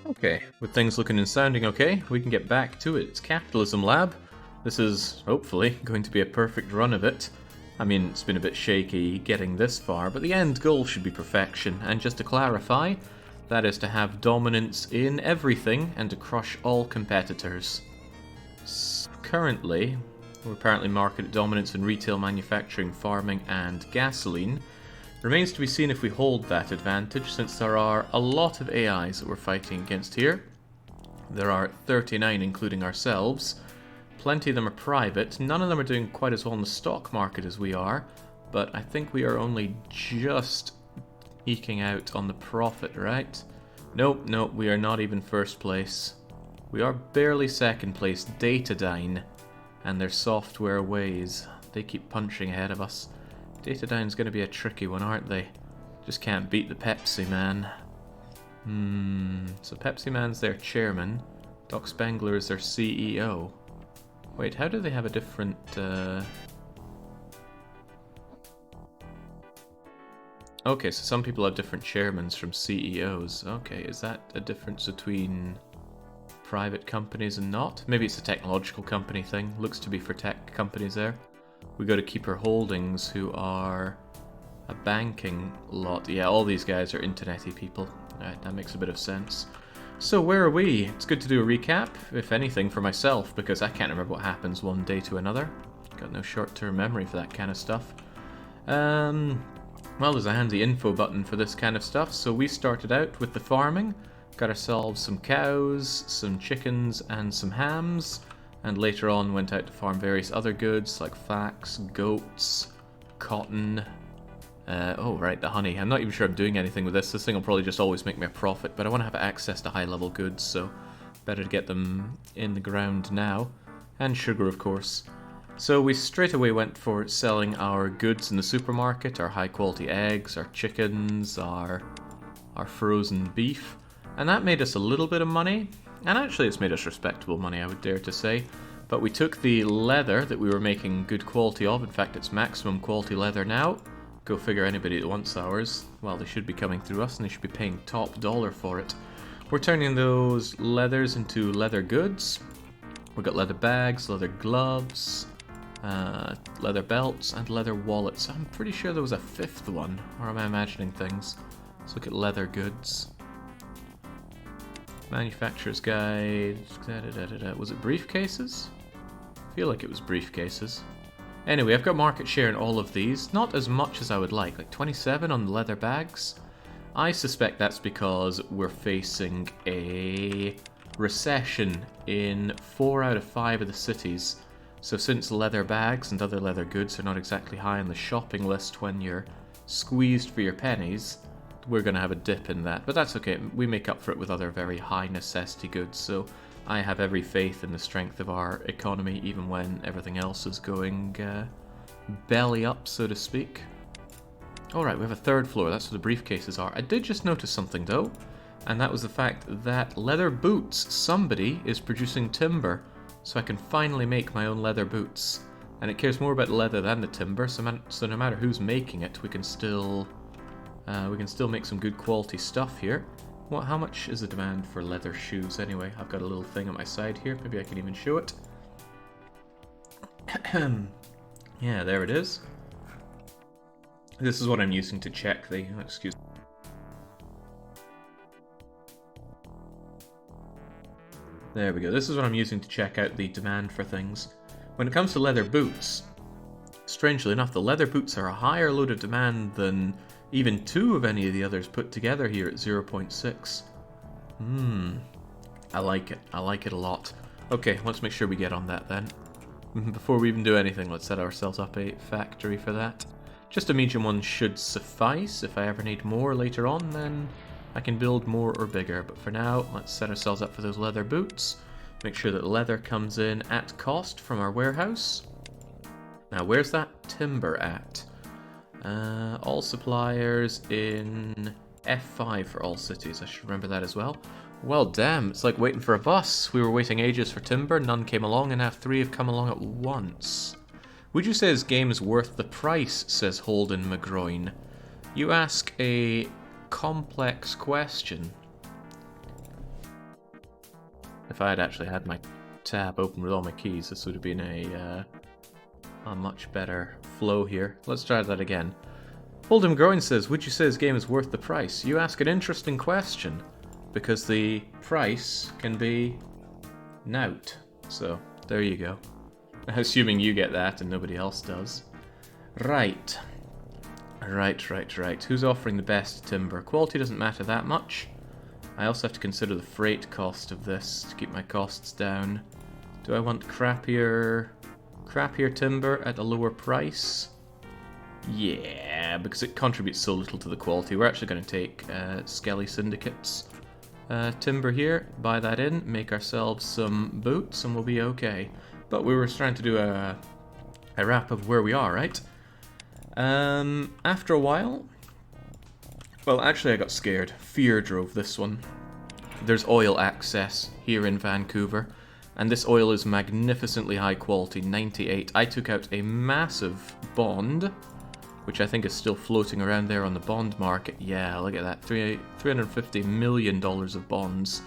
Okay, with things looking and sounding okay, we can get back to it. It's Capitalism Lab. This is, hopefully, going to be a perfect run of it. I mean, it's been a bit shaky getting this far, but the end goal should be perfection. And just to clarify, that is to have dominance in everything and to crush all competitors. Currently, we're apparently market dominance in retail, manufacturing, farming, and gasoline. Remains to be seen if we hold that advantage, since there are a lot of AIs that we're fighting against here. There are 39, including ourselves. Plenty of them are private. None of them are doing quite as well in the stock market as we are, but I think we are only just eking out on the profit, right? Nope, we are not even first place. We are barely second place. Datadyne and their software ways. They keep punching ahead of us. Datadyne's going to be a tricky one, aren't they? Just can't beat the Pepsi Man. So Pepsi Man's their chairman. Doc Spengler is their CEO. Wait, how do they have a different... Okay, so some people have different chairmans from CEOs. Okay, is that a difference between private companies and not? Maybe it's a technological company thing. Looks to be for tech companies there. We go to Keeper Holdings, who are a banking lot. Yeah, all these guys are internet-y people. Alright, that makes a bit of sense. So where are we? It's good to do a recap, if anything, for myself, because I can't remember what happens one day to another. Got no short-term memory for that kind of stuff. Well, there's a handy info button for this kind of stuff. So we started out with the farming, got ourselves some cows, some chickens, and some hams. And later on went out to farm various other goods like flax, goats, cotton. Oh, right, the honey. I'm not even sure I'm doing anything with this. This thing will probably just always make me a profit, but I want to have access to high-level goods, so better to get them in the ground now. And sugar, of course. So we straight away went for selling our goods in the supermarket, our high-quality eggs, our chickens, our frozen beef. And that made us a little bit of money. And actually it's made us respectable money, I would dare to say. But we took the leather that we were making good quality of. In fact, it's maximum quality leather now. Go figure, anybody that wants ours, well, they should be coming through us and they should be paying top dollar for it. We're turning those leathers into leather goods. We've got leather bags, leather gloves, leather belts, and leather wallets. I'm pretty sure there was a fifth one, or am I imagining things? Let's look at leather goods. Manufacturer's guide. Was it briefcases? I feel like it was briefcases. Anyway, I've got market share in all of these. Not as much as I would like 27 on the leather bags. I suspect that's because we're facing a recession in 4 out of 5 of the cities. So since leather bags and other leather goods are not exactly high on the shopping list when you're squeezed for your pennies, we're going to have a dip in that, but that's okay. We make up for it with other very high necessity goods, so I have every faith in the strength of our economy, even when everything else is going belly up, so to speak. Alright, we have a third floor. That's where the briefcases are. I did just notice something, though, and that was the fact that leather boots, somebody is producing timber, so I can finally make my own leather boots. And it cares more about leather than the timber, so no matter who's making it, we can still make some good quality stuff here. How much is the demand for leather shoes anyway? I've got a little thing on my side here. Maybe I can even show it. Yeah, there it is. This is what I'm using to check the... excuse me. There we go. This is what I'm using to check out the demand for things. When it comes to leather boots, strangely enough, the leather boots are a higher load of demand than even 2 of any of the others put together here at 0.6. I like it. I like it a lot. Okay, let's make sure we get on that then. Before we even do anything, let's set ourselves up a factory for that. Just a medium one should suffice. If I ever need more later on, then I can build more or bigger. But for now, let's set ourselves up for those leather boots. Make sure that leather comes in at cost from our warehouse. Now, where's that timber at? All suppliers in F5 for all cities. I should remember that as well. Well, damn, it's like waiting for a bus. We were waiting ages for timber, none came along, and now 3 have come along at once. Would you say this game is worth the price, says Holden McGroin. You ask a complex question. If I had actually had my tab open with all my keys, this would have been a much better flow here. Let's try that again. Hold'em Groin says, would you say this game is worth the price? You ask an interesting question, because the price can be nout. So, there you go. Assuming you get that and nobody else does. Right. Right. Who's offering the best timber? Quality doesn't matter that much. I also have to consider the freight cost of this to keep my costs down. Do I want crappier timber at a lower price? Yeah, because it contributes so little to the quality. We're actually going to take Skelly Syndicate's timber here, buy that in, make ourselves some boots, and we'll be okay. But we were trying to do a wrap of where we are, right? After a while... Well, actually I got scared. Fear drove this one. There's oil access here in Vancouver, and this oil is magnificently high quality, 98. I took out a massive bond, which I think is still floating around there on the bond market. Yeah, look at that, $350 million of bonds.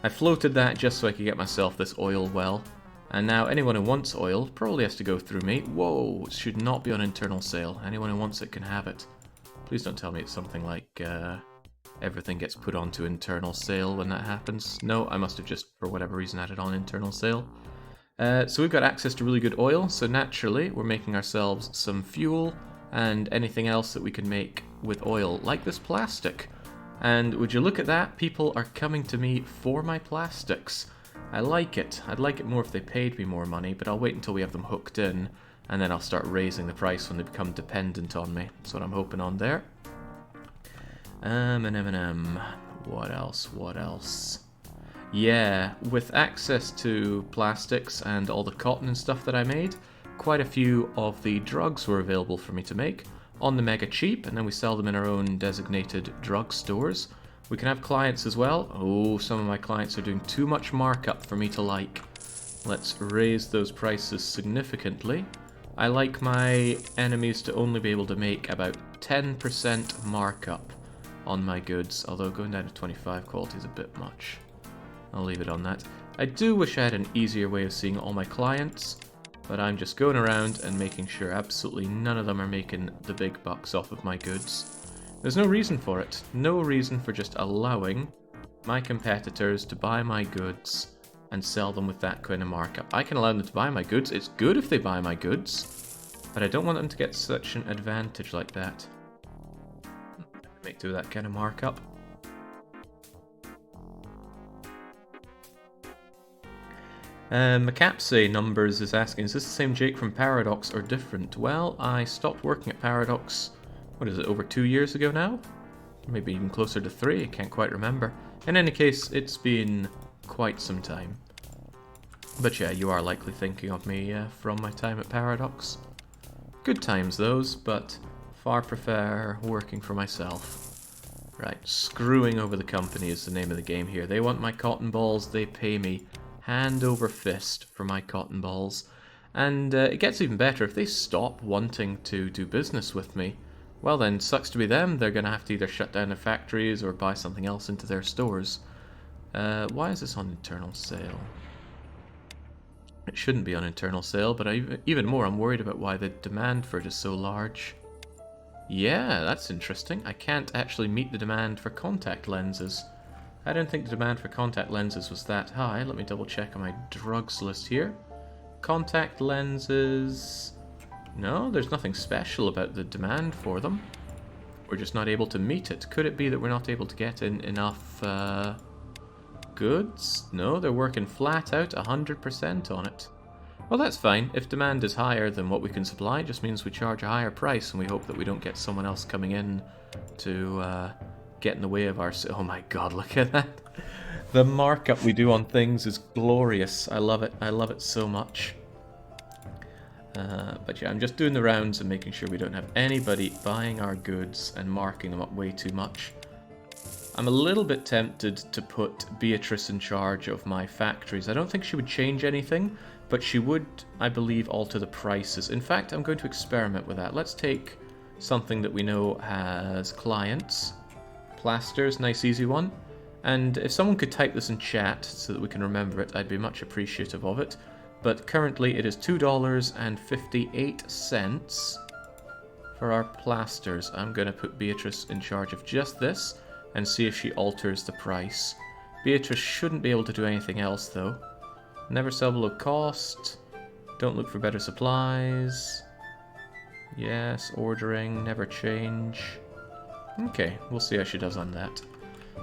I floated that just so I could get myself this oil well, and now anyone who wants oil probably has to go through me. Whoa, it should not be on internal sale. Anyone who wants it can have it. Please don't tell me it's something like everything gets put onto internal sale when that happens. No, I must have just, for whatever reason, had it on internal sale. So we've got access to really good oil, so naturally we're making ourselves some fuel and anything else that we can make with oil, like this plastic. And would you look at that? People are coming to me for my plastics. I like it. I'd like it more if they paid me more money, but I'll wait until we have them hooked in, and then I'll start raising the price when they become dependent on me. That's what I'm hoping on there. What else? Yeah, with access to plastics and all the cotton and stuff that I made, quite a few of the drugs were available for me to make on the mega cheap, and then we sell them in our own designated drug stores. We can have clients as well. Oh, some of my clients are doing too much markup for me to like. Let's raise those prices significantly. I like my enemies to only be able to make about 10% markup on my goods, although going down to 25 quality is a bit much. I'll leave it on that. I do wish I had an easier way of seeing all my clients, but I'm just going around and making sure absolutely none of them are making the big bucks off of my goods. There's no reason for it. No reason for just allowing my competitors to buy my goods and sell them with that kind of markup. I can allow them to buy my goods. It's good if they buy my goods, but I don't want them to get such an advantage like that. Make do that kind of markup. Macapsay Numbers is asking, is this the same Jake from Paradox or different? Well, I stopped working at Paradox, what is it, over 2 years ago now? Maybe even closer to 3, I can't quite remember. In any case, it's been quite some time. But yeah, you are likely thinking of me from my time at Paradox. Good times those, but far prefer working for myself. Right, screwing over the company is the name of the game here. They want my cotton balls, they pay me hand over fist for my cotton balls. And it gets even better if they stop wanting to do business with me. Well then, sucks to be them, they're going to have to either shut down their factories or buy something else into their stores. Why is this on internal sale? It shouldn't be on internal sale, but even more I'm worried about why the demand for it is so large. Yeah, that's interesting. I can't actually meet the demand for contact lenses. I don't think the demand for contact lenses was that high. Let me double check on my drugs list here. Contact lenses... No, there's nothing special about the demand for them. We're just not able to meet it. Could it be that we're not able to get in enough goods? No, they're working flat out 100% on it. Well, that's fine. If demand is higher than what we can supply, it just means we charge a higher price, and we hope that we don't get someone else coming in to get in the way of our... Oh my god, look at that. The markup we do on things is glorious. I love it. I love it so much. But yeah, I'm just doing the rounds and making sure we don't have anybody buying our goods and marking them up way too much. I'm a little bit tempted to put Beatrice in charge of my factories. I don't think she would change anything, but she would, I believe, alter the prices. In fact, I'm going to experiment with that. Let's take something that we know has clients. Plasters, nice easy one. And if someone could type this in chat so that we can remember it, I'd be much appreciative of it. But currently it is $2.58 for our plasters. I'm going to put Beatrice in charge of just this and see if she alters the price. Beatrice shouldn't be able to do anything else though. Never sell below cost. Don't look for better supplies. Yes, ordering, never change. Okay, we'll see how she does on that.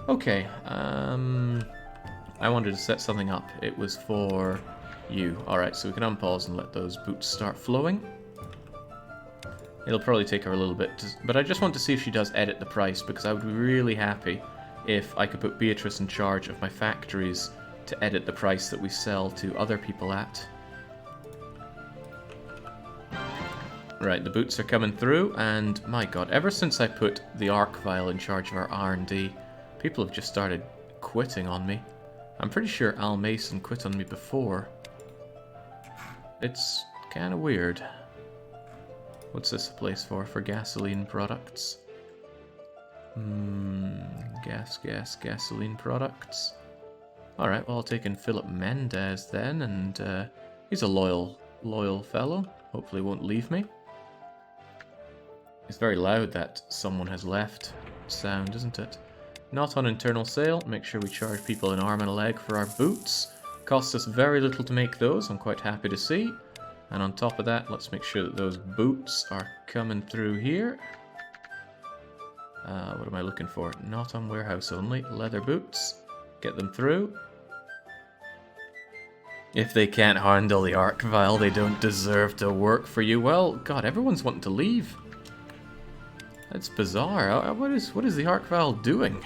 Okay, I wanted to set something up. It was for you. Alright, so we can unpause and let those boots start flowing. It'll probably take her a little bit, but I just want to see if she does edit the price, because I would be really happy if I could put Beatrice in charge of my factories to edit the price that we sell to other people at. Right, the boots are coming through, and my god, ever since I put the arc vial in charge of our R&D, people have just started quitting on me. I'm pretty sure Al Mason quit on me before. It's kind of weird. What's this a place for? For gasoline products? Gasoline products. Alright, well I'll take in Philip Mendez then, and he's a loyal fellow. Hopefully won't leave me. It's very loud, that someone has left sound, isn't it? Not on internal sale. Make sure we charge people an arm and a leg for our boots. Costs us very little to make those, I'm quite happy to see. And on top of that, let's make sure that those boots are coming through here. What am I looking for? Not on warehouse only. Leather boots. Get them through. If they can't handle the arc vial, they don't deserve to work for you. Well, God, everyone's wanting to leave. That's bizarre. What is the arc vial doing?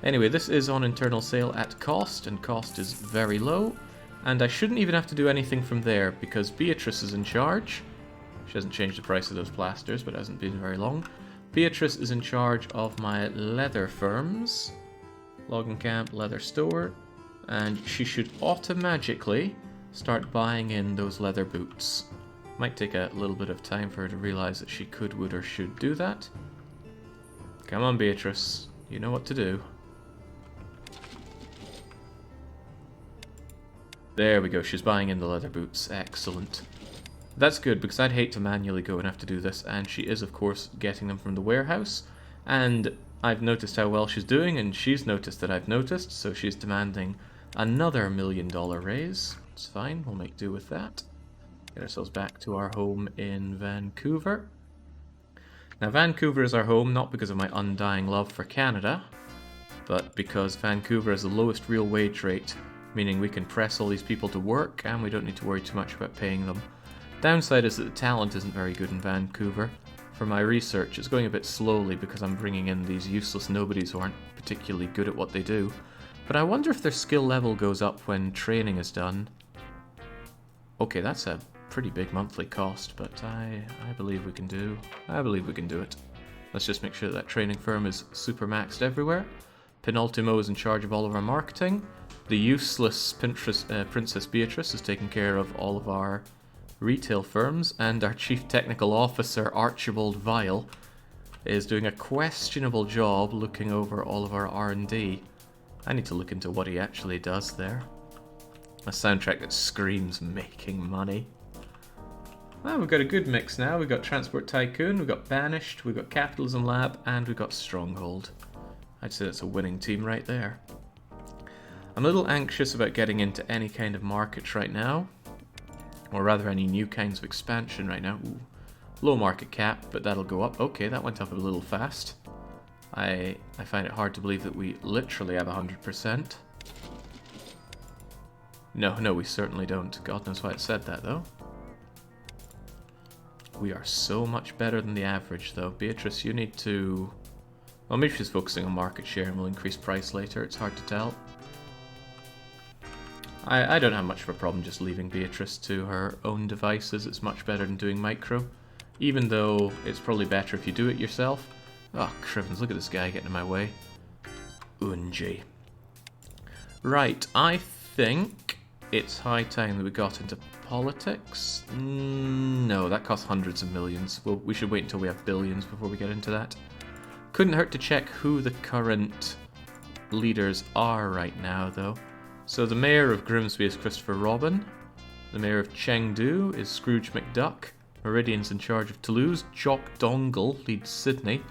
Anyway, this is on internal sale at cost, and cost is very low. And I shouldn't even have to do anything from there, because Beatrice is in charge. She hasn't changed the price of those plasters, but it hasn't been very long. Beatrice is in charge of my leather firms. Logging camp, leather store. And she should automatically start buying in those leather boots. Might take a little bit of time for her to realize that she could, would, or should do that. Come on, Beatrice. You know what to do. There we go, she's buying in the leather boots. Excellent. That's good, because I'd hate to manually go and have to do this, and she is, of course, getting them from the warehouse. And I've noticed how well she's doing, and she's noticed that I've noticed, so she's demanding another $1 million raise. It's fine, we'll make do with that. Get ourselves back to our home in Vancouver. Now, Vancouver is our home not because of my undying love for Canada, but because Vancouver has the lowest real wage rate, meaning we can press all these people to work and we don't need to worry too much about paying them. Downside is that the talent isn't very good in Vancouver. For my research, it's going a bit slowly because I'm bringing in these useless nobodies who aren't particularly good at what they do. But I wonder if their skill level goes up when training is done. Okay, that's a pretty big monthly cost, but I believe we can do. I believe we can do it. Let's just make sure that training firm is super maxed everywhere. Penultimo is in charge of all of our marketing. The useless Princess Beatrice is taking care of all of our retail firms, and our Chief Technical Officer, Archibald Vile, is doing a questionable job looking over all of our R&D. I need to look into what he actually does there. A soundtrack that screams making money. Well, we've got a good mix now. We've got Transport Tycoon, we've got Banished, we've got Capitalism Lab, and we've got Stronghold. I'd say that's a winning team right there. I'm a little anxious about getting into any kind of markets right now, or rather any new kinds of expansion right now. Ooh, low market cap, but that'll go up. Okay, that went up a little fast. I find it hard to believe that we literally have 100%. No, we certainly don't. God knows why it said that, though. We are so much better than the average, though. Beatrice, you need to... Well, maybe she's focusing on market share and will increase price later. It's hard to tell. I don't have much of a problem just leaving Beatrice to her own devices. It's much better than doing micro. Even though it's probably better if you do it yourself. Oh, crivens, look at this guy getting in my way. Unji. Right, I think it's high time that we got into politics. No, that costs hundreds of millions. Well, we should wait until we have billions before we get into that. Couldn't hurt to check who the current leaders are right now, though. So the mayor of Grimsby is Christopher Robin. The mayor of Chengdu is Scrooge McDuck. Meridian's in charge of Toulouse. Jock Dongle leads Sydney.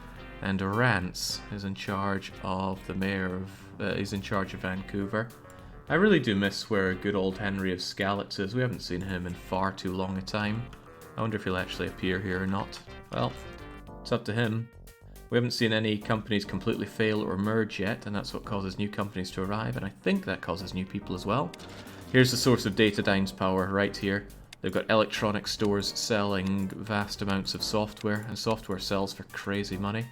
And Rance is in charge of the mayor of... he's in charge of Vancouver. I really do miss where good old Henry of Skalitz is. We haven't seen him in far too long a time. I wonder if he'll actually appear here or not. Well, it's up to him. We haven't seen any companies completely fail or merge yet, and that's what causes new companies to arrive, and I think that causes new people as well. Here's the source of Datadyne's power right here. They've got electronic stores selling vast amounts of software, and software sells for crazy money.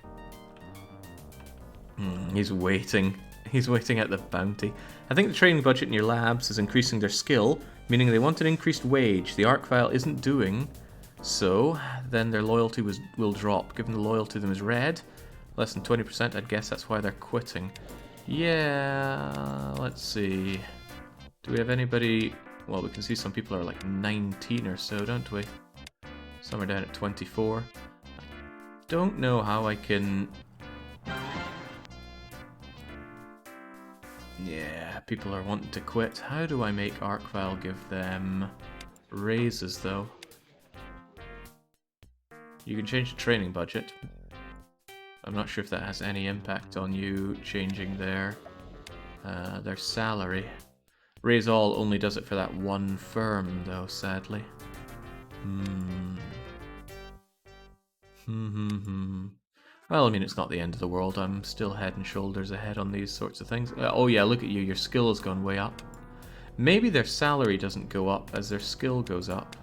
He's waiting. He's waiting at the bounty. I think the training budget in your labs is increasing their skill, meaning they want an increased wage. The arc file isn't doing so, then their loyalty will drop. Given the loyalty to them is red, less than 20%, I'd guess that's why they're quitting. Yeah, let's see. Do we have anybody... Well, we can see some people are like 19 or so, don't we? Some are down at 24. I don't know how I can... Yeah, people are wanting to quit. How do I make Arcvile give them raises, though? You can change the training budget. I'm not sure if that has any impact on you changing their salary. Raise All only does it for that one firm, though, sadly. Well, I mean, it's not the end of the world. I'm still head and shoulders ahead on these sorts of things. Oh yeah, look at you. Your skill has gone way up. Maybe their salary doesn't go up as their skill goes up.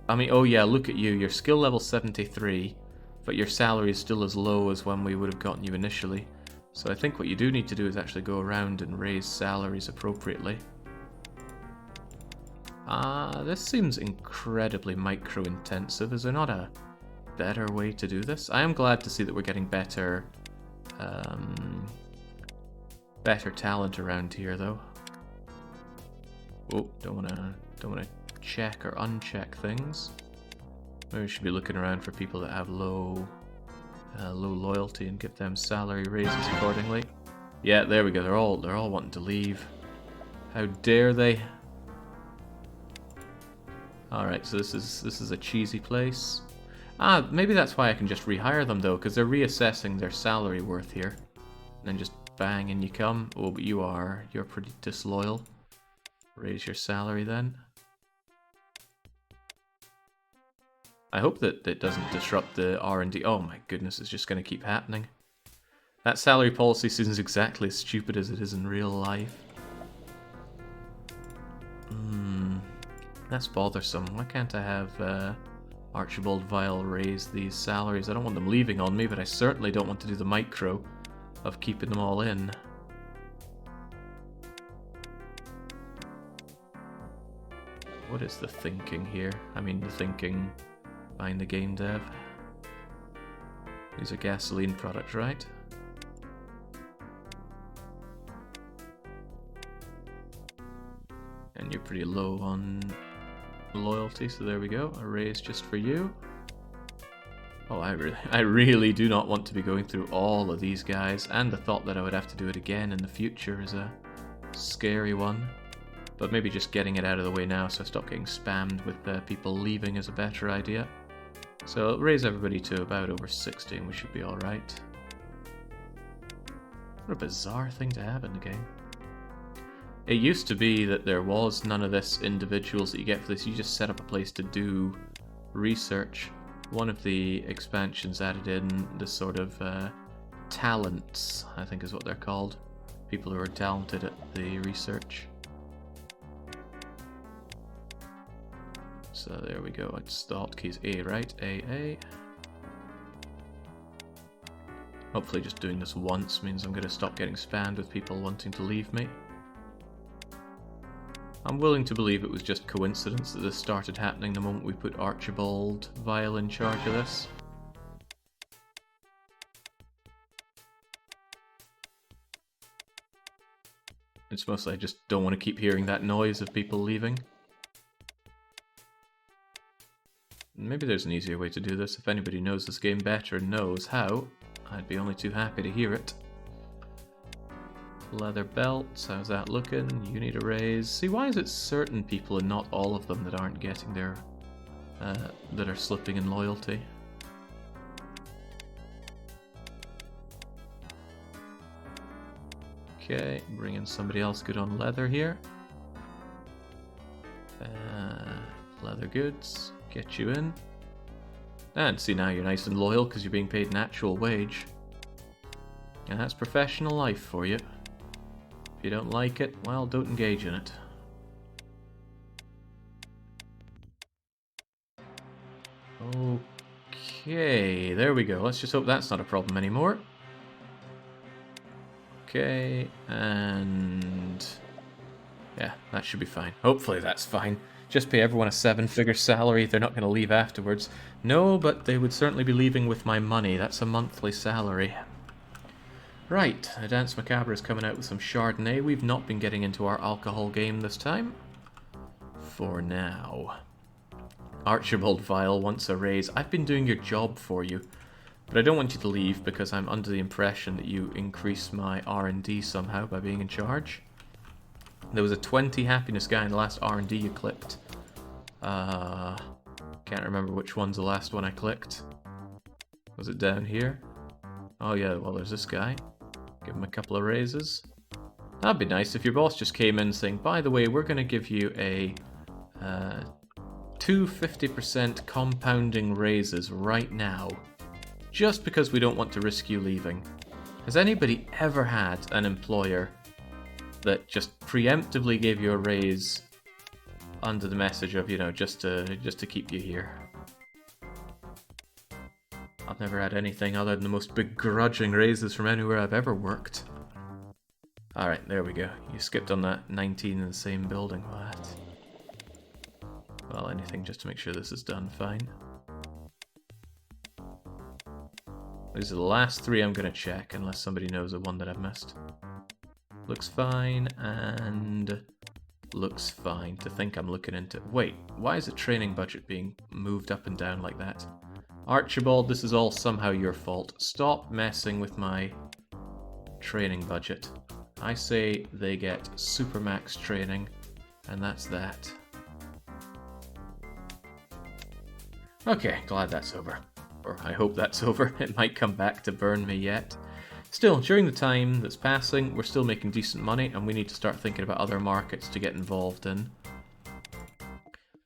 I mean, oh yeah, look at you. Your skill level 73, but your salary is still as low as when we would have gotten you initially. So I think what you do need to do is actually go around and raise salaries appropriately. This seems incredibly micro-intensive. Is there not a better way to do this? I am glad to see that we're getting better talent around here, though. Oh, don't wanna check or uncheck things. Maybe we should be looking around for people that have low loyalty and give them salary raises accordingly. Yeah, there we go. They're all wanting to leave. How dare they? Alright, so this is a cheesy place. Maybe that's why I can just rehire them, though, because they're reassessing their salary worth here. And then just bang, in you come. Oh, but you're pretty disloyal. Raise your salary then. I hope that it doesn't disrupt the R&D. Oh my goodness, it's just going to keep happening. That salary policy seems exactly as stupid as it is in real life. That's bothersome. Why can't I have Archibald Vile raise these salaries? I don't want them leaving on me, but I certainly don't want to do the micro of keeping them all in. What is the thinking here? I mean, the thinking behind the game dev. These are gasoline products, right? And you're pretty low on loyalty, so there we go. A raise just for you. Oh, I really do not want to be going through all of these guys, and the thought that I would have to do it again in the future is a scary one. But maybe just getting it out of the way now so I stop getting spammed with people leaving is a better idea. So raise everybody to about over 60 and we should be alright. What a bizarre thing to have in the game. It used to be that there was none of this individuals that you get for this. You just set up a place to do research. One of the expansions added in this sort of talents, I think is what they're called. People who are talented at the research. So there we go, it's the hotkeys A, right? A. Hopefully just doing this once means I'm going to stop getting spammed with people wanting to leave me. I'm willing to believe it was just coincidence that this started happening the moment we put Archibald Vile in charge of this. It's mostly I just don't want to keep hearing that noise of people leaving. Maybe there's an easier way to do this. If anybody knows this game better and knows how, I'd be only too happy to hear it. Leather belts, how's that looking? You need a raise. See, why is it certain people and not all of them that aren't getting their... that are slipping in loyalty? Okay, bring in somebody else good on leather here. Leather goods, get you in. And see, now you're nice and loyal because you're being paid an actual wage. And that's professional life for you. If you don't like it, well, don't engage in it. Okay, there we go. Let's just hope that's not a problem anymore. Okay, and... yeah, that should be fine. Hopefully that's fine. Just pay everyone a 7-figure salary. They're not going to leave afterwards. No, but they would certainly be leaving with my money. That's a monthly salary. Right, Dance Macabre is coming out with some Chardonnay. We've not been getting into our alcohol game this time. For now. Archibald Vile wants a raise. I've been doing your job for you, but I don't want you to leave because I'm under the impression that you increase my R&D somehow by being in charge. There was a 20 happiness guy in the last R&D you clicked. Can't remember which one's the last one I clicked. Was it down here? Oh yeah, well there's this guy. Give him a couple of raises. That'd be nice if your boss just came in saying, by the way, we're going to give you a 250% compounding raises right now. Just because we don't want to risk you leaving. Has anybody ever had an employer that just preemptively gave you a raise under the message of, you know, just to keep you here? I've never had anything other than the most begrudging raises from anywhere I've ever worked. Alright, there we go. You skipped on that 19 in the same building. What? Well, anything just to make sure this is done fine. These are the last three I'm going to check, unless somebody knows the one that I've missed. Looks fine, and looks fine to think I'm looking into... Wait, why is the training budget being moved up and down like that? Archibald, this is all somehow your fault. Stop messing with my training budget. I say they get Supermax training, and that's that. Okay, glad that's over. Or I hope that's over. It might come back to burn me yet. Still, during the time that's passing, we're still making decent money, and we need to start thinking about other markets to get involved in.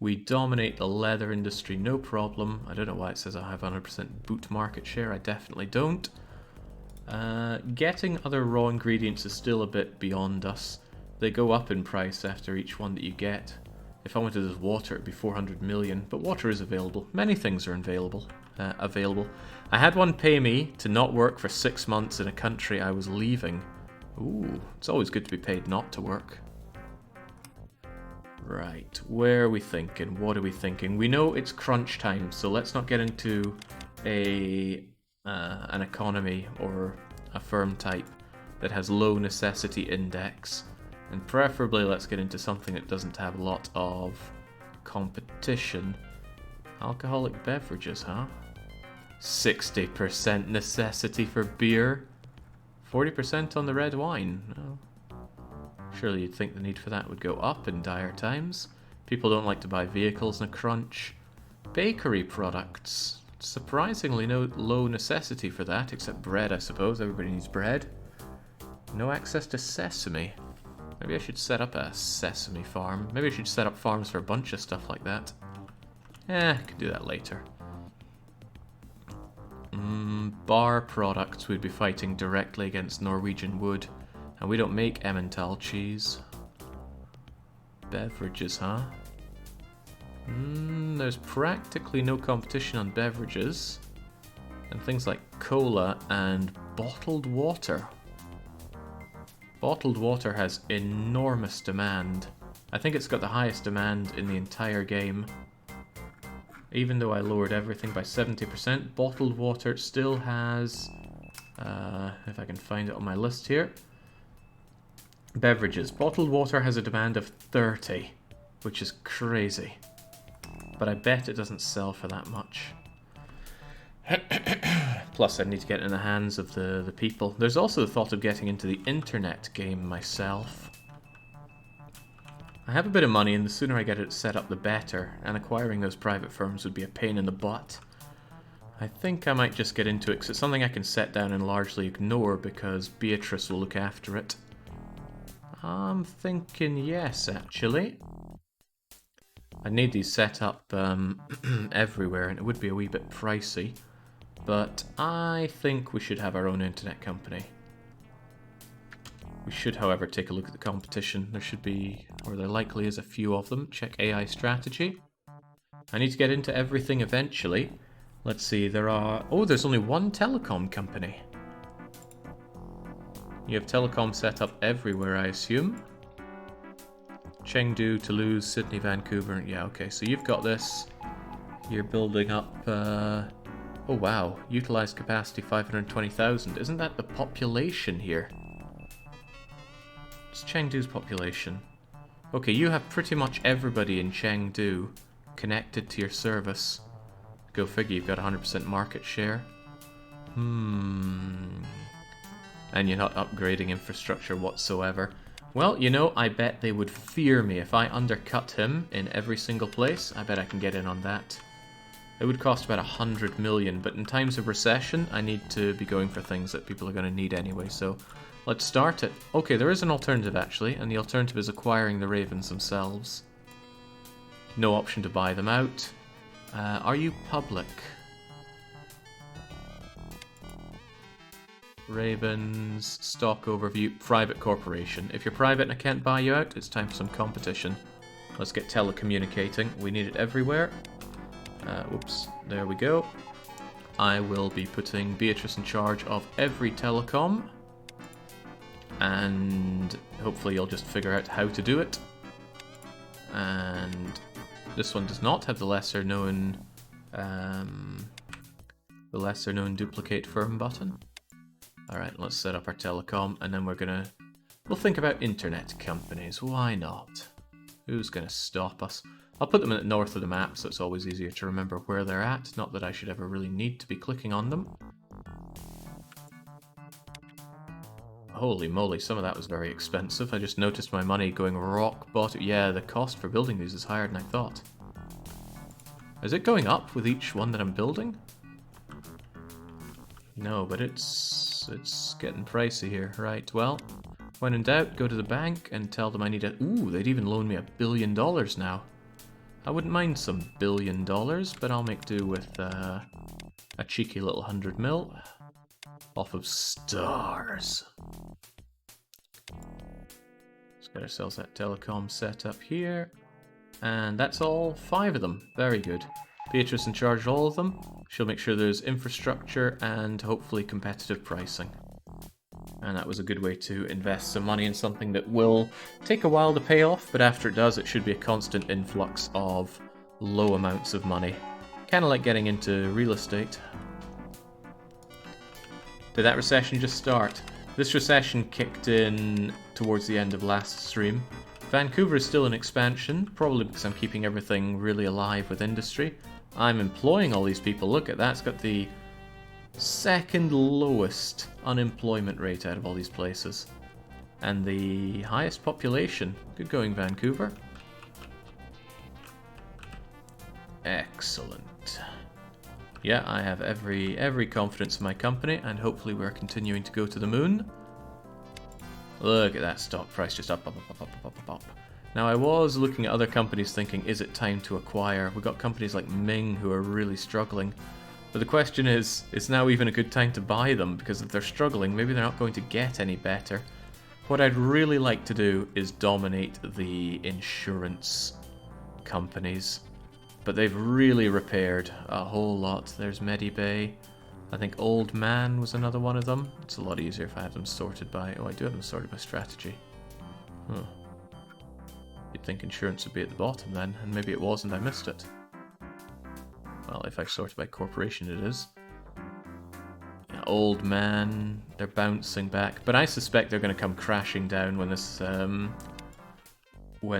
We dominate the leather industry, no problem. I don't know why it says I have 100% boot market share. I definitely don't. Getting other raw ingredients is still a bit beyond us. They go up in price after each one that you get. If I wanted this water, it'd be 400 million, but water is available. Many things are available. I had one pay me to not work for 6 months in a country I was leaving. Ooh, it's always good to be paid not to work. Right, where are we thinking? What are we thinking? We know it's crunch time, so let's not get into an economy or a firm type that has low necessity index. And preferably let's get into something that doesn't have a lot of competition. Alcoholic beverages, huh? 60% necessity for beer. 40% on the red wine. Oh. Surely you'd think the need for that would go up in dire times. People don't like to buy vehicles in a crunch. Bakery products. Surprisingly low necessity for that, except bread, I suppose. Everybody needs bread. No access to sesame. Maybe I should set up a sesame farm. Maybe I should set up farms for a bunch of stuff like that. I could do that later. Bar products, we'd be fighting directly against Norwegian wood. And we don't make Emmental cheese. Beverages, huh? There's practically no competition on beverages. And things like cola and bottled water. Bottled water has enormous demand. I think it's got the highest demand in the entire game. Even though I lowered everything by 70%, bottled water still has... if I can find it on my list here. Beverages. Bottled water has a demand of 30, which is crazy. But I bet it doesn't sell for that much. Plus, I need to get it in the hands of the people. There's also the thought of getting into the internet game myself. I have a bit of money, and the sooner I get it set up, the better. And acquiring those private firms would be a pain in the butt. I think I might just get into it, because it's something I can set down and largely ignore, because Beatrice will look after it. I'm thinking yes, actually. I need these set up everywhere, and it would be a wee bit pricey. But I think we should have our own internet company. We should, however, take a look at the competition. There should be, or there likely is, a few of them. Check AI strategy. I need to get into everything eventually. Let's see, there are... Oh, there's only one telecom company. You have telecom set up everywhere, I assume. Chengdu, Toulouse, Sydney, Vancouver. Yeah, okay, so you've got this. You're building up... Oh, wow. Utilized capacity 520,000. Isn't that the population here? It's Chengdu's population. Okay, you have pretty much everybody in Chengdu connected to your service. Go figure, you've got 100% market share. And you're not upgrading infrastructure whatsoever. Well, you know, I bet they would fear me if I undercut him in every single place. I bet I can get in on that. It would cost about 100 million, but in times of recession, I need to be going for things that people are going to need anyway, so let's start it. Okay, there is an alternative, actually, and the alternative is acquiring the Ravens themselves. No option to buy them out. Are you public? Ravens, stock overview, private corporation. If you're private and I can't buy you out, it's time for some competition. Let's get telecommunicating. We need it everywhere. Whoops, there we go. I will be putting Beatrice in charge of every telecom. And hopefully you'll just figure out how to do it. And this one does not have the lesser known duplicate firm button. Alright, let's set up our telecom, and then we'll think about internet companies. Why not? Who's gonna stop us? I'll put them in the north of the map, so it's always easier to remember where they're at. Not that I should ever really need to be clicking on them. Holy moly, some of that was very expensive. I just noticed my money going rock bottom. Yeah, the cost for building these is higher than I thought. Is it going up with each one that I'm building? No, but it's getting pricey here. Right, well, when in doubt, go to the bank and tell them I need a... Ooh, they'd even loan me $1 billion now. I wouldn't mind some $1 billion, but I'll make do with a cheeky little 100 mil off of stars. Let's get ourselves that telecom set up here. And that's all 5 of them. Very good. Beatrice in charge of all of them. She'll make sure there's infrastructure and hopefully competitive pricing. And that was a good way to invest some money in something that will take a while to pay off, but after it does, it should be a constant influx of low amounts of money. Kind of like getting into real estate. Did that recession just start? This recession kicked in towards the end of last stream. Vancouver is still in expansion, probably because I'm keeping everything really alive with industry. I'm employing all these people. Look at that, it's got the second lowest unemployment rate out of all these places. And the highest population. Good going, Vancouver. Excellent. Yeah, I have every confidence in my company, and hopefully we're continuing to go to the moon. Look at that stock price, just up, up, up, up, up, up, up, up. Now, I was looking at other companies thinking, is it time to acquire? We've got companies like Ming who are really struggling. But the question is now even a good time to buy them? Because if they're struggling, maybe they're not going to get any better. What I'd really like to do is dominate the insurance companies. But they've really repaired a whole lot. There's Medibay. I think Old Man was another one of them. It's a lot easier if I have them sorted by... Oh, I do have them sorted by strategy. Huh. You'd think insurance would be at the bottom then, and maybe it wasn't, I missed it. Well, if I sort it by corporation, it is. Yeah, Old Man, they're bouncing back. But I suspect they're going to come crashing down when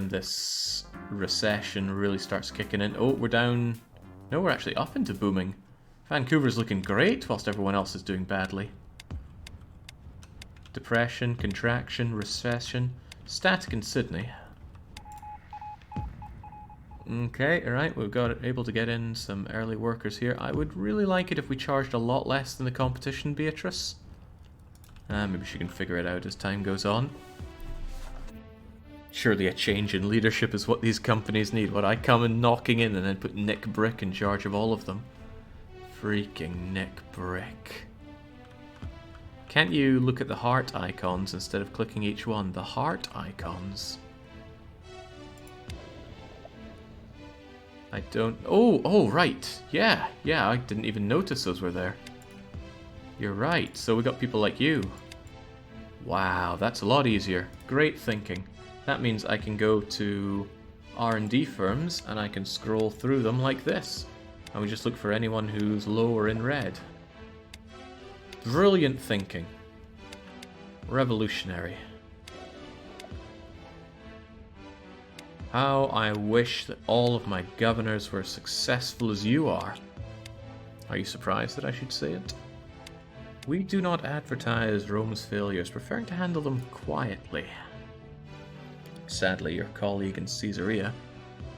this recession really starts kicking in. Oh, we're down... No, we're actually up into booming. Vancouver's looking great, whilst everyone else is doing badly. Depression, contraction, recession. Static in Sydney. Okay, alright, we've got able to get in some early workers here. I would really like it if we charged a lot less than the competition, Beatrice. Maybe she can figure it out as time goes on. Surely a change in leadership is what these companies need. What, I come in knocking in and then put Nick Brick in charge of all of them? Freaking Nick Brick. Can't you look at the heart icons instead of clicking each one? The heart icons. I don't... Oh, right. Yeah, I didn't even notice those were there. You're right. So we got people like you. Wow, that's a lot easier. Great thinking. That means I can go to R&D firms and I can scroll through them like this. And we just look for anyone who's low or in red. Brilliant thinking. Revolutionary. How I wish that all of my governors were as successful as you are. Are you surprised that I should say it? We do not advertise Rome's failures, preferring to handle them quietly. Sadly, your colleague in Caesarea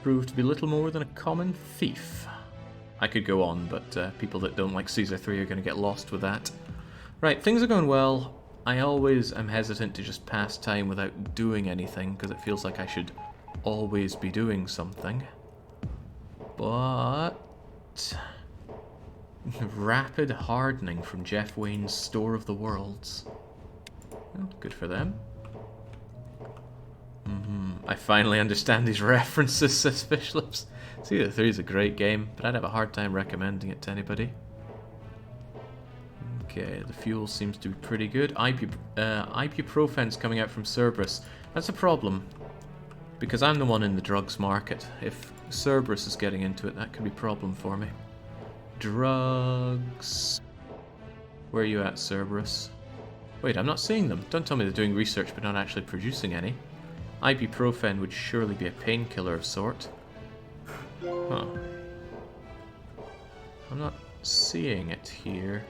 proved to be little more than a common thief. I could go on, but people that don't like Caesar 3 are going to get lost with that. Right, things are going well. I always am hesitant to just pass time without doing anything, because it feels like I should always be doing something. But... rapid hardening from Jeff Wayne's Store of the Worlds. Well, good for them. I finally understand these references, says Fishlips. Caesar 3 is a great game, but I'd have a hard time recommending it to anybody. Okay, the fuel seems to be pretty good. Ibuprofen's coming out from Cerberus. That's a problem, because I'm the one in the drugs market. If Cerberus is getting into it, that could be a problem for me. Drugs... Where are you at, Cerberus? Wait, I'm not seeing them. Don't tell me they're doing research but not actually producing any. Ibuprofen would surely be a painkiller of sort. Huh. I'm not seeing it here.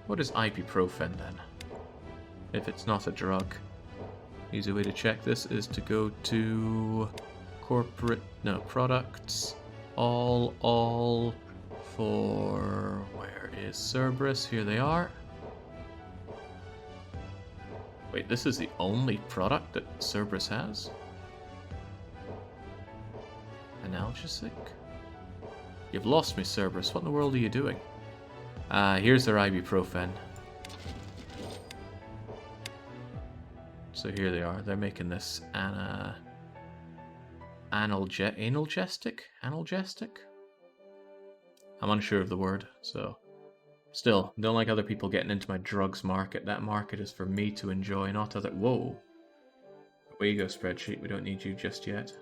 What is ibuprofen then? If it's not a drug. Easy way to check this is to go to products, all for, where is Cerberus? Here they are. Wait, this is the only product that Cerberus has? Analgesic? You've lost me, Cerberus. What in the world are you doing? Here's their ibuprofen. So here they are. They're making this analgesic? I'm unsure of the word, so... Still, don't like other people getting into my drugs market. That market is for me to enjoy, not other... Whoa! Away you go, spreadsheet. We don't need you just yet.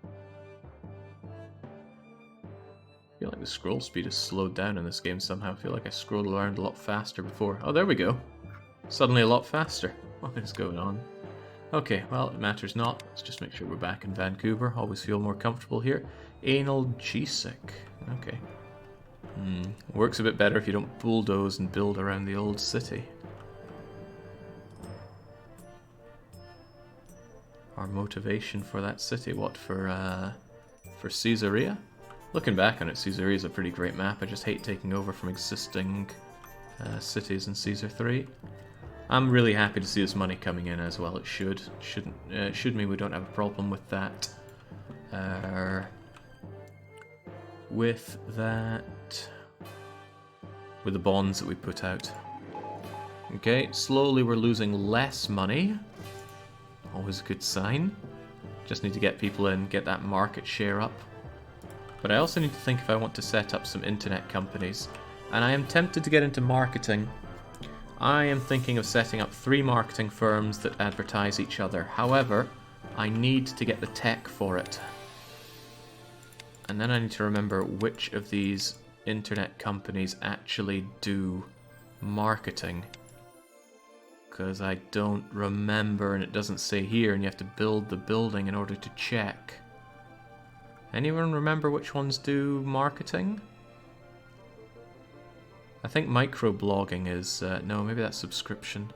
I feel like the scroll speed is slowed down in this game somehow. I feel like I scrolled around a lot faster before. Oh, there we go. Suddenly a lot faster. What is going on? Okay, well, it matters not. Let's just make sure we're back in Vancouver. Always feel more comfortable here. Analgesic. Okay. Works a bit better if you don't bulldoze and build around the old city. Our motivation for that city, what, for Caesarea? Looking back on it, Caesarea is a pretty great map. I just hate taking over from existing cities in Caesar 3. I'm really happy to see this money coming in as well. It should mean we don't have a problem with that. With the bonds that we put out. Okay, slowly we're losing less money. Always a good sign. Just need to get people in, get that market share up. But I also need to think if I want to set up some internet companies. And I am tempted to get into marketing. I am thinking of setting up 3 marketing firms that advertise each other. However, I need to get the tech for it. And then I need to remember which of these internet companies actually do marketing. Because I don't remember, and it doesn't say here, and you have to build the building in order to check. Anyone remember which ones do marketing? I think microblogging is... no, maybe that's subscription.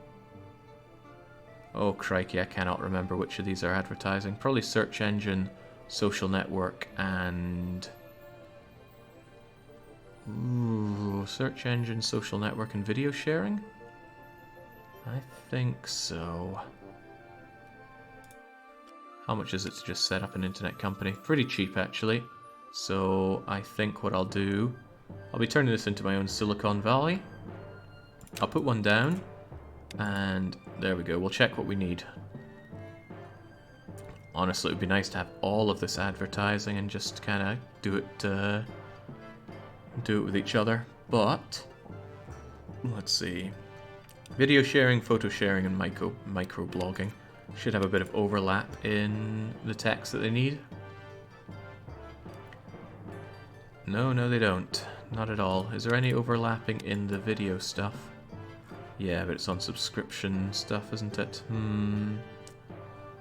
Oh, crikey, I cannot remember which of these are advertising. Probably search engine, social network, and... Ooh, search engine, social network, and video sharing? I think so. How much is it to just set up an internet company? Pretty cheap, actually. So I think what I'll do... I'll be turning this into my own Silicon Valley. I'll put one down. And there we go. We'll check what we need. Honestly, it would be nice to have all of this advertising and just kind of do it with each other. But let's see. Video sharing, photo sharing, and microblogging should have a bit of overlap in the text that they need. No, they don't. Not at all. Is there any overlapping in the video stuff? Yeah, but it's on subscription stuff, isn't it?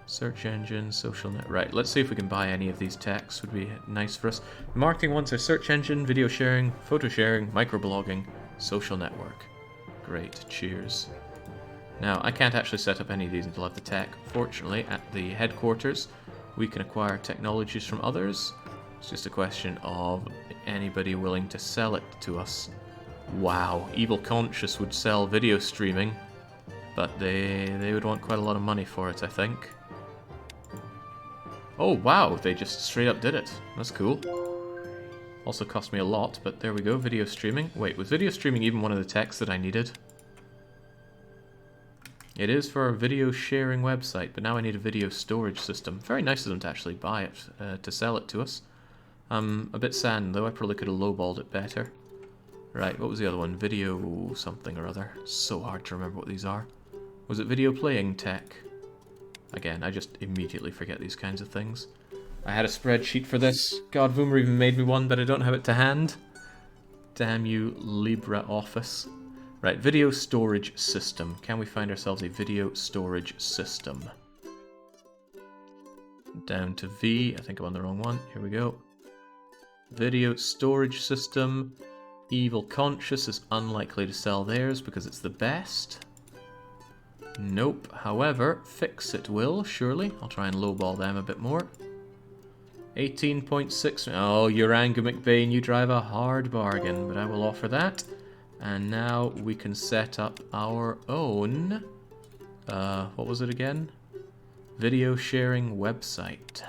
Search engine, social net. Right, let's see if we can buy any of these texts. Would be nice for us. The marketing ones are search engine, video sharing, photo sharing, microblogging, social network. Great, cheers. Now, I can't actually set up any of these until I have the tech. Fortunately, at the headquarters, we can acquire technologies from others. It's just a question of anybody willing to sell it to us. Wow, Evil Conscious would sell video streaming, but they would want quite a lot of money for it, I think. Oh, wow, they just straight up did it. That's cool. Also cost me a lot, but there we go, video streaming. Wait, was video streaming even one of the techs that I needed? It is for a video sharing website, but now I need a video storage system. Very nice of them to actually buy it, to sell it to us. I'm a bit sad though, I probably could have lowballed it better. Right, what was the other one? Video something or other. So hard to remember what these are. Was it video playing tech? Again, I just immediately forget these kinds of things. I had a spreadsheet for this. God, Voomer even made me one, but I don't have it to hand. Damn you, LibreOffice. Right, video storage system. Can we find ourselves a video storage system? Down to V. I think I'm on the wrong one. Here we go. Video storage system. Evil Conscious is unlikely to sell theirs because it's the best. Nope. However, Fixit will, surely. I'll try and lowball them a bit more. 18.6. Oh, Uranga McBain, you drive a hard bargain, but I will offer that. And now we can set up our own... what was it again? Video sharing website.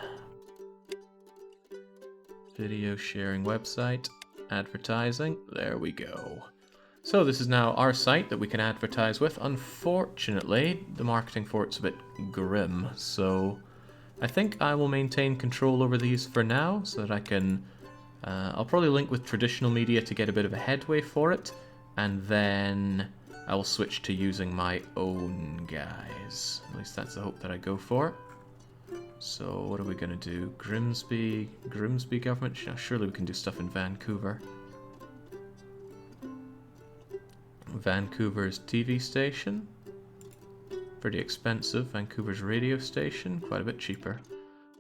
Video sharing website. Advertising. There we go. So this is now our site that we can advertise with. Unfortunately, the marketing for it's a bit grim, so I think I will maintain control over these for now, so that I can... I'll probably link with traditional media to get a bit of a headway for it, and then I will switch to using my own guys. At least that's the hope that I go for. So what are we going to do? Grimsby government? Surely we can do stuff in Vancouver. Vancouver's TV station. Pretty expensive. Vancouver's radio station. Quite a bit cheaper.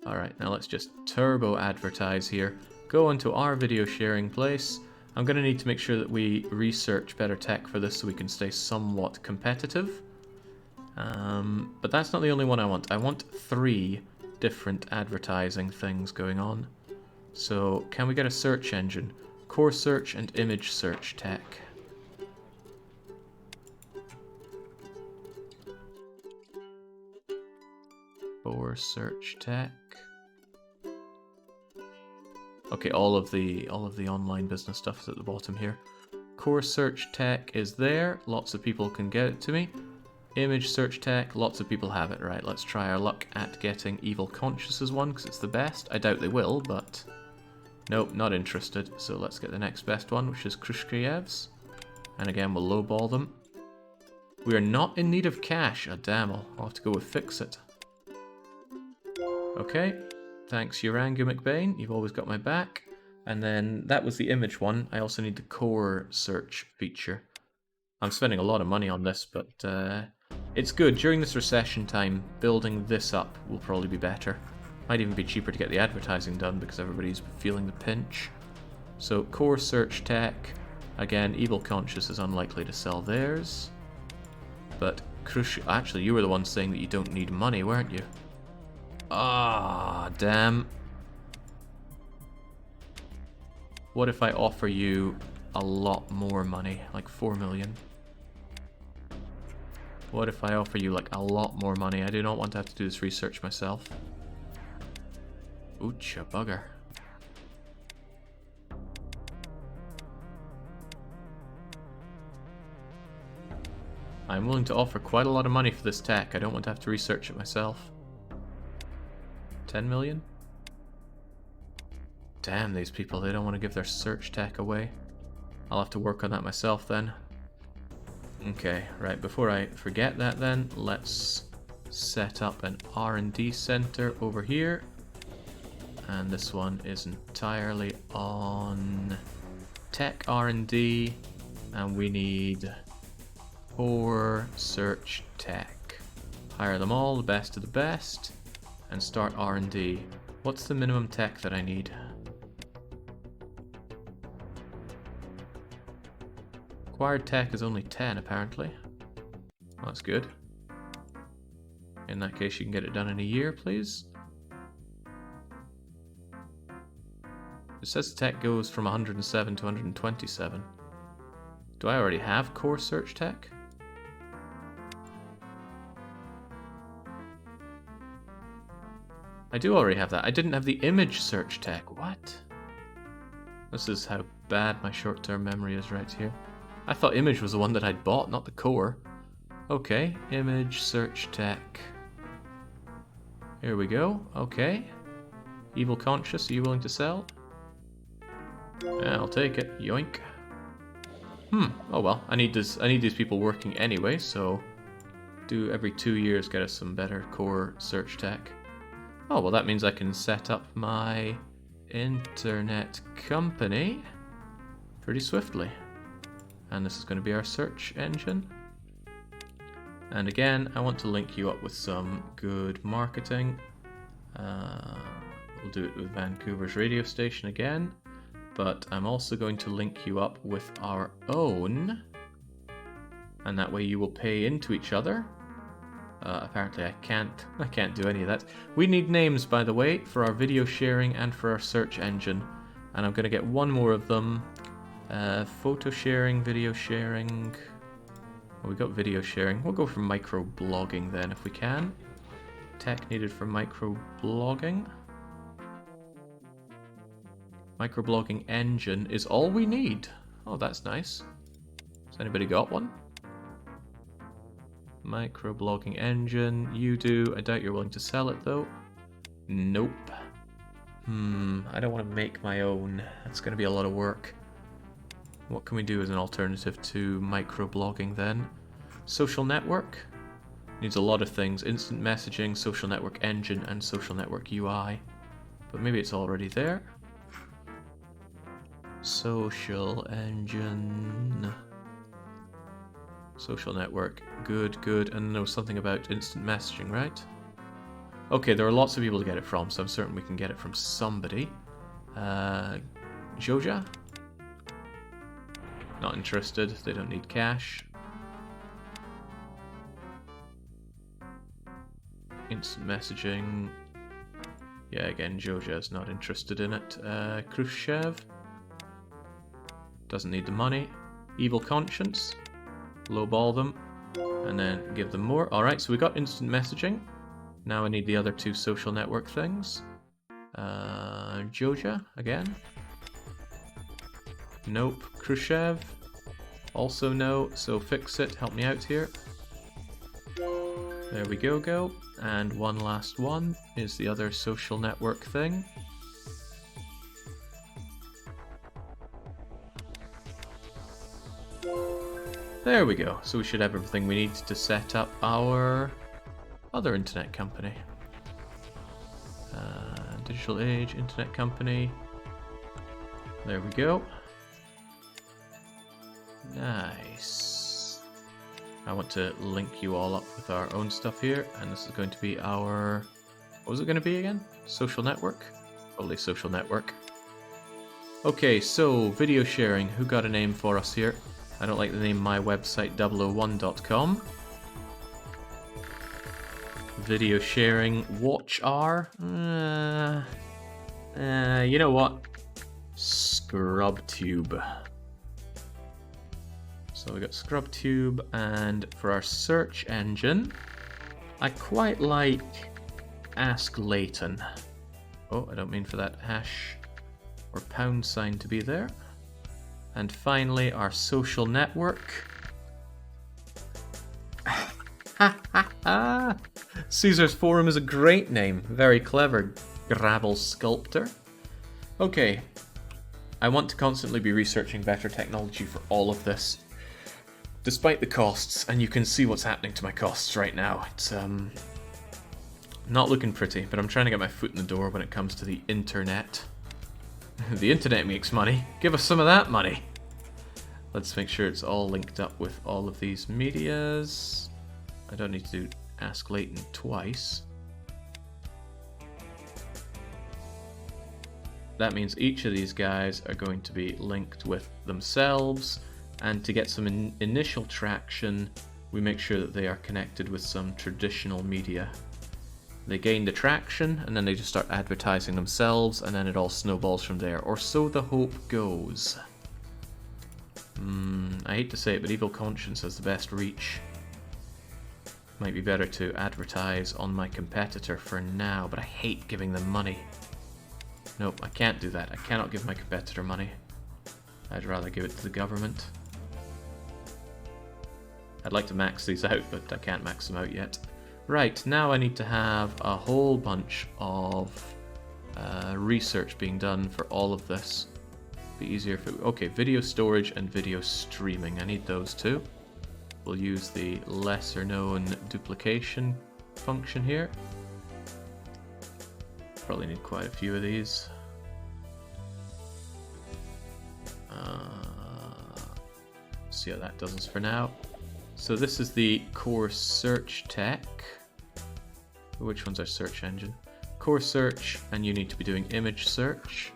Alright, now let's just turbo advertise here. Go into our video sharing place. I'm going to need to make sure that we research better tech for this so we can stay somewhat competitive. But that's not the only one I want. I want 3 different advertising things going on. So, can we get a search engine? Core search and image search tech. Core search tech. Okay, all of the online business stuff is at the bottom here. Core search tech is there. Lots of people can get it to me. Image search tech, lots of people have it. Right, let's try our luck at getting Evil Conscious as one, because it's the best. I doubt they will, but... Nope, not interested. So let's get the next best one, which is Krushkriev's. And again, we'll lowball them. We are not in need of cash. Oh, damn, I'll have to go with Fixit. Okay, thanks Uranga McBain, you've always got my back. And then that was the image one. I also need the core search feature. I'm spending a lot of money on this, but It's good. During this recession time, building this up will probably be better. Might even be cheaper to get the advertising done because everybody's feeling the pinch. So, core search tech. Again, Evil Conscious is unlikely to sell theirs. But, actually, you were the one saying that you don't need money, weren't you? Ah, damn. What if I offer you a lot more money, like 4 million? What if I offer you like a lot more money? I do not want to have to do this research myself. Ooch, a bugger. I'm willing to offer quite a lot of money for this tech. I don't want to have to research it myself. 10 million? Damn, these people, they don't want to give their search tech away. I'll have to work on that myself then. Okay, right, before I forget that then, let's set up an R&D center over here. And this one is entirely on tech R&D, and we need core search tech. Hire them all, the best of the best, and start R&D. What's the minimum tech that I need? Acquired tech is only 10 apparently. Well, that's good. In that case, you can get it done in a year, please. It says the tech goes from 107 to 127. Do I already have core search tech? I do already have that. I didn't have the image search tech. What? This is how bad my short-term memory is right here. I thought image was the one that I'd bought, not the core. Okay, image search tech. Here we go. Okay. Evil Conscious, are you willing to sell? Yeah, I'll take it. Yoink. Oh well. I need these people working anyway, so do every 2 years get us some better core search tech. Oh well, that means I can set up my internet company pretty swiftly. And this is going to be our search engine. And again, I want to link you up with some good marketing. We'll do it with Vancouver's radio station again. But I'm also going to link you up with our own. And that way you will pay into each other. Apparently I can't do any of that. We need names, by the way, for our video sharing and for our search engine. And I'm going to get one more of them. Photo sharing, video sharing. Oh, we got video sharing. We'll go for microblogging then if we can. Tech needed for microblogging. Microblogging engine is all we need. Oh, that's nice. Has anybody got one? Microblogging engine. You do. I doubt you're willing to sell it though. Nope. I don't want to make my own. That's going to be a lot of work. What can we do as an alternative to microblogging then? Social network. Needs a lot of things. Instant messaging, social network engine, and social network UI. But maybe it's already there. Social engine. Social network. Good, good. And know something about instant messaging, right? Okay, there are lots of people to get it from, so I'm certain we can get it from somebody. Joja? Not interested. They don't need cash. Instant messaging. Yeah, again, Joja's not interested in it. Khrushchev. Doesn't need the money. Evil Conscience. Lowball them. And then give them more. Alright, so we got instant messaging. Now I need the other two social network things. Joja, again. Nope. Khrushchev. Also no, so fix it. Help me out here. There we go. And one last one is the other social network thing. There we go. So we should have everything we need to set up our other internet company. Digital Age Internet Company. There we go. Nice. I want to link you all up with our own stuff here, and this is going to be our... What was it going to be again? Social network? Probably social network. Okay, so video sharing. Who got a name for us here? I don't like the name mywebsite001.com. Video sharing. Watch R. You know what? ScrubTube. So we got ScrubTube, and for our search engine, I quite like Ask Layton. Oh, I don't mean for that hash or pound sign to be there. And finally, our social network. Caesar's Forum is a great name. Very clever, Gravel Sculptor. Okay, I want to constantly be researching better technology for all of this. Despite the costs, and you can see what's happening to my costs right now. It's not looking pretty, but I'm trying to get my foot in the door when it comes to the internet. The internet makes money. Give us some of that money. Let's make sure it's all linked up with all of these medias. I don't need to do Ask Layton twice. That means each of these guys are going to be linked with themselves, and to get some initial traction, we make sure that they are connected with some traditional media. They gain the traction, and then they just start advertising themselves, and then it all snowballs from there, or so the hope goes. I hate to say it, but Evil Conscience has the best reach. Might be better to advertise on my competitor for now, but I hate giving them money. Nope, I can't do that. I cannot give my competitor money. I'd rather give it to the government. I'd like to max these out, but I can't max them out yet. Right, now I need to have a whole bunch of research being done for all of this. Be easier if it... Okay, video storage and video streaming. I need those two. We'll use the lesser known duplication function here. Probably need quite a few of these. See how that does us for now. So this is the core search tech. Which one's our search engine? Core search, and you need to be doing image search.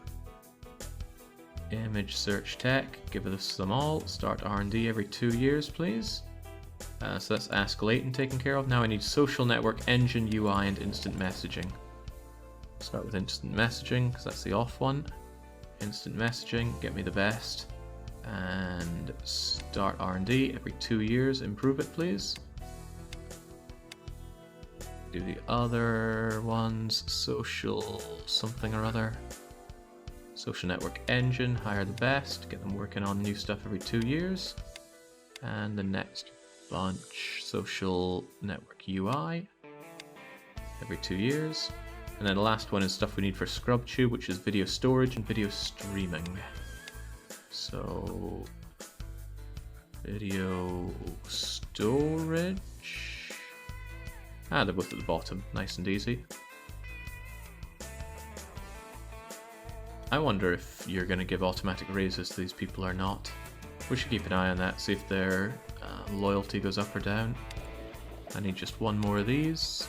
Image search tech, give us them all. Start R&D every 2 years, please. So that's Ask Layton taken care of. Now I need social network, engine, UI, and instant messaging. Start with instant messaging, because that's the off one. Instant messaging, get me the best. And start R&D every 2 years, improve it please. Do the other ones, social something or other. Social network engine, hire the best, get them working on new stuff every 2 years. And the next bunch, social network UI, every 2 years. And then the last one is stuff we need for ScrubTube, which is video storage and video streaming. So, video storage. They're both at the bottom, nice and easy. I wonder if you're going to give automatic raises to these people or not. We should keep an eye on that, see if their loyalty goes up or down. I need just one more of these.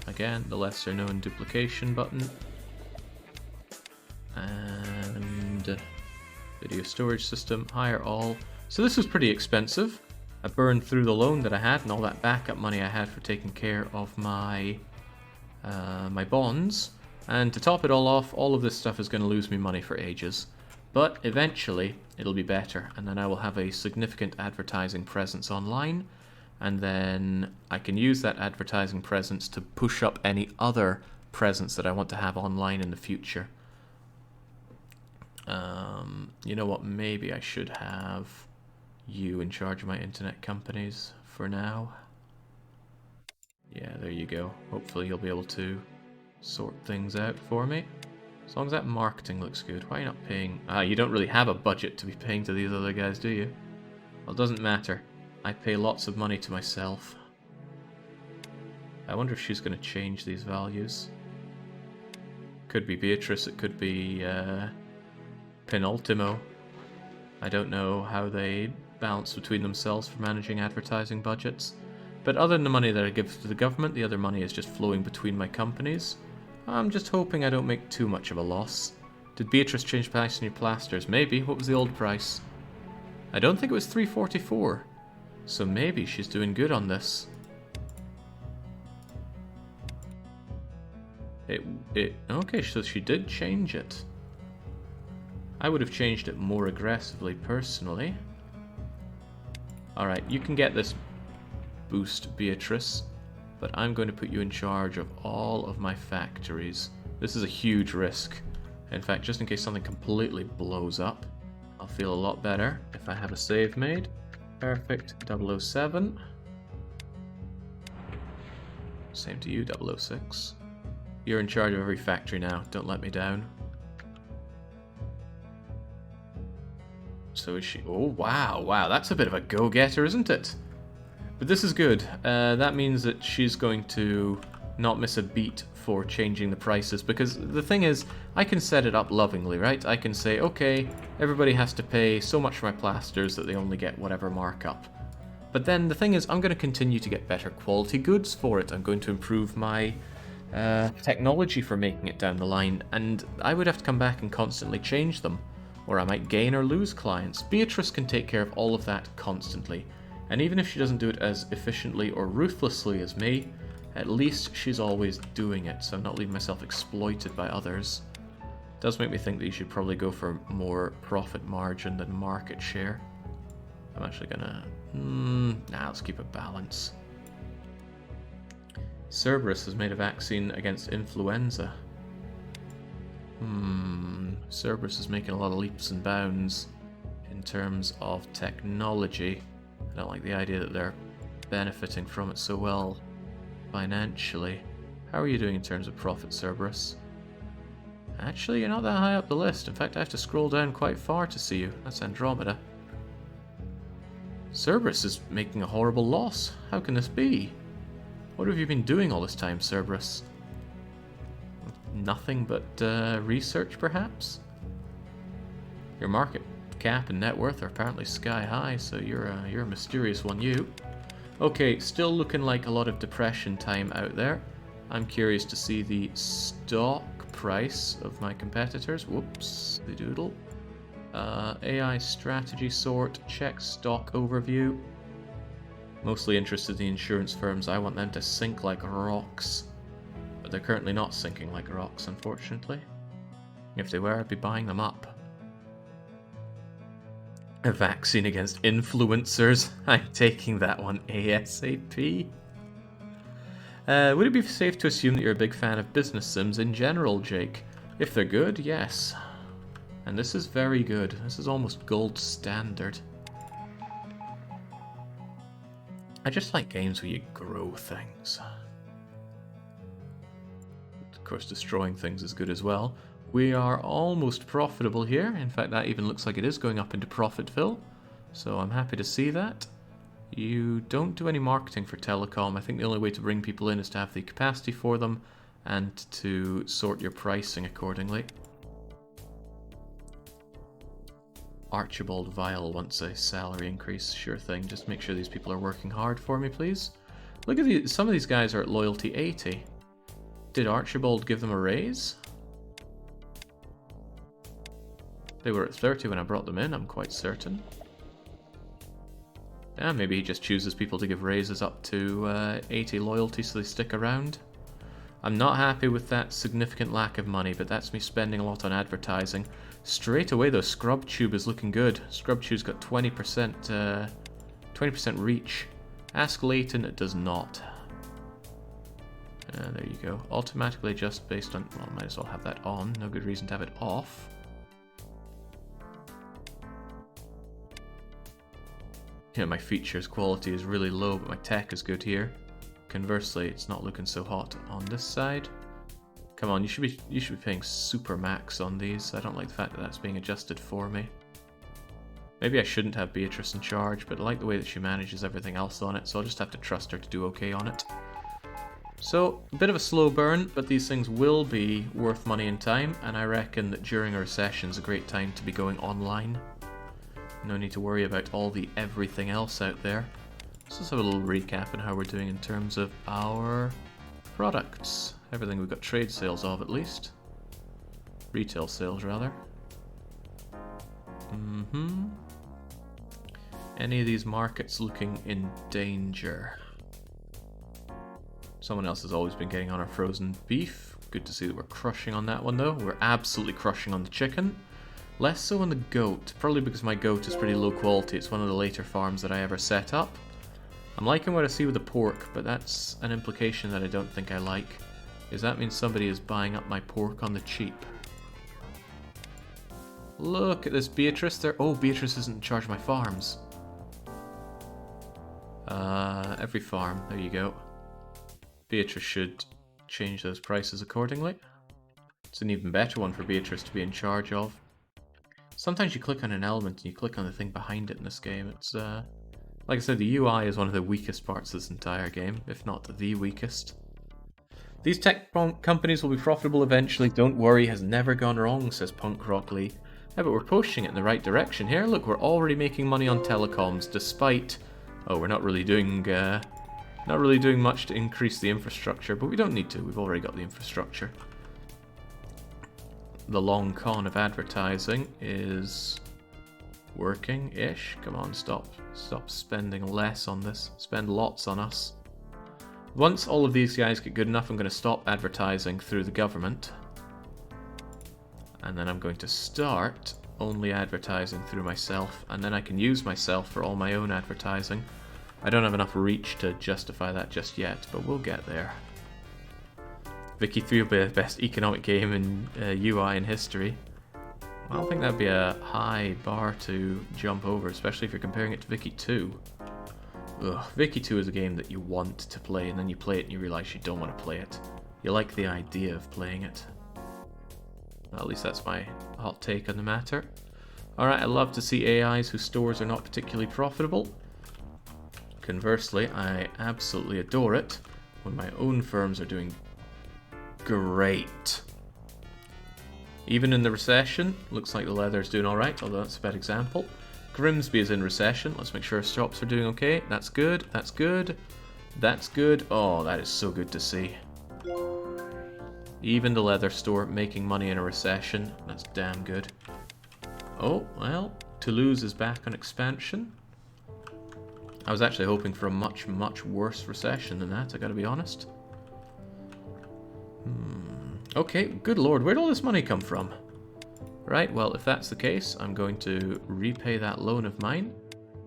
Again, the lesser known duplication button. And video storage system, hire all. So this was pretty expensive. I burned through the loan that I had and all that backup money I had for taking care of my my bonds. And to top it all off, all of this stuff is going to lose me money for ages. But eventually, it'll be better, and then I will have a significant advertising presence online, and then I can use that advertising presence to push up any other presence that I want to have online in the future. You know what, maybe I should have you in charge of my internet companies for now. Yeah, there you go. Hopefully you'll be able to sort things out for me. As long as that marketing looks good. Why are you not paying? You don't really have a budget to be paying to these other guys, do you? Well, it doesn't matter. I pay lots of money to myself. I wonder if she's going to change these values. Could be Beatrice, it could be Penultimo. I don't know how they balance between themselves for managing advertising budgets. But other than the money that I give to the government, the other money is just flowing between my companies. I'm just hoping I don't make too much of a loss. Did Beatrice change price on your plasters? Maybe. What was the old price? I don't think it was 344. So maybe she's doing good on this. Okay, so she did change it. I would have changed it more aggressively, personally. Alright, you can get this boost, Beatrice, but I'm going to put you in charge of all of my factories. This is a huge risk. In fact, just in case something completely blows up, I'll feel a lot better if I have a save made. Perfect, 007. Same to you, 006. You're in charge of every factory now, don't let me down. So is she... Oh, wow, that's a bit of a go-getter, isn't it? But this is good. That means that she's going to not miss a beat for changing the prices, because the thing is, I can set it up lovingly, right? I can say, okay, everybody has to pay so much for my plasters that they only get whatever markup. But then the thing is, I'm going to continue to get better quality goods for it. I'm going to improve my technology for making it down the line, and I would have to come back and constantly change them, or I might gain or lose clients. Beatrice can take care of all of that constantly, and even if she doesn't do it as efficiently or ruthlessly as me, at least she's always doing it, so I'm not leaving myself exploited by others. It does make me think that you should probably go for more profit margin than market share. I'm actually gonna... nah, let's keep a balance. Cerberus has made a vaccine against influenza. Cerberus is making a lot of leaps and bounds in terms of technology. I don't like the idea that they're benefiting from it so well financially. How are you doing in terms of profit, Cerberus? Actually, you're not that high up the list. In fact, I have to scroll down quite far to see you. That's Andromeda. Cerberus is making a horrible loss. How can this be? What have you been doing all this time, Cerberus? Nothing but research, perhaps? Your market cap and net worth are apparently sky high, so you're a mysterious one, you. Okay, still looking like a lot of depression time out there. I'm curious to see the stock price of my competitors. Whoops, the doodle. AI strategy sort, check stock overview. Mostly interested in the insurance firms. I want them to sink like rocks. But they're currently not sinking like rocks, unfortunately. If they were, I'd be buying them up. A vaccine against influencers. I'm taking that one ASAP. Would it be safe to assume that you're a big fan of business sims in general, Jake? If they're good, yes. And this is very good. This is almost gold standard. I just like games where you grow things. Of course, destroying things is good as well. We are almost profitable here. In fact, that even looks like it is going up into Profitville. So I'm happy to see that. You don't do any marketing for telecom. I think the only way to bring people in is to have the capacity for them and to sort your pricing accordingly. Archibald Vile wants a salary increase. Sure thing. Just make sure these people are working hard for me, please. Look at these. Some of these guys are at loyalty 80. Did Archibald give them a raise? They were at 30 when I brought them in, I'm quite certain. Yeah, maybe he just chooses people to give raises up to 80 loyalty so they stick around. I'm not happy with that significant lack of money, but that's me spending a lot on advertising. Straight away though, ScrubTube is looking good. ScrubTube's got 20% reach. Ask Layton, it does not. There you go. Automatically adjust based on... Well, might as well have that on. No good reason to have it off. Yeah, my features quality is really low, but my tech is good here. Conversely, it's not looking so hot on this side. Come on, you should be paying super max on these. I don't like the fact that that's being adjusted for me. Maybe I shouldn't have Beatrice in charge, but I like the way that she manages everything else on it, so I'll just have to trust her to do okay on it. So, a bit of a slow burn, but these things will be worth money in time, and I reckon that during a recession is a great time to be going online. No need to worry about all the everything else out there. Let's just have a little recap on how we're doing in terms of our products. Everything we've got trade sales of, at least. Retail sales, rather. Any of these markets looking in danger? Someone else has always been getting on our frozen beef. Good to see that we're crushing on that one, though. We're absolutely crushing on the chicken. Less so on the goat, probably because my goat is pretty low quality. It's one of the later farms that I ever set up. I'm liking what I see with the pork, but that's an implication that I don't think I like. Is that means somebody is buying up my pork on the cheap. Look at this Beatrice there. Oh, Beatrice isn't in charge of my farms. Every farm, there you go. Beatrice should change those prices accordingly. It's an even better one for Beatrice to be in charge of. Sometimes you click on an element and you click on the thing behind it in this game. It's, like I said, the UI is one of the weakest parts of this entire game, if not the weakest. These tech companies will be profitable eventually, don't worry, has never gone wrong, says Punk Rock Lee. Yeah, but we're pushing it in the right direction here. Look, we're already making money on telecoms, despite... Oh, we're not really doing much to increase the infrastructure, but we don't need to. We've already got the infrastructure. The long con of advertising is working-ish. Come on, stop spending less on this. Spend lots on us. Once all of these guys get good enough, I'm going to stop advertising through the government. And then I'm going to start only advertising through myself, and then I can use myself for all my own advertising. I don't have enough reach to justify that just yet, but we'll get there. Vicky 3 will be the best economic game in UI in history. I don't think that'd be a high bar to jump over, especially if you're comparing it to Vicky 2. Ugh, Vicky 2 is a game that you want to play, and then you play it and you realise you don't want to play it. You like the idea of playing it. Well, at least that's my hot take on the matter. Alright, I love to see AIs whose stores are not particularly profitable. Conversely, I absolutely adore it when my own firms are doing great. Even in the recession, looks like the leather's doing alright, although that's a bad example. Grimsby is in recession. Let's make sure our shops are doing okay. That's good, that's good, that's good. Oh, that is so good to see. Even the leather store making money in a recession. That's damn good. Oh, well, Toulouse is back on expansion. I was actually hoping for a much, much worse recession than that, I gotta be honest. Okay, good lord, where'd all this money come from? Right, well, if that's the case, I'm going to repay that loan of mine.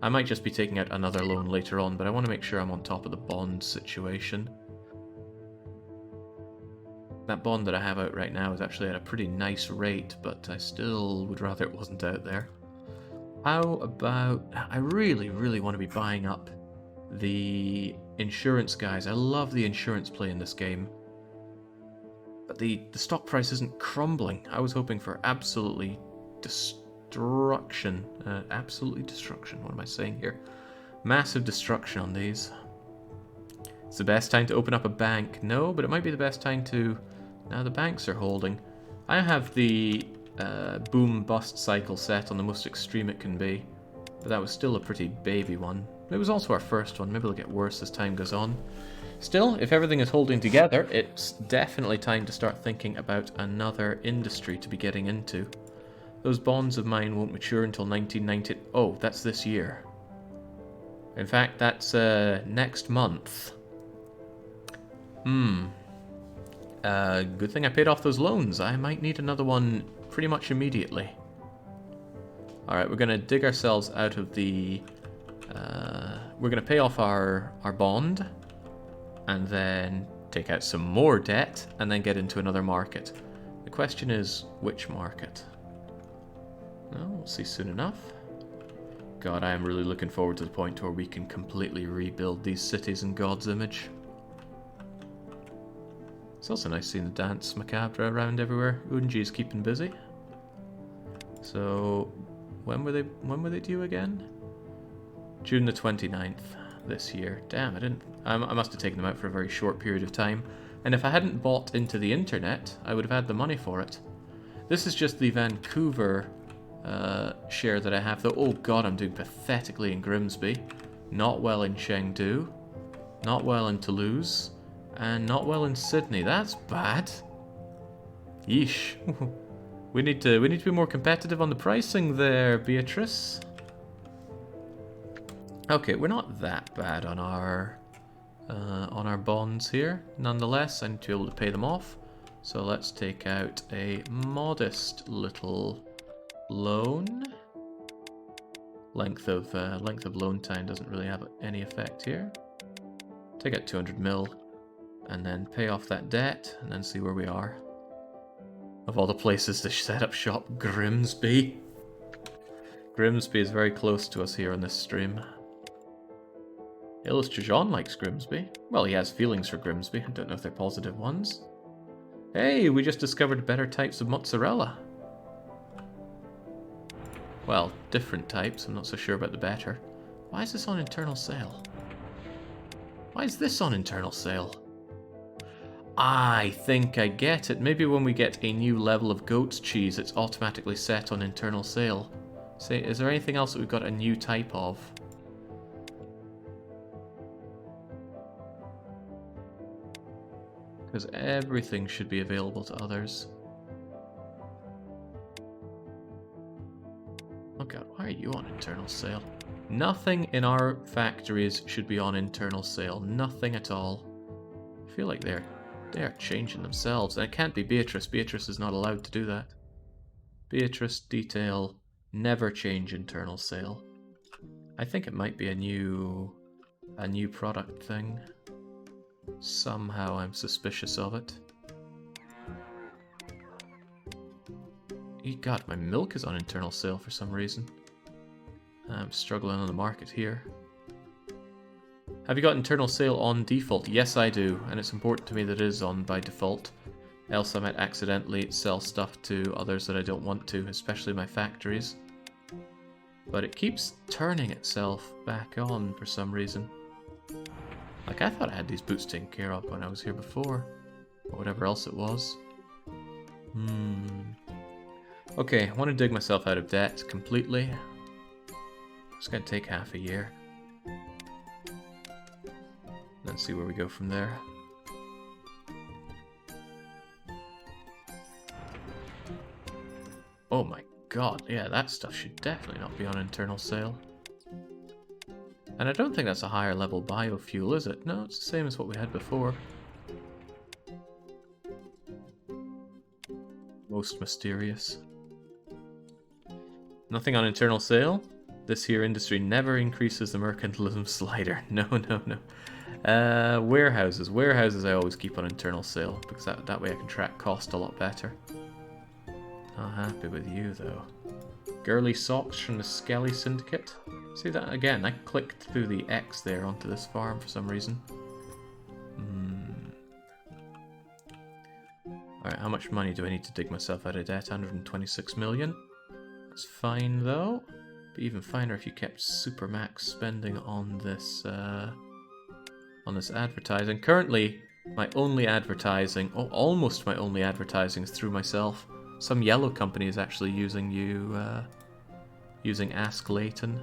I might just be taking out another loan later on, but I want to make sure I'm on top of the bond situation. That bond that I have out right now is actually at a pretty nice rate, but I still would rather it wasn't out there. How about... I really, really want to be buying up the insurance guys. I love the insurance play in this game. But the stock price isn't crumbling. I was hoping for absolutely destruction. Absolutely destruction. What am I saying here? Massive destruction on these. It's the best time to open up a bank. No, but it might be the best time to... Now the banks are holding. I have the boom-bust cycle set on the most extreme it can be. But that was still a pretty baby one. It was also our first one. Maybe it'll get worse as time goes on. Still, if everything is holding together, it's definitely time to start thinking about another industry to be getting into. Those bonds of mine won't mature until 1990... Oh, that's this year. In fact, that's next month. Good thing I paid off those loans. I might need another one pretty much immediately. Alright, we're going to dig ourselves out of the... we're going to pay off our bond, and then take out some more debt, and then get into another market. The question is, which market? Well, we'll see soon enough. God, I am really looking forward to the point where we can completely rebuild these cities in God's image. It's also nice seeing the dance macabre around everywhere. Unji is keeping busy. So, when were they due again? June the 29th this year. Damn, I must have taken them out for a very short period of time. And if I hadn't bought into the internet, I would have had the money for it. This is just the Vancouver share that I have, though. Oh god, I'm doing pathetically in Grimsby. Not well in Chengdu. Not well in Toulouse. And not well in Sydney. That's bad. Yeesh. we need to be more competitive on the pricing there, Beatrice. Okay, we're not that bad on our bonds here. Nonetheless, I need to be able to pay them off. So let's take out a modest little loan. Length of loan time doesn't really have any effect here. Take out 200 mil, and then pay off that debt, and then see where we are. Of all the places to set up shop, Grimsby. Grimsby is very close to us here on this stream. Illustrajon likes Grimsby. Well, he has feelings for Grimsby. I don't know if they're positive ones. Hey, we just discovered better types of mozzarella. Well, different types. I'm not so sure about the better. Why is this on internal sale? Why is this on internal sale? I think I get it. Maybe when we get a new level of goat's cheese, it's automatically set on internal sale. Say, is there anything else that we've got a new type of? Because everything should be available to others. Oh god, why are you on internal sale? Nothing in our factories should be on internal sale. Nothing at all. I feel like they're changing themselves. And it can't be Beatrice. Beatrice is not allowed to do that. Beatrice, detail, never change internal sale. I think it might be a new product thing. Somehow I'm suspicious of it. God, my milk is on internal sale for some reason. I'm struggling on the market here. Have you got internal sale on default? Yes, I do, and it's important to me that it is on by default. Else I might accidentally sell stuff to others that I don't want to, especially my factories. But it keeps turning itself back on for some reason. Like, I thought I had these boots taken care of when I was here before. Or whatever else it was. Okay, I want to dig myself out of debt completely. It's going to take half a year. Let's see where we go from there. Oh my god, yeah, that stuff should definitely not be on internal sale. And I don't think that's a higher level biofuel, is it? No, it's the same as what we had before. Most mysterious. Nothing on internal sale. This here industry never increases the mercantilism slider. No, no, no. Warehouses. Warehouses I always keep on internal sale, because that way I can track cost a lot better. Not happy with you, though. Girly socks from the Skelly Syndicate. See that again? I clicked through the X there onto this farm for some reason. Alright, how much money do I need to dig myself out of debt? 126 million. That's fine, though. Be even finer if you kept supermax spending on this advertising. Currently, my only advertising, almost my only advertising, is through myself. Some yellow company is actually using using Ask Layton.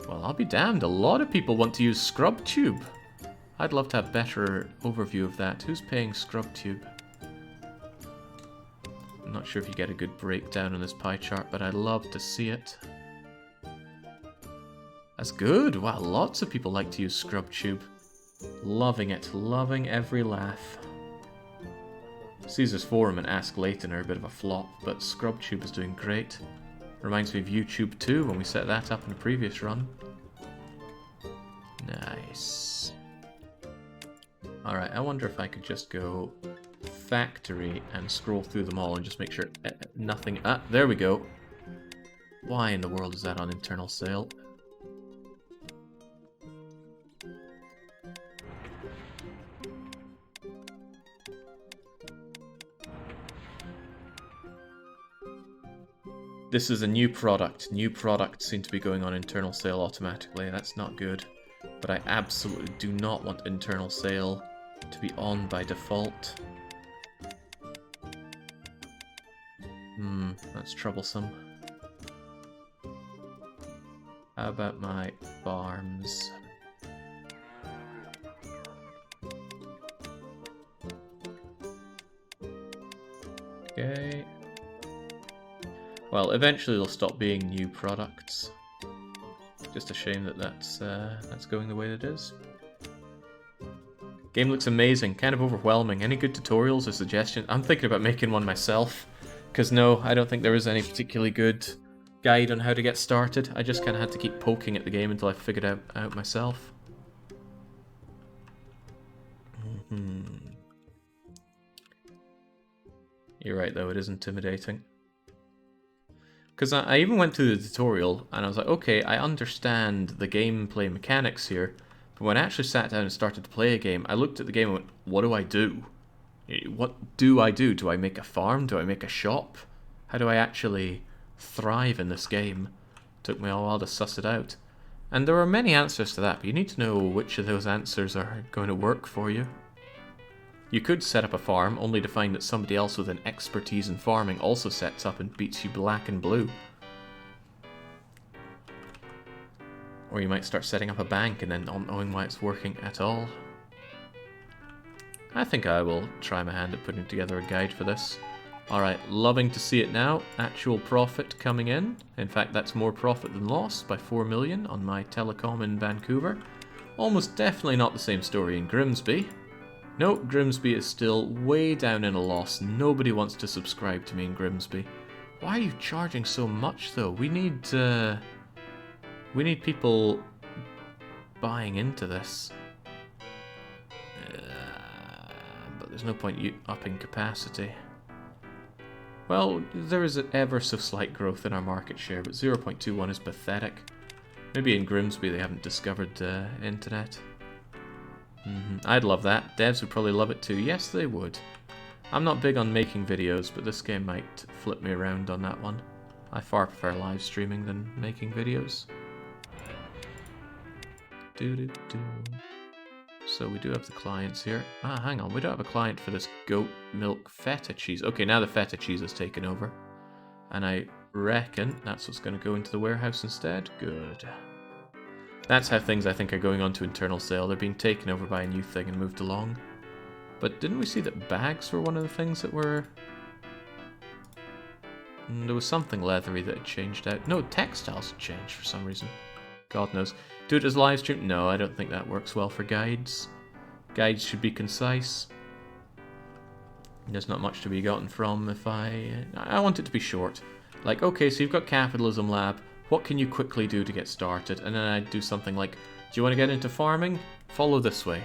Well, I'll be damned. A lot of people want to use ScrubTube. I'd love to have a better overview of that. Who's paying ScrubTube? I'm not sure if you get a good breakdown on this pie chart, but I'd love to see it. That's good. Wow, lots of people like to use ScrubTube. Loving it. Loving every laugh. Caesar's Forum and Ask Layton are a bit of a flop, but ScrubTube is doing great. Reminds me of YouTube too, when we set that up in a previous run. Nice. Alright, I wonder if I could just go factory and scroll through them all and just make sure nothing... Ah, there we go. Why in the world is that on internal sale? This is a new product. New products seem to be going on internal sale automatically. That's not good. But I absolutely do not want internal sale to be on by default. That's troublesome. How about my farms? Okay. Well, eventually they'll stop being new products. Just a shame that that's going the way it is. Game looks amazing, kind of overwhelming. Any good tutorials or suggestions? I'm thinking about making one myself. Because no, I don't think there is any particularly good guide on how to get started. I just kind of had to keep poking at the game until I figured out myself. You're right though, it is intimidating. Because I even went through the tutorial and I was like, okay, I understand the gameplay mechanics here. But when I actually sat down and started to play a game, I looked at the game and went, what do I do? What do I do? Do I make a farm? Do I make a shop? How do I actually thrive in this game? Took me a while to suss it out. And there are many answers to that, but you need to know which of those answers are going to work for you. You could set up a farm, only to find that somebody else with an expertise in farming also sets up and beats you black and blue. Or you might start setting up a bank and then not knowing why it's working at all. I think I will try my hand at putting together a guide for this. Alright, loving to see it now. Actual profit coming in. In fact, that's more profit than loss by 4 million on my telecom in Vancouver. Almost definitely not the same story in Grimsby. No, Grimsby is still way down in a loss. Nobody wants to subscribe to me in Grimsby. Why are you charging so much though? We need people buying into this. But there's no point you upping capacity. Well, there is an ever so slight growth in our market share, but 0.21 is pathetic. Maybe in Grimsby they haven't discovered internet. I'd love that. Devs would probably love it too. Yes, they would. I'm not big on making videos, but this game might flip me around on that one. I far prefer live streaming than making videos. So we do have the clients here. Ah, hang on. We don't have a client for this goat milk feta cheese. Okay, now the feta cheese has taken over. And I reckon that's what's going to go into the warehouse instead. Good. That's how things, I think, are going on to internal sale. They're being taken over by a new thing and moved along. But didn't we see that bags were one of the things that were... There was something leathery that had changed out. No, textiles had changed for some reason. God knows. Do it as live stream? No, I don't think that works well for guides. Guides should be concise. There's not much to be gotten from if I want it to be short. Like, okay, so you've got Capitalism Lab. What can you quickly do to get started? And then I'd do something like, do you want to get into farming? Follow this way.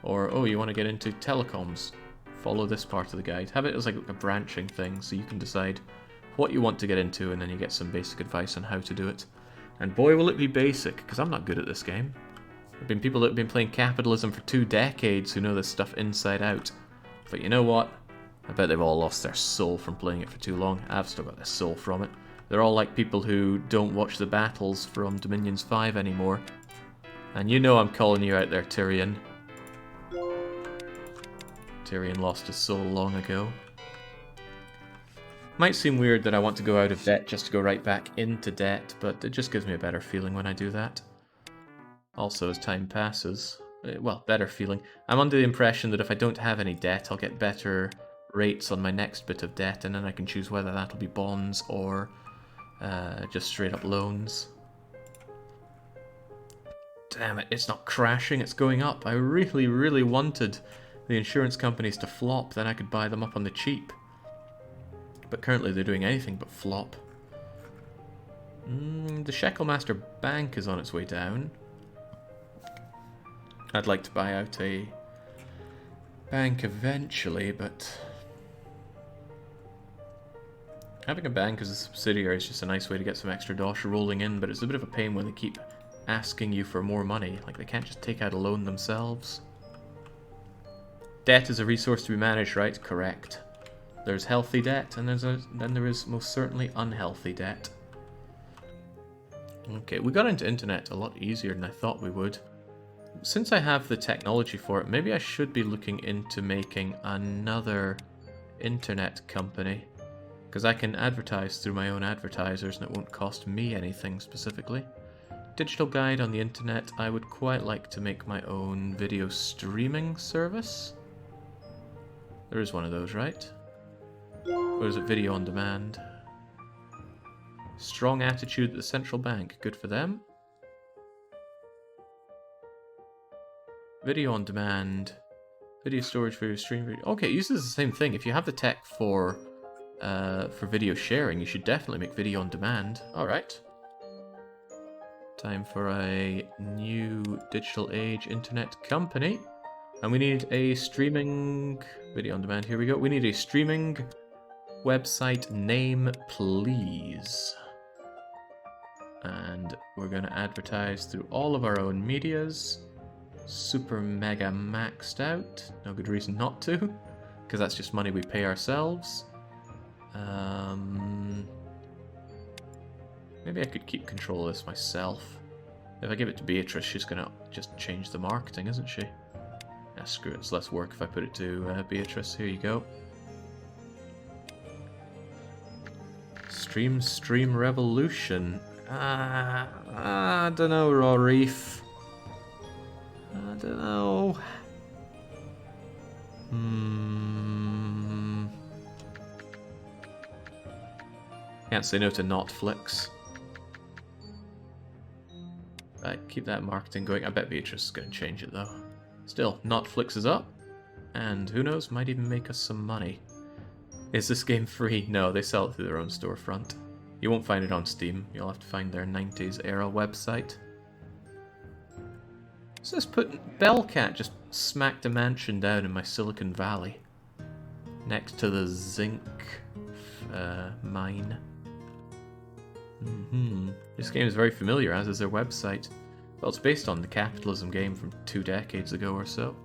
Or, oh, you want to get into telecoms? Follow this part of the guide. Have it as like a branching thing so you can decide what you want to get into and then you get some basic advice on how to do it. And boy, will it be basic, because I'm not good at this game. There have been people that have been playing Capitalism for 2 decades who know this stuff inside out. But you know what? I bet they've all lost their soul from playing it for too long. I've still got their soul from it. They're all like people who don't watch the battles from Dominions 5 anymore. And you know I'm calling you out there, Tyrion. Tyrion lost his soul long ago. Might seem weird that I want to go out of debt just to go right back into debt, but it just gives me a better feeling when I do that. Also, as time passes, well, better feeling. I'm under the impression that if I don't have any debt, I'll get better rates on my next bit of debt, and then I can choose whether that'll be bonds or just straight up loans. Damn it, it's not crashing, it's going up. I really, really wanted the insurance companies to flop, then I could buy them up on the cheap. But currently they're doing anything but flop. The Shecklemaster Bank is on its way down. I'd like to buy out a bank eventually, but having a bank as a subsidiary is just a nice way to get some extra dosh rolling in, but it's a bit of a pain when they keep asking you for more money. Like, they can't just take out a loan themselves. Debt is a resource to be managed, right? Correct. There's healthy debt, and then there is most certainly unhealthy debt. Okay, we got into internet a lot easier than I thought we would. Since I have the technology for it, maybe I should be looking into making another internet company. Because I can advertise through my own advertisers and it won't cost me anything specifically. digital guide on the internet. I would quite like to make my own video streaming service. There is one of those, right? Or is it video on demand? Strong attitude at the central bank. Good for them. Video on demand. Video storage, video stream. Okay, it uses the same thing. If you have the tech for video sharing, you should definitely make video on demand. Alright. Time for a new digital age internet company. And we need a streaming video on demand. Here we go. We need a streaming website name, please. And we're going to advertise through all of our own medias. Super mega maxed out. No good reason not to, because that's just money we pay ourselves. Maybe I could keep control of this myself. If I give it to Beatrice, she's gonna just change the marketing, isn't she? Yeah, screw it, it's less work if I put it to Beatrice. Here you go. Stream revolution. I don't know, Rorif. I don't know. Can't say no to Netflix. Right, keep that marketing going. I bet Beatrice is going to change it though. Still, Netflix is up. And who knows, might even make us some money. Is this game free? No, they sell it through their own storefront. You won't find it on Steam. You'll have to find their 90s era website. So this Bellcat just smacked a mansion down in my Silicon Valley. Next to the zinc mine. This game is very familiar, as is their website. Well, it's based on the capitalism game from 2 decades ago or so.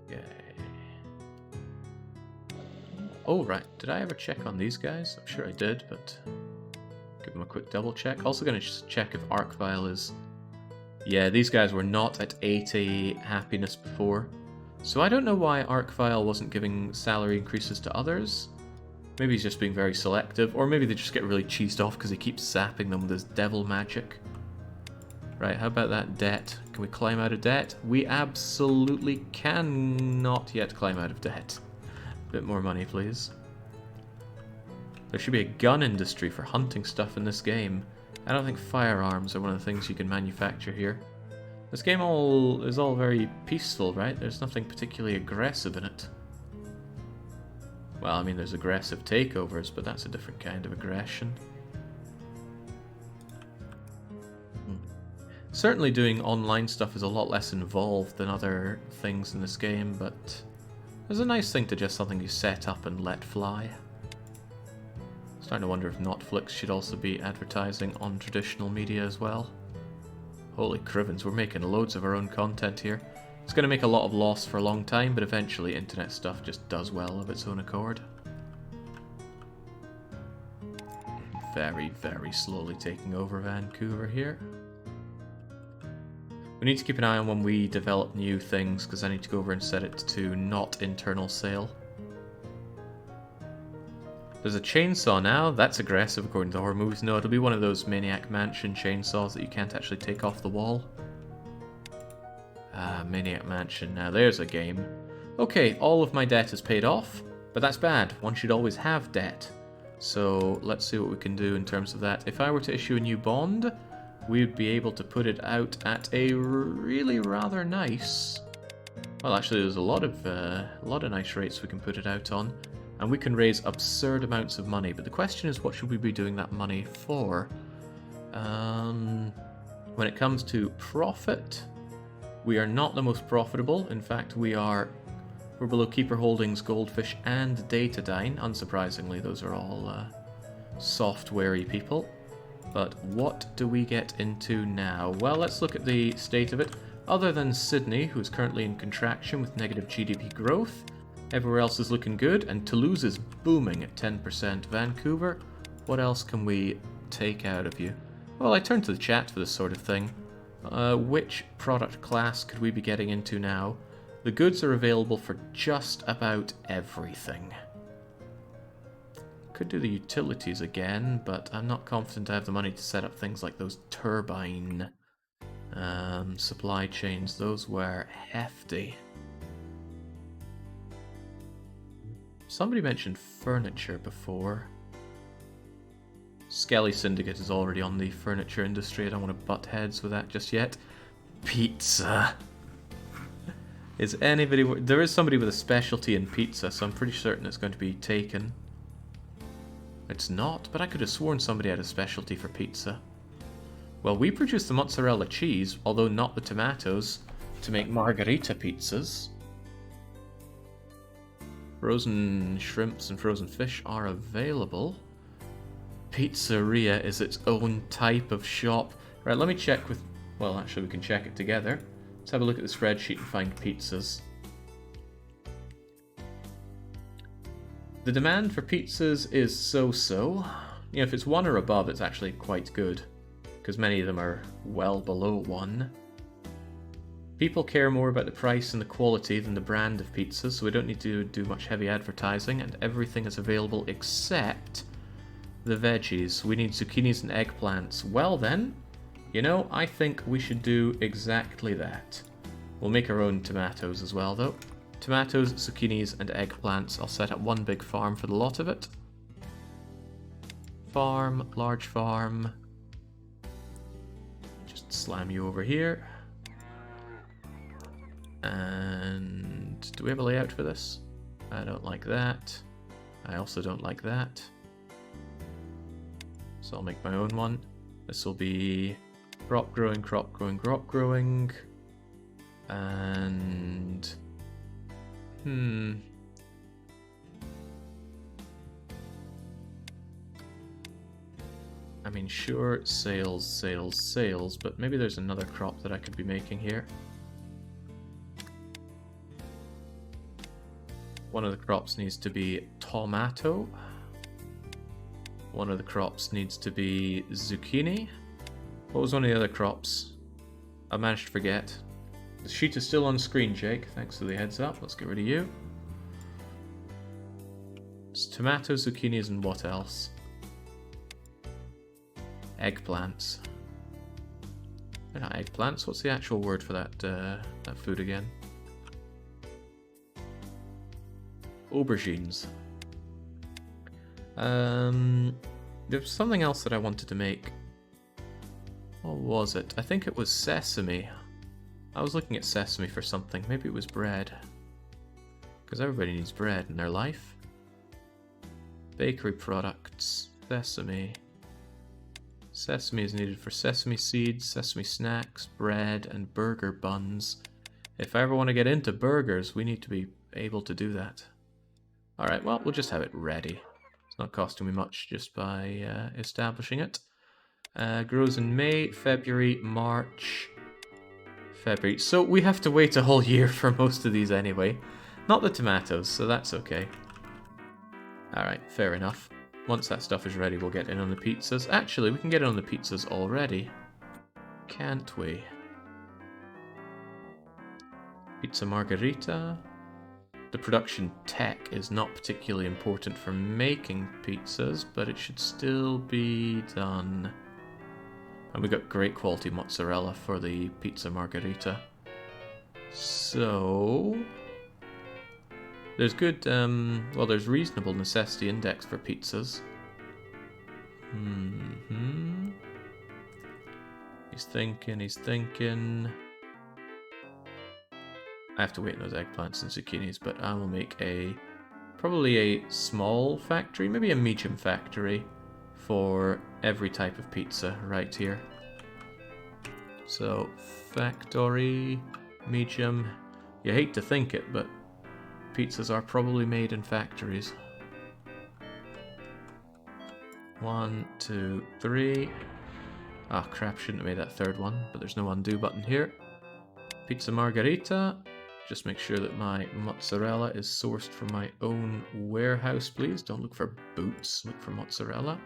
Okay. Oh, right. Did I ever check on these guys? I'm sure I did, but give them a quick double check. Also going to just check if Arcvile is... Yeah, these guys were not at 80 happiness before. So I don't know why Arcvile wasn't giving salary increases to others. Maybe he's just being very selective, or maybe they just get really cheesed off because he keeps zapping them with his devil magic. Right, how about that debt? Can we climb out of debt? We absolutely cannot yet climb out of debt. A bit more money, please. There should be a gun industry for hunting stuff in this game. I don't think firearms are one of the things you can manufacture here. This game is all very peaceful, right? There's nothing particularly aggressive in it. Well, I mean, there's aggressive takeovers, but that's a different kind of aggression. Certainly doing online stuff is a lot less involved than other things in this game, but there's a nice thing to just something you set up and let fly. Starting to wonder if Netflix should also be advertising on traditional media as well. Holy crivens, we're making loads of our own content here. It's going to make a lot of loss for a long time, but eventually internet stuff just does well of its own accord. Very, very slowly taking over Vancouver here. We need to keep an eye on when we develop new things, because I need to go over and set it to not internal sale. There's a chainsaw now. That's aggressive according to horror movies. No, it'll be one of those Maniac Mansion chainsaws that you can't actually take off the wall. Maniac Mansion. Now there's a game. Okay, all of my debt is paid off, but that's bad. One should always have debt. So let's see what we can do in terms of that. If I were to issue a new bond, we would be able to put it out at a really rather nice... Well, actually, there's a lot of nice rates we can put it out on, and we can raise absurd amounts of money. But the question is, what should we be doing that money for? When it comes to profit, we are not the most profitable. In fact, we're below Keeper Holdings, Goldfish, and Datadyne. Unsurprisingly, those are all software-y people. But what do we get into now? Well, let's look at the state of it. Other than Sydney, who is currently in contraction with negative GDP growth, everywhere else is looking good, and Toulouse is booming at 10%. Vancouver, what else can we take out of you? Well, I turn to the chat for this sort of thing. Which product class could we be getting into now? The goods are available for just about everything. Could do the utilities again, but I'm not confident I have the money to set up things like those turbine supply chains. Those were hefty. Somebody mentioned furniture before. Skelly Syndicate is already on the furniture industry. I don't want to butt heads with that just yet. Pizza. Is anybody... There is somebody with a specialty in pizza, so I'm pretty certain it's going to be taken. It's not, but I could have sworn somebody had a specialty for pizza. Well, we produce the mozzarella cheese, although not the tomatoes, to make margarita pizzas. Frozen shrimps and frozen fish are available. Pizzeria is its own type of shop. Right, let me check with... Well, actually, we can check it together. Let's have a look at the spreadsheet and find pizzas. The demand for pizzas is so-so. You know, if it's 1 or above, it's actually quite good, because many of them are well below 1. People care more about the price and the quality than the brand of pizzas, so we don't need to do much heavy advertising, and everything is available except the veggies. We need zucchinis and eggplants. Well then, you know, I think we should do exactly that. We'll make our own tomatoes as well, though. Tomatoes, zucchinis, and eggplants. I'll set up one big farm for the lot of it. Farm, large farm. Just slam you over here. And do we have a layout for this? I don't like that. I also don't like that. So I'll make my own one. This will be crop growing, crop growing, crop growing. And... I mean, sure, sales, sales, sales, but maybe there's another crop that I could be making here. One of the crops needs to be tomato. One of the crops needs to be zucchini. What was one of the other crops? I managed to forget. The sheet is still on screen, Jake. Thanks for the heads up. Let's get rid of you. It's tomatoes, zucchinis, and what else? Eggplants. They're not eggplants. What's the actual word for that that food again? Aubergines. There's something else that I wanted to make. What was it? I think it was sesame. I was looking at sesame for something. Maybe it was bread. Because everybody needs bread in their life. Bakery products. Sesame. Sesame is needed for sesame seeds, sesame snacks, bread, and burger buns. If I ever want to get into burgers, we need to be able to do that. Alright, well, we'll just have it ready. It's not costing me much just by establishing it. Grows in May, February, March, February. So we have to wait a whole year for most of these anyway. Not the tomatoes, so that's okay. Alright, fair enough. Once that stuff is ready, we'll get in on the pizzas. Actually, we can get in on the pizzas already. Can't we? Pizza margherita. The production tech is not particularly important for making pizzas, but it should still be done. And we got great quality mozzarella for the pizza margherita. So... there's good, well, there's reasonable necessity index for pizzas. He's thinking. I have to wait on those eggplants and zucchinis, but I will make probably a small factory, maybe a medium factory for every type of pizza right here. So, factory, medium. You hate to think it, but pizzas are probably made in factories. 1, 2, 3. Ah, crap, shouldn't have made that third one, but there's no undo button here. Pizza margherita. Just make sure that my mozzarella is sourced from my own warehouse, please. Don't look for boots, look for mozzarella.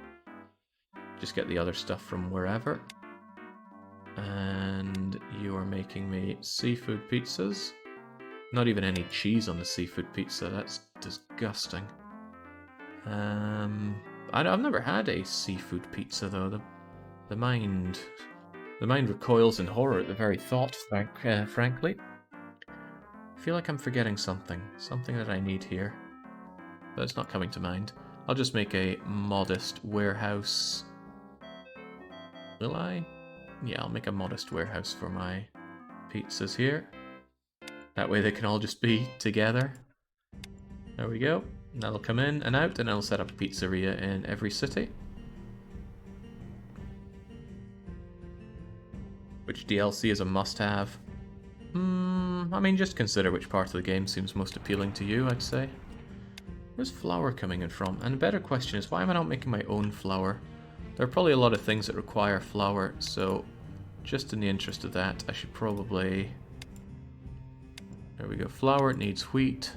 Just get the other stuff from wherever. And you are making me seafood pizzas. Not even any cheese on the seafood pizza, that's disgusting. I've never had a seafood pizza though. The mind recoils in horror at the very thought. Frankly, I feel like I'm forgetting something that I need here, but it's not coming to mind. I'll just make a modest warehouse. Will I? Yeah, I'll make a modest warehouse for my pizzas here. That way they can all just be together. There we go. That'll come in and out, and I'll set up a pizzeria in every city. Which DLC is a must-have? I mean, just consider which part of the game seems most appealing to you, I'd say. Where's flour coming in from? And a better question is, why am I not making my own flour? There are probably a lot of things that require flour, so just in the interest of that, I should probably... There we go. Flour needs wheat.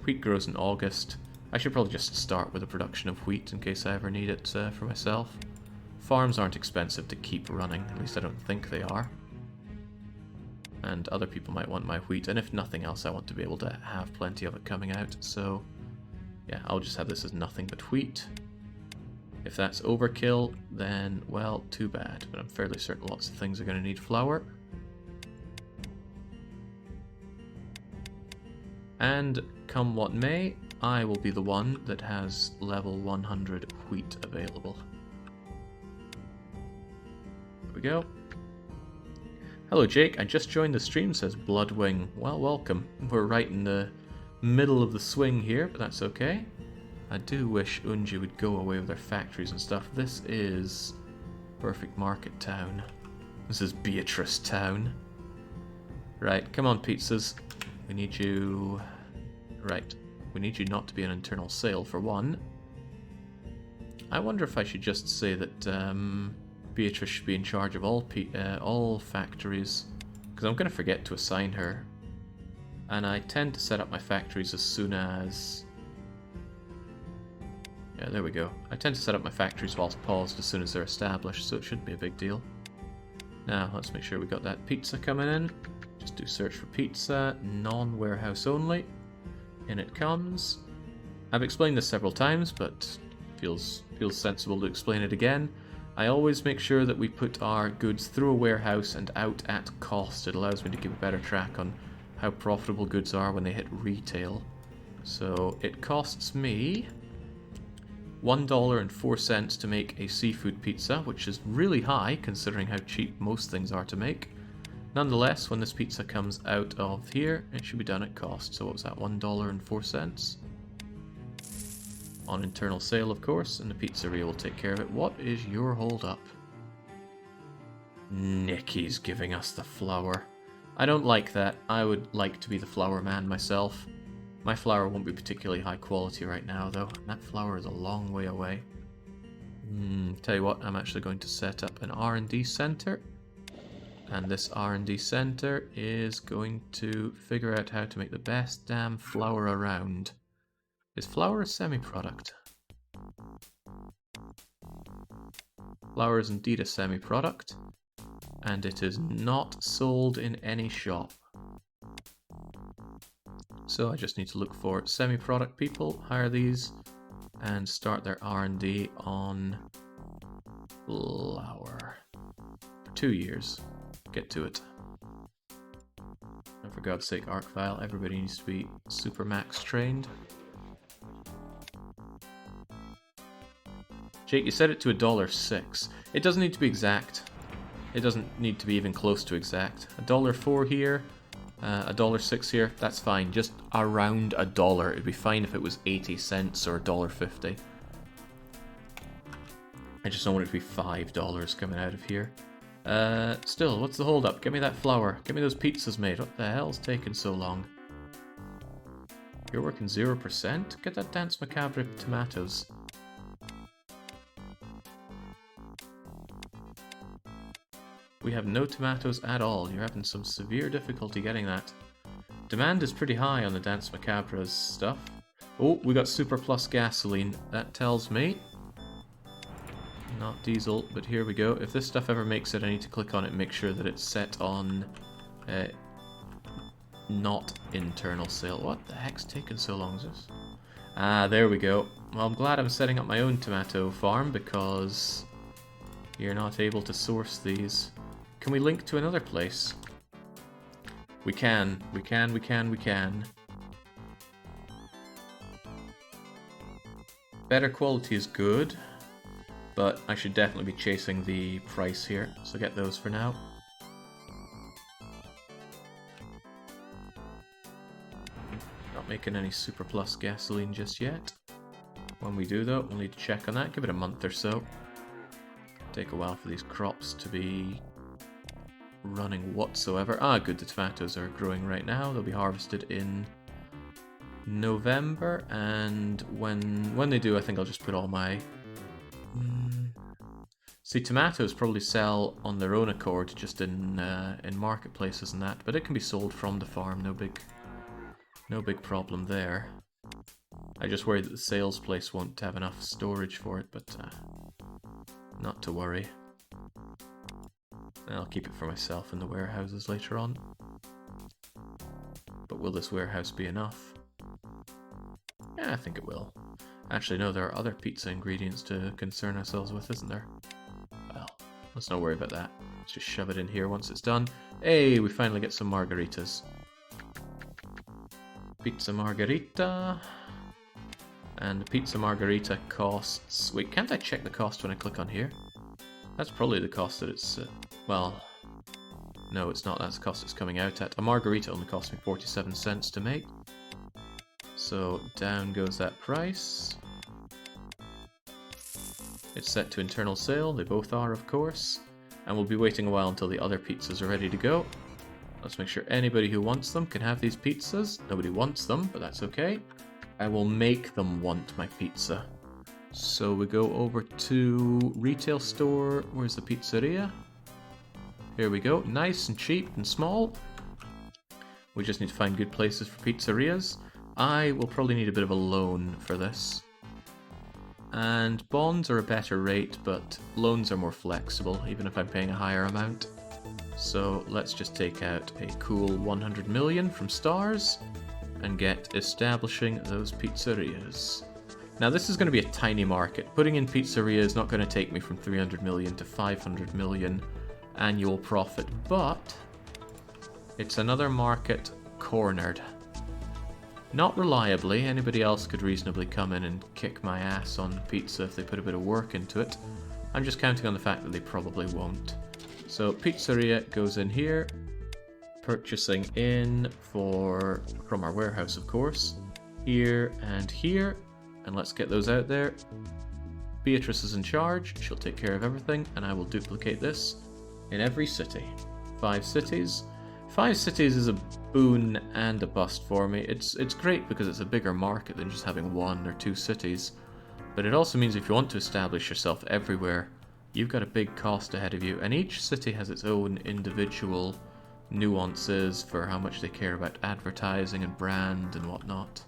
Wheat grows in August. I should probably just start with the production of wheat in case I ever need it for myself. Farms aren't expensive to keep running, at least I don't think they are. And other people might want my wheat, and if nothing else, I want to be able to have plenty of it coming out, so yeah, I'll just have this as nothing but wheat. If that's overkill, then, well, too bad, but I'm fairly certain lots of things are going to need flour. And come what may, I will be the one that has level 100 wheat available. There we go. Hello Jake, I just joined the stream, says Bloodwing. Well, welcome. We're right in the middle of the swing here, but that's okay. I do wish Unji would go away with their factories and stuff. This is Perfect Market Town. This is Beatrice Town. Right, come on pizzas. We need you... Right, we need you not to be an internal sale for one. I wonder if I should just say that Beatrice should be in charge of all factories, because I'm going to forget to assign her. And I tend to set up my factories as soon as... Yeah, there we go. I tend to set up my factories whilst paused as soon as they're established, so it shouldn't be a big deal. Now, let's make sure we got that pizza coming in. Just do search for pizza, non-warehouse only. In it comes. I've explained this several times, but feels sensible to explain it again. I always make sure that we put our goods through a warehouse and out at cost. It allows me to keep a better track on how profitable goods are when they hit retail. So it costs me $1.04 to make a seafood pizza, which is really high considering how cheap most things are to make. Nonetheless, when this pizza comes out of here, it should be done at cost. So what was that, $1.04? On internal sale, of course, and the pizzeria will take care of it. What is your hold up? Nikki's giving us the flour. I don't like that. I would like to be the flour man myself. My flour won't be particularly high quality right now, though. That flour is a long way away. Tell you what, I'm actually going to set up an R&D center. And this R&D center is going to figure out how to make the best damn flour around. Is flour a semi-product? Flour is indeed a semi-product, and it is not sold in any shop. So I just need to look for semi-product people, hire these, and start their R&D on flour. For 2 years. Get to it. And for God's sake, ArcVile, everybody needs to be super max trained. Jake, you set it to $1.06. It doesn't need to be exact. It doesn't need to be even close to exact. $1.04 here, $1.06 here, that's fine. Just around $1. It'd be fine if it was 80 cents or $1.50. I just don't want it to be $5 coming out of here. Still, what's the hold up? Give me that flour. Give me those pizzas made. What the hell's taking so long? You're working 0%? Get that Dance Macabre tomatoes. We have no tomatoes at all. You're having some severe difficulty getting that. Demand is pretty high on the Dance Macabre's stuff. Oh, we got Super Plus gasoline. That tells me... Not diesel, but here we go. If this stuff ever makes it, I need to click on it and make sure that it's set on not internal sale. What the heck's taking so long? Is this? Ah, there we go. Well, I'm glad I'm setting up my own tomato farm because you're not able to source these. Can we link to another place? We can. We can. Better quality is good, but I should definitely be chasing the price here, so get those for now. Not making any Super Plus gasoline just yet. When we do though, we'll need to check on that, give it a month or so. Take a while for these crops to be running whatsoever. Ah, good, the tomatoes are growing right now. They'll be harvested in November, and when they do, I think I'll just put all my... See, tomatoes probably sell on their own accord, just in marketplaces and that, but it can be sold from the farm, no big problem there. I just worry that the sales place won't have enough storage for it, but not to worry. I'll keep it for myself in the warehouses later on. But will this warehouse be enough? Yeah, I think it will. Actually, no, there are other pizza ingredients to concern ourselves with, isn't there? Well, let's not worry about that. Let's just shove it in here once it's done. Hey, we finally get some margaritas. Pizza margarita. And the pizza margarita costs... Wait, can't I check the cost when I click on here? That's probably the cost that it's... well, no, it's not. That's the cost it's coming out at. A margarita only cost me 47 cents to make. So down goes that price. It's set to internal sale. They both are, of course. And we'll be waiting a while until the other pizzas are ready to go. Let's make sure anybody who wants them can have these pizzas. Nobody wants them, but that's okay. I will make them want my pizza. So we go over to retail store. Where's the pizzeria? Here we go. Nice and cheap and small. We just need to find good places for pizzerias. I will probably need a bit of a loan for this. And bonds are a better rate, but loans are more flexible, even if I'm paying a higher amount. So let's just take out a cool 100 million from Stars and get establishing those pizzerias. Now this is going to be a tiny market. Putting in pizzeria is not going to take me from 300 million to 500 million annual profit, but it's another market cornered. Not reliably. Anybody else could reasonably come in and kick my ass on pizza if they put a bit of work into it. I'm just counting on the fact that they probably won't. So pizzeria goes in here. Purchasing in from our warehouse, of course. Here and here. And let's get those out there. Beatrice is in charge. She'll take care of everything. And I will duplicate this in every city. 5 cities. 5 cities is a boon and a bust for me. It's great because it's a bigger market than just having 1 or 2 cities. But it also means if you want to establish yourself everywhere, you've got a big cost ahead of you. And each city has its own individual nuances for how much they care about advertising and brand and whatnot.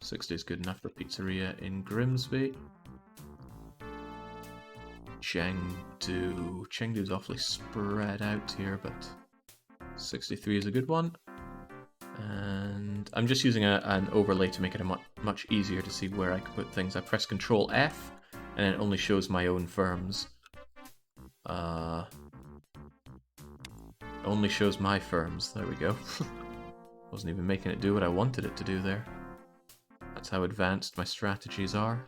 60 is good enough for pizzeria in Grimsby. Chengdu. Chengdu's awfully spread out here, but 63 is a good one. And I'm just using an overlay to make it much easier to see where I can put things. I press Control F and it only shows my own firms. Only shows my firms. There we go. Wasn't even making it do what I wanted it to do there. That's how advanced my strategies are.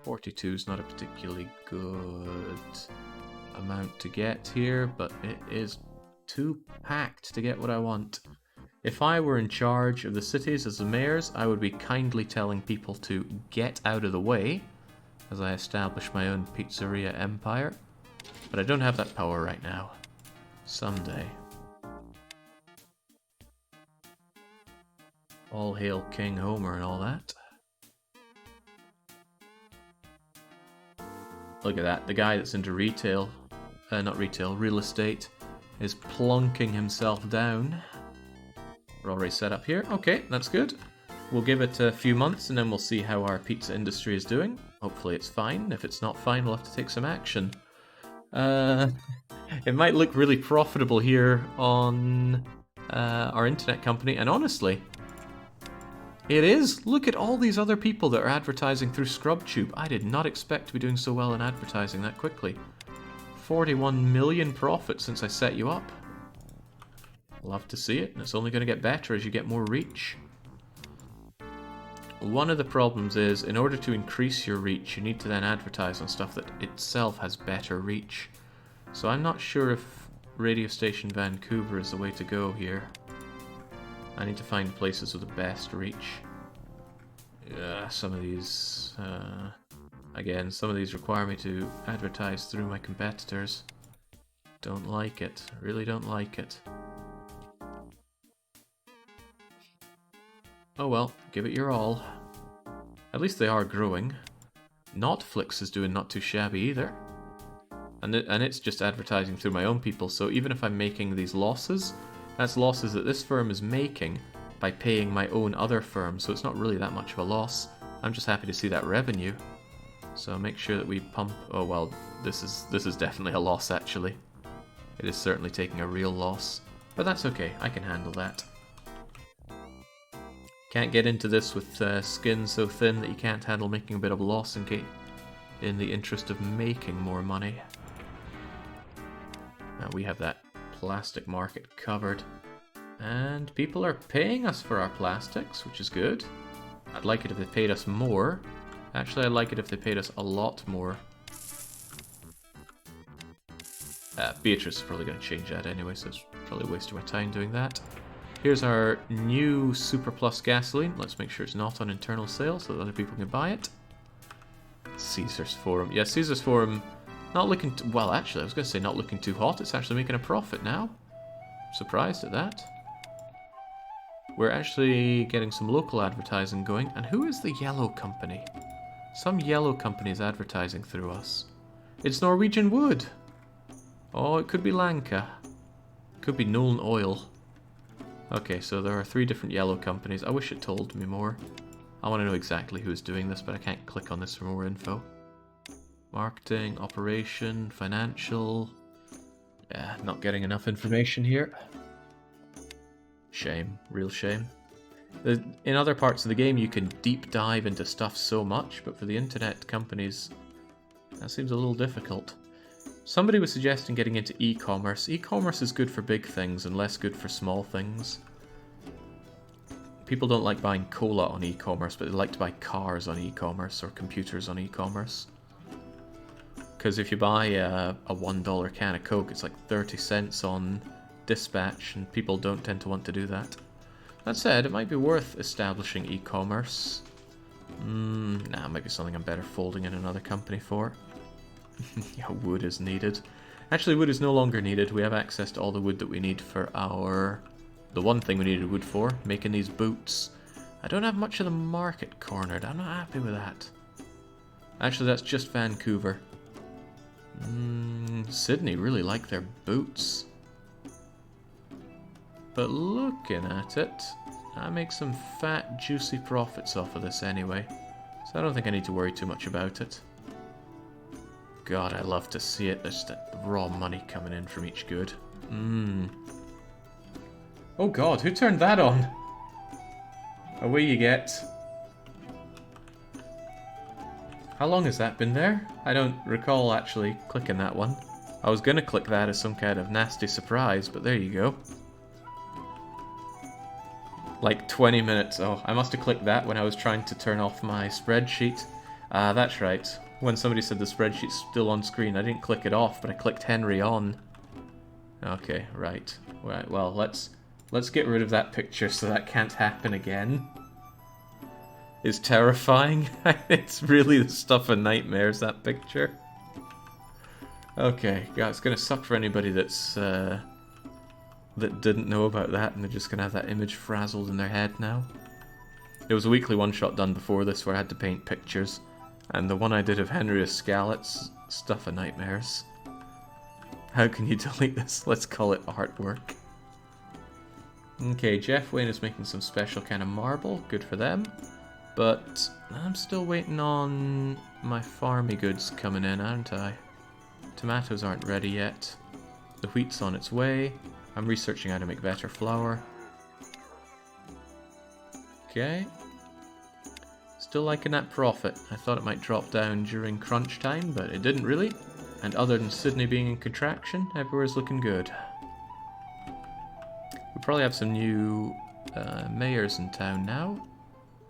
42 is not a particularly good amount to get here, but it is too packed to get what I want. If I were in charge of the cities as the mayors, I would be kindly telling people to get out of the way as I establish my own pizzeria empire. But I don't have that power right now. Someday. All hail King Homer and all that. Look at that, the guy that's into retail, not retail, real estate, is plonking himself down. We're already set up here. Okay, that's good. We'll give it a few months and then we'll see how our pizza industry is doing. Hopefully it's fine. If it's not fine, we'll have to take some action. It might look really profitable here on our internet company, and honestly, It is! Look at all these other people that are advertising through ScrubTube. I did not expect to be doing so well in advertising that quickly. 41 million profit since I set you up. Love to see it, and it's only going to get better as you get more reach. One of the problems is, in order to increase your reach, you need to then advertise on stuff that itself has better reach. So I'm not sure if Radio Station Vancouver is the way to go here. I need to find places with the best reach. Some of these... again, some of these require me to advertise through my competitors. Don't like it. Really don't like it. Oh well, give it your all. At least they are growing. Notflix is doing not too shabby either. And it's just advertising through my own people, so even if I'm making these losses, that's losses that this firm is making by paying my own other firm, so it's not really that much of a loss. I'm just happy to see that revenue. So make sure that we pump... Oh well, this is definitely a loss actually. It is certainly taking a real loss. But that's okay, I can handle that. Can't get into this with skin so thin that you can't handle making a bit of a loss in the interest of making more money. Now we have that plastic market covered. And people are paying us for our plastics, which is good. I'd like it if they paid us more. Actually, I'd like it if they paid us a lot more. Beatrice is probably going to change that anyway, so it's probably a waste of my time doing that. Here's our new Super Plus gasoline. Let's make sure it's not on internal sale so that other people can buy it. Caesar's Forum. Yeah, Caesar's Forum, not looking... Well, actually, I was going to say not looking too hot. It's actually making a profit now. Surprised at that. We're actually getting some local advertising going. And who is the yellow company? Some yellow company is advertising through us. It's Norwegian Wood. Oh, it could be Lanka. Could be Nolan Oil. Okay, so there are 3 different yellow companies. I wish it told me more. I want to know exactly who's doing this, but I can't click on this for more info. Marketing, operation, financial... Yeah, not getting enough information here. Shame. Real shame. In other parts of the game you can deep dive into stuff so much, but for the internet companies, that seems a little difficult. Somebody was suggesting getting into e-commerce. E-commerce is good for big things and less good for small things. People don't like buying cola on e-commerce, but they like to buy cars on e-commerce or computers on e-commerce. Because if you buy a $1 can of Coke, it's like 30 cents on dispatch, and people don't tend to want to do that. That said, it might be worth establishing e-commerce. Nah, might be something I'm better folding in another company for. Yeah, wood is needed. Actually, wood is no longer needed. We have access to all the wood that we need for our... The one thing we needed wood for, making these boots. I don't have much of the market cornered. I'm not happy with that. Actually, that's just Vancouver. Sydney really like their boots. But looking at it, I make some fat, juicy profits off of this anyway. So I don't think I need to worry too much about it. God, I love to see it. There's that raw money coming in from each good. Oh God, who turned that on? Away you get. How long has that been there? I don't recall actually clicking that one. I was gonna click that as some kind of nasty surprise, but there you go. Like 20 minutes. Oh, I must have clicked that when I was trying to turn off my spreadsheet. That's right. When somebody said the spreadsheet's still on screen, I didn't click it off, but I clicked Henry on. Okay, right. Right, well, let's get rid of that picture so that can't happen again. It's terrifying. It's really the stuff of nightmares, that picture. Okay, yeah, it's gonna suck for anybody that's that didn't know about that, and they're just gonna have that image frazzled in their head now. There was a weekly one-shot done before this where I had to paint pictures. And the one I did of Henry Iscalett's stuff of nightmares. How can you delete this? Let's call it artwork. Okay, Jeff Wayne is making some special kind of marble. Good for them. But I'm still waiting on my farmy goods coming in, aren't I? Tomatoes aren't ready yet. The wheat's on its way. I'm researching how to make better flour. Okay. Still liking that profit. I thought it might drop down during crunch time, but it didn't really. And other than Sydney being in contraction, everywhere's looking good. We probably have some new mayors in town now.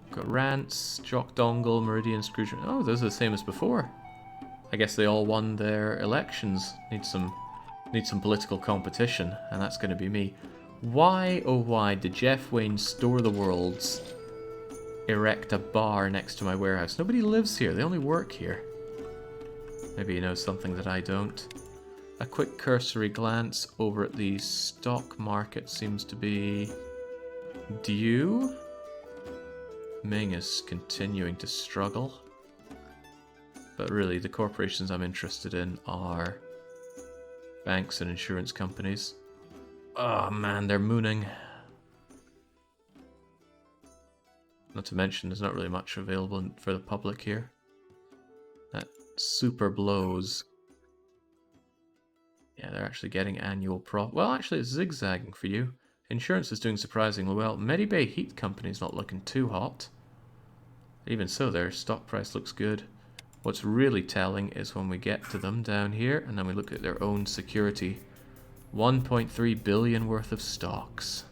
We've got Rance, Jock Dongle, Meridian, Scrooge. Oh, those are the same as before. I guess they all won their elections. Need some political competition, and that's going to be me. Why, oh why, did Jeff Wayne Store the Worlds erect a bar next to my warehouse? Nobody lives here, they only work here. Maybe he knows something that I don't. A quick cursory glance over at the stock market seems to be due. Ming is continuing to struggle. But really, the corporations I'm interested in are banks and insurance companies. Oh man, they're mooning. Not to mention, there's not really much available for the public here. That super blows. Yeah, they're actually getting annual profit. Well, actually, it's zigzagging for you. Insurance is doing surprisingly well. Medibay Heat Company's not looking too hot. Even so, their stock price looks good. What's really telling is when we get to them down here, and then we look at their own security. 1.3 billion worth of stocks.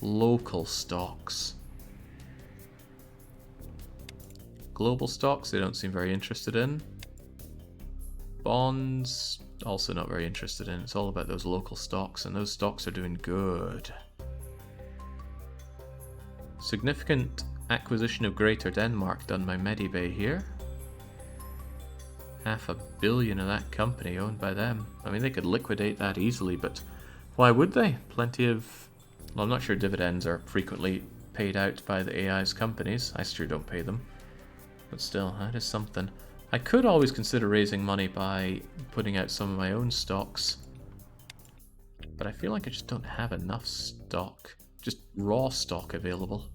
Local stocks. Global stocks, they don't seem very interested in. Bonds, also not very interested in. It's all about those local stocks, and those stocks are doing good. Significant acquisition of Greater Denmark done by Medibay here. 500 million of that company owned by them. I mean, they could liquidate that easily, but why would they? Plenty of... Well, I'm not sure dividends are frequently paid out by the AI's companies. I sure don't pay them. But still, that is something. I could always consider raising money by putting out some of my own stocks. But I feel like I just don't have enough stock. Just raw stock available.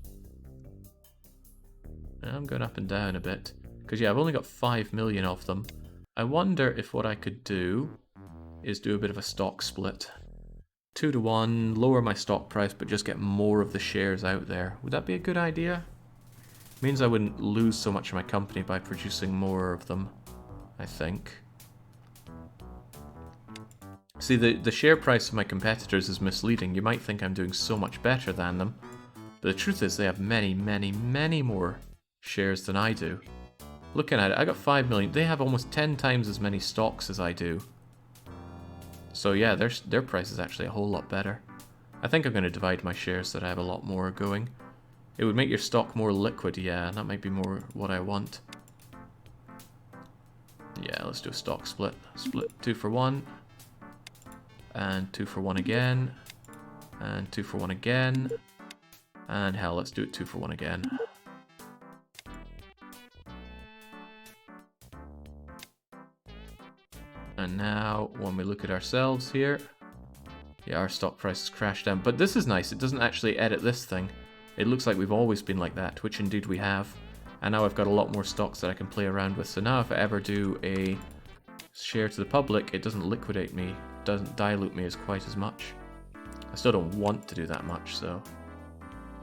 And I'm going up and down a bit. Because yeah, I've only got 5 million of them. I wonder if what I could do is do a bit of a stock split. 2 to 1, lower my stock price, but just get more of the shares out there. Would that be a good idea? Means I wouldn't lose so much of my company by producing more of them, I think. See, the share price of my competitors is misleading. You might think I'm doing so much better than them. But the truth is they have many, many, many more shares than I do. Looking at it, I got 5 million. They have almost 10 times as many stocks as I do. So yeah, their price is actually a whole lot better. I think I'm going to divide my shares so that I have a lot more going. It would make your stock more liquid, yeah, that might be more what I want. Yeah, let's do a stock split. Split 2 for 1. And 2 for 1 again. And 2 for 1 again. And hell, let's do it 2 for 1 again. And now, when we look at ourselves here, yeah, our stock price has crashed down. But this is nice, it doesn't actually edit this thing. It looks like we've always been like that, which indeed we have. And now I've got a lot more stocks that I can play around with. So now if I ever do a share to the public, it doesn't liquidate me, doesn't dilute me as quite as much. I still don't want to do that much, so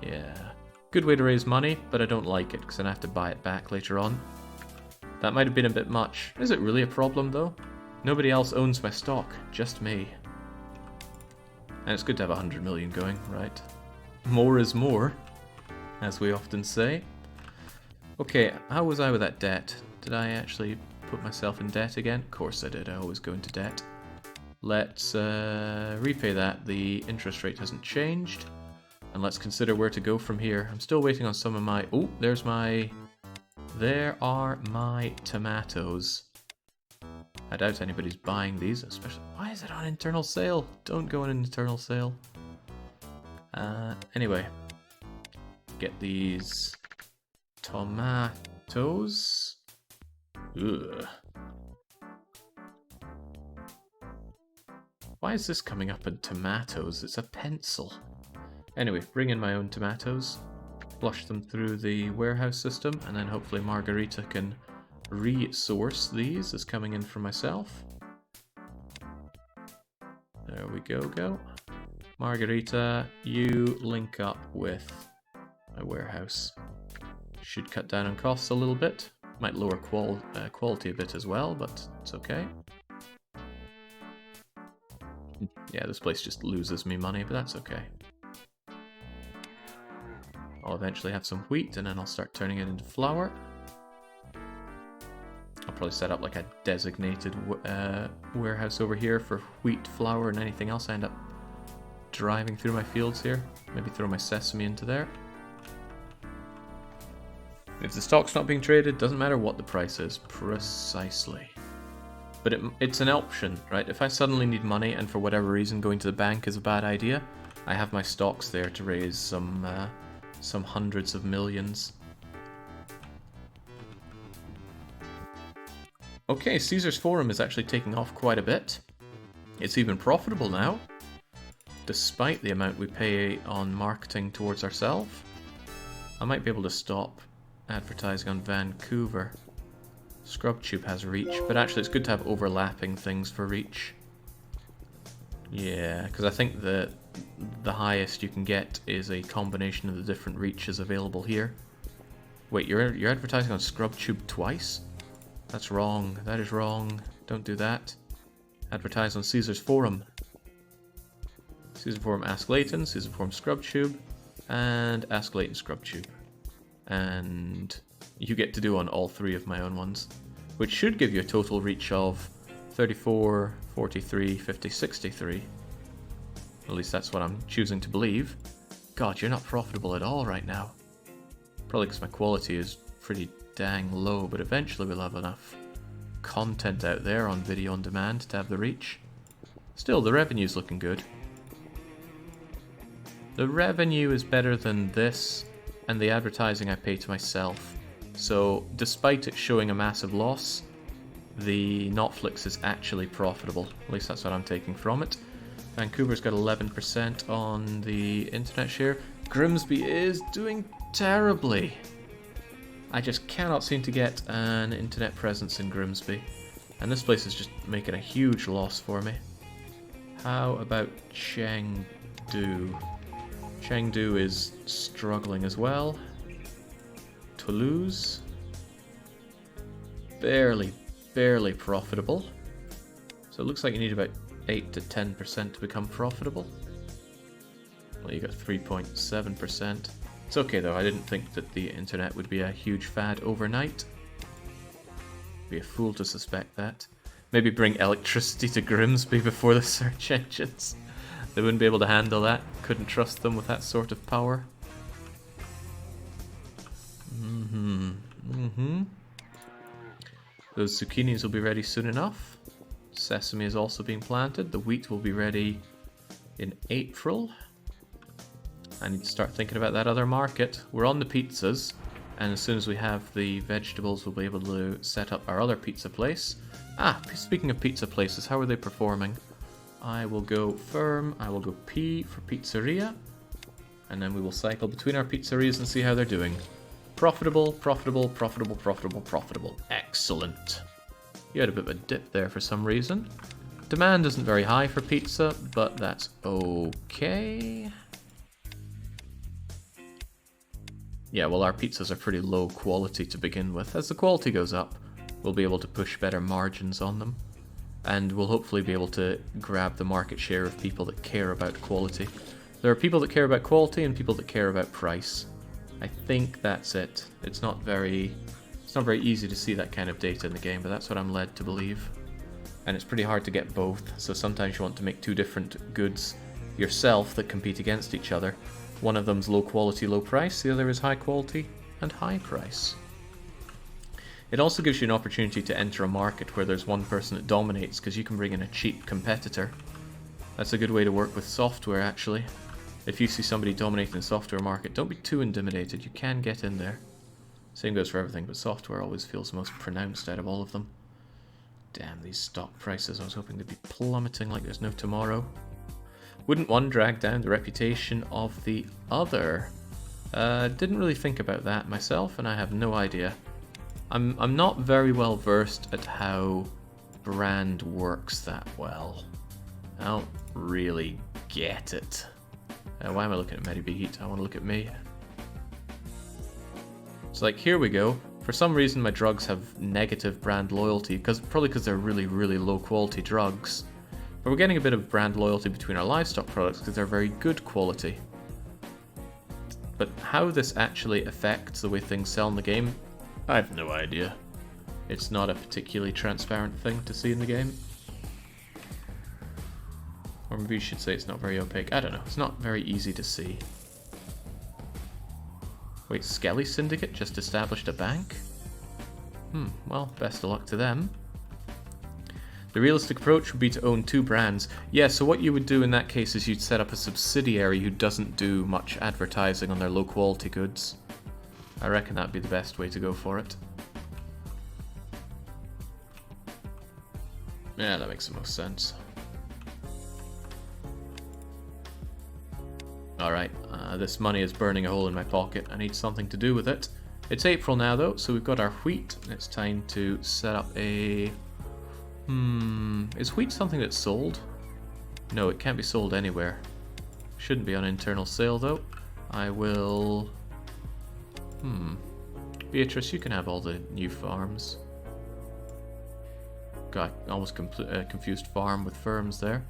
yeah. Good way to raise money, but I don't like it because then I have to buy it back later on. That might have been a bit much. Is it really a problem though? Nobody else owns my stock, just me. And it's good to have 100 million going, right? More is more, as we often say. Okay, how was I with that debt? Did I actually put myself in debt again? Of course I did, I always go into debt. Let's repay that. The interest rate hasn't changed. And let's consider where to go from here. I'm still waiting on some of my... Oh, there's my... There are my tomatoes. I doubt anybody's buying these, especially... Why is it on internal sale? Don't go on an internal sale. Anyway. Get these tomatoes. Ugh. Why is this coming up in tomatoes? It's a pencil. Anyway, bring in my own tomatoes. Flush them through the warehouse system, and then hopefully Margarita can resource these as coming in from myself. There we go. Margarita, you link up with my warehouse. Should cut down on costs a little bit. Might lower quality a bit as well, but it's okay. Yeah, this place just loses me money, but that's okay. I'll eventually have some wheat, and then I'll start turning it into flour. I'll probably set up like a designated warehouse over here for wheat, flour, and anything else I end up driving through my fields here. Maybe throw my sesame into there. If the stock's not being traded, doesn't matter what the price is. Precisely. But it's an option, right? If I suddenly need money and for whatever reason going to the bank is a bad idea, I have my stocks there to raise some hundreds of millions. Okay, Caesar's Forum is actually taking off quite a bit. It's even profitable now, despite the amount we pay on marketing towards ourselves. I might be able to stop advertising on Vancouver. ScrubTube has reach, but actually it's good to have overlapping things for reach. Yeah, because I think the highest you can get is a combination of the different reaches available here. Wait, you're advertising on ScrubTube twice? That's wrong. That is wrong. Don't do that. Advertise on Caesar's Forum. Caesar Forum Ask Layton, Caesar Forum ScrubTube, and Ask Layton ScrubTube. And you get to do on all three of my own ones, which should give you a total reach of 34, 43, 50, 63. At least that's what I'm choosing to believe. God, you're not profitable at all right now. Probably because my quality is pretty dang low, but eventually we'll have enough content out there on video on demand to have the reach. Still, the revenue's looking good. The revenue is better than this, and the advertising I pay to myself. So, despite it showing a massive loss, the Netflix is actually profitable. At least that's what I'm taking from it. Vancouver's got 11% on the internet share. Grimsby is doing terribly. I just cannot seem to get an internet presence in Grimsby. And this place is just making a huge loss for me. How about Chengdu? Chengdu is struggling as well. Toulouse. Barely profitable. So it looks like you need about 8 to 10% to become profitable. Well, you got 3.7%. It's okay though, I didn't think that the internet would be a huge fad overnight. Be a fool to suspect that. Maybe bring electricity to Grimsby before the search engines. They wouldn't be able to handle that. Couldn't trust them with that sort of power. Those zucchinis will be ready soon enough. Sesame is also being planted. The wheat will be ready in April. I need to start thinking about that other market. We're on the pizzas, and as soon as we have the vegetables, we'll be able to set up our other pizza place. Ah, speaking of pizza places, how are they performing? I will go firm, I will go P for pizzeria, and then we will cycle between our pizzerias and see how they're doing. Profitable, profitable, profitable, profitable, profitable. Excellent. You had a bit of a dip there for some reason. Demand isn't very high for pizza, but that's okay. Yeah, well, our pizzas are pretty low quality to begin with. As the quality goes up, we'll be able to push better margins on them. And we'll hopefully be able to grab the market share of people that care about quality. There are people that care about quality and people that care about price. I think that's it. It's not very easy to see that kind of data in the game, but that's what I'm led to believe. And it's pretty hard to get both, so sometimes you want to make two different goods yourself that compete against each other. One of them's low quality, low price, the other is high quality and high price. It also gives you an opportunity to enter a market where there's one person that dominates, because you can bring in a cheap competitor. That's a good way to work with software, actually. If you see somebody dominating the software market, don't be too intimidated, you can get in there. Same goes for everything, but software always feels most pronounced out of all of them. Damn, these stock prices, I was hoping they'd be plummeting like there's no tomorrow. Wouldn't one drag down the reputation of the other? Didn't really think about that myself, and I have no idea. I'm not very well versed at how brand works that well. I don't really get it. Why am I looking at Medibeat? I want to look at me. So like, here we go. For some reason my drugs have negative brand loyalty, probably because they're really, really low quality drugs. But we're getting a bit of brand loyalty between our livestock products because they're very good quality. But how this actually affects the way things sell in the game, I have no idea. It's not a particularly transparent thing to see in the game. Or maybe you should say it's not very opaque. I don't know. It's not very easy to see. Wait, Skelly Syndicate just established a bank? Well, best of luck to them. The realistic approach would be to own 2 brands. Yeah, so what you would do in that case is you'd set up a subsidiary who doesn't do much advertising on their low quality goods. I reckon that'd be the best way to go for it. Yeah, that makes the most sense. Alright, this money is burning a hole in my pocket. I need something to do with it. It's April now though, so we've got our wheat. It's time to set up a... is wheat something that's sold? No, it can't be sold anywhere. Shouldn't be on internal sale though. I will... Beatrice, you can have all the new farms. God, almost confused farm with firms there.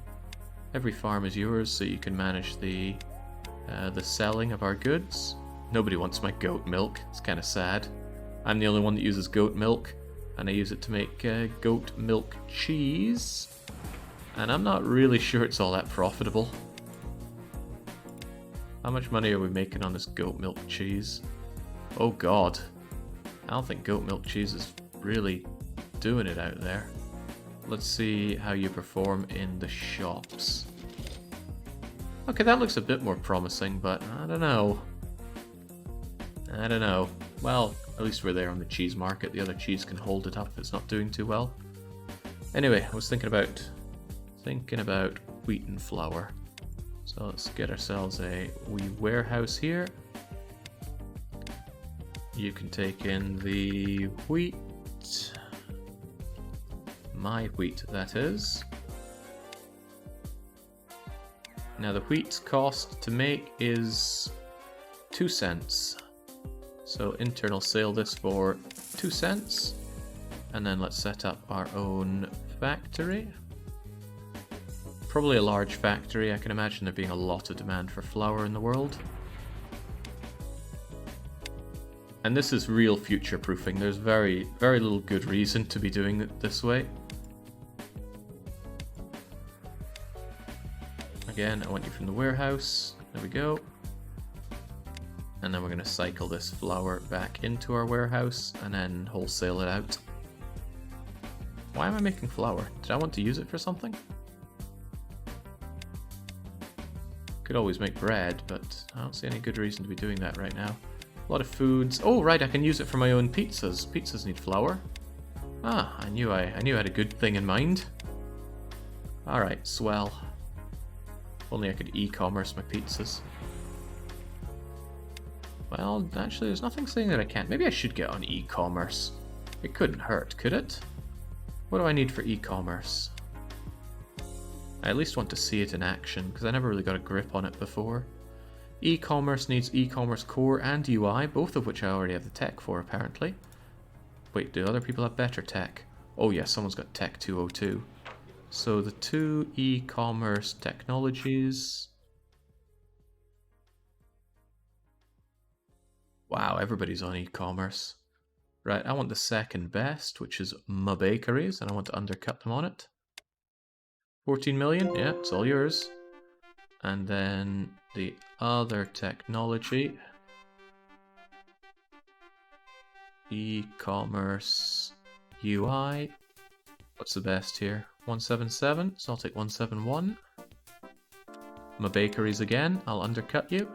Every farm is yours, so you can manage the selling of our goods. Nobody wants my goat milk. It's kind of sad. I'm the only one that uses goat milk, and I use it to make goat milk cheese. And I'm not really sure it's all that profitable. How much money are we making on this goat milk cheese? Oh god. I don't think goat milk cheese is really doing it out there. Let's see how you perform in the shops. Okay, that looks a bit more promising, but I don't know. I don't know. Well, at least we're there on the cheese market. The other cheese can hold it up if it's not doing too well. Anyway, I was thinking about wheat and flour. So let's get ourselves a wee warehouse here. You can take in the wheat. My wheat, that is. Now the wheat's cost to make is 2 cents. So internal sale this for 2 cents. And then let's set up our own factory. Probably a large factory. I can imagine there being a lot of demand for flour in the world. And this is real future proofing. There's very, very little good reason to be doing it this way. Again, I want you from the warehouse. There we go. And then we're going to cycle this flour back into our warehouse and then wholesale it out. Why am I making flour? Did I want to use it for something? Could always make bread, but I don't see any good reason to be doing that right now. A lot of foods. Oh, right, I can use it for my own pizzas. Pizzas need flour. Ah, I knew I had a good thing in mind. Alright, swell. If only I could e-commerce my pizzas. Well, actually, there's nothing saying that I can't. Maybe I should get on e-commerce. It couldn't hurt, could it? What do I need for e-commerce? I at least want to see it in action, because I never really got a grip on it before. E-commerce needs e-commerce core and UI, both of which I already have the tech for, apparently. Wait, do other people have better tech? Oh yeah, someone's got tech 202. So the 2 e-commerce technologies... Wow, everybody's on e-commerce. Right, I want the second best, which is my bakeries, and I want to undercut them on it. 14 million? Yeah, it's all yours. And then the other technology. E-commerce UI. What's the best here? 177, so I'll take 171. My bakeries again, I'll undercut you.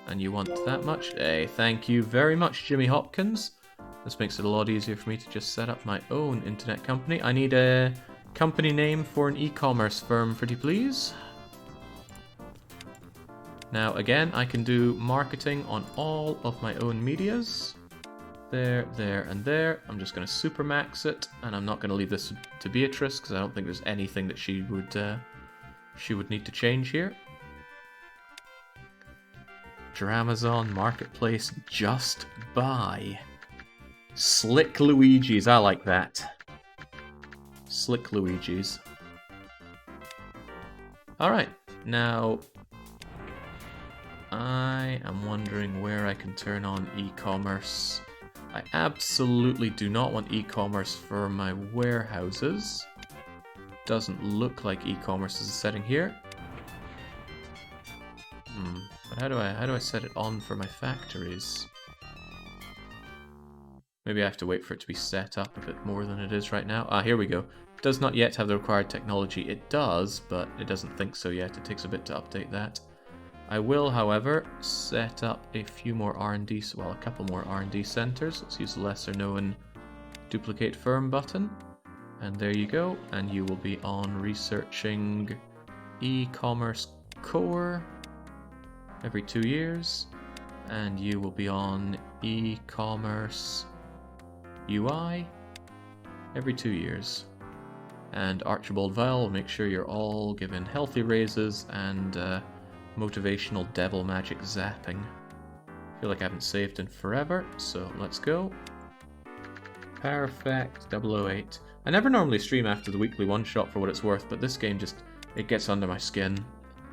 And you want that much? Hey, thank you very much, Jimmy Hopkins. This makes it a lot easier for me to just set up my own internet company. I need a company name for an e-commerce firm, pretty please. Now, again, I can do marketing on all of my own medias. There, there, and there. I'm just going to supermax it, and I'm not going to leave this to Beatrice, because I don't think there's anything that she would need to change here. your Amazon Marketplace, just buy. Slick Luigi's, I like that. Slick Luigi's. Alright, now I am wondering where I can turn on e-commerce. I absolutely do not want e-commerce for my warehouses. Doesn't look like e-commerce is a setting here. But how do I set it on for my factories? Maybe I have to wait for it to be set up a bit more than it is right now. Ah, here we go. Does not yet have the required technology. It does, but it doesn't think so yet. It takes a bit to update that. I will, however, set up a few more R&D, well, a couple more R&D centers. Let's use the lesser known duplicate firm button. And there you go. And you will be on researching e-commerce core every 2 years. And you will be on e-commerce UI every 2 years. And Archibald Vile will make sure you're all given healthy raises and motivational devil magic zapping. I feel like I haven't saved in forever, so let's go. Perfect, 008. I never normally stream after the weekly one-shot for what it's worth, but this game just, it gets under my skin.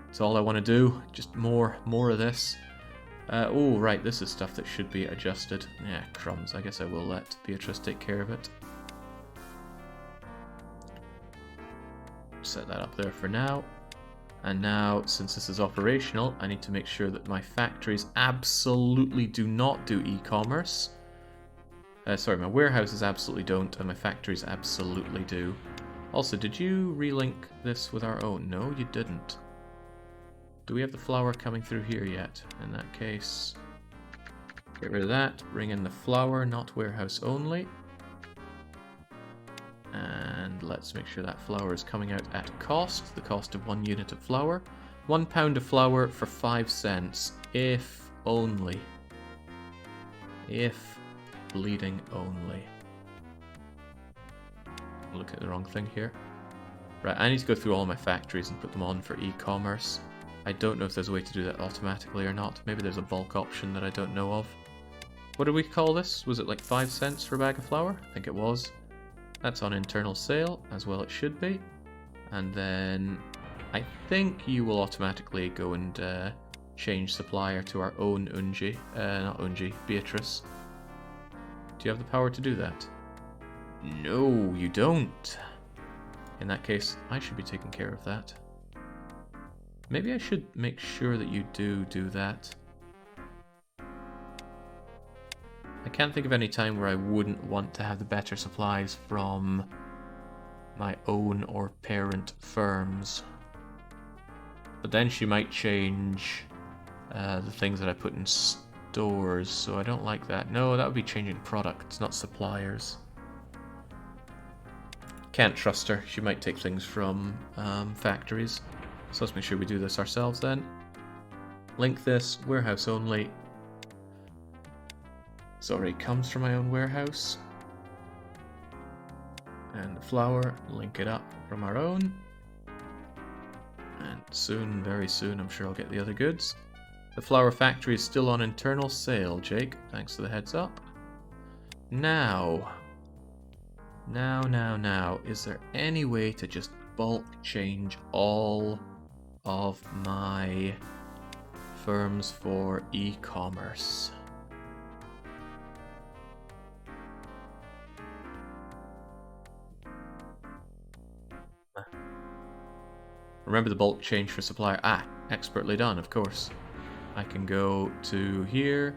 It's all I want to do, just more of this. Oh, right, this is stuff that should be adjusted. Yeah, crumbs, I guess I will let Beatrice take care of it. Set that up there for now. And now, since this is operational, I need to make sure that my factories absolutely do not do e-commerce. Sorry, my warehouses absolutely don't, and my factories absolutely do. Also, did you relink this with our own? No, you didn't. Do we have the flour coming through here yet? In that case, get rid of that. Bring in the flour, not warehouse only. And let's make sure that flour is coming out at cost, the cost of 1 unit of flour. 1 pound of flour for 5 cents, if only. If bleeding only. Look at the wrong thing here. Right, I need to go through all my factories and put them on for e-commerce. I don't know if there's a way to do that automatically or not. Maybe there's a bulk option that I don't know of. What did we call this? Was it like 5 cents for a bag of flour? I think it was. That's on internal sale, as well it should be. And then I think you will automatically go and change supplier to our own Unji. Not Unji, Beatrice. Do you have the power to do that? No, you don't. In that case, I should be taking care of that. Maybe I should make sure that you do that. I can't think of any time where I wouldn't want to have the better supplies from my own or parent firms. But then she might change the things that I put in stores, so I don't like that. No, that would be changing products, not suppliers. Can't trust her. She might take things from factories. So let's make sure we do this ourselves then. Link this, warehouse only. This already comes from my own warehouse. And the flour, link it up from our own. And soon, very soon, I'm sure I'll get the other goods. The flour factory is still on internal sale, Jake. Thanks for the heads up. Now, is there any way to just bulk change all of my firms for e-commerce? Remember the bulk change for supplier. Ah, expertly done, of course. I can go to here,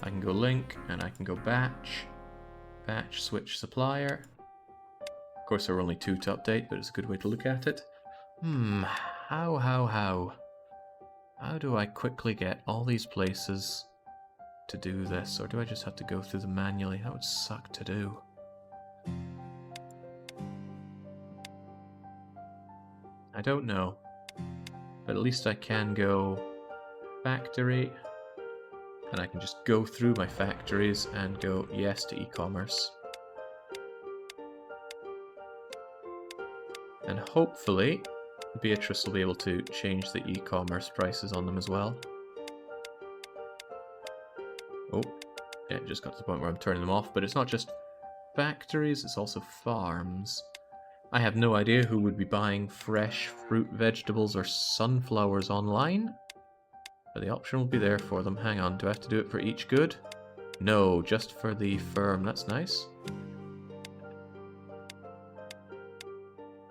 I can go link, and I can go batch. Batch, switch supplier. Of course, there are only 2 to update, but it's a good way to look at it. How do I quickly get all these places to do this? Or do I just have to go through them manually? That would suck to do. I don't know. But at least I can go factory. And I can just go through my factories and go yes to e-commerce. And hopefully, Beatrice will be able to change the e-commerce prices on them as well. Oh, yeah, it just got to the point where I'm turning them off. But it's not just factories, it's also farms. I have no idea who would be buying fresh fruit, vegetables, or sunflowers online. But the option will be there for them. Hang on, do I have to do it for each good? No, just for the firm. That's nice.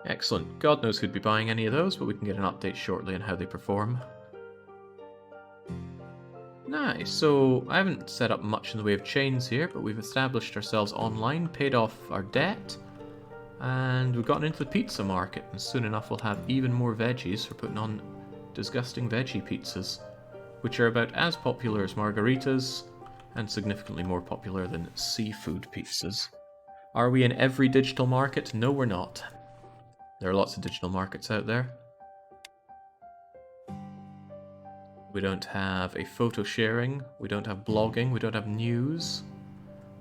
Excellent. God knows who'd be buying any of those, but we can get an update shortly on how they perform. Nice. So I haven't set up much in the way of chains here, but we've established ourselves online, paid off our debt, and we've gotten into the pizza market, and soon enough we'll have even more veggies for putting on disgusting veggie pizzas, which are about as popular as margaritas, and significantly more popular than seafood pizzas. Are we in every digital market? No, we're not. There are lots of digital markets out there. We don't have a photo sharing, we don't have blogging, we don't have news,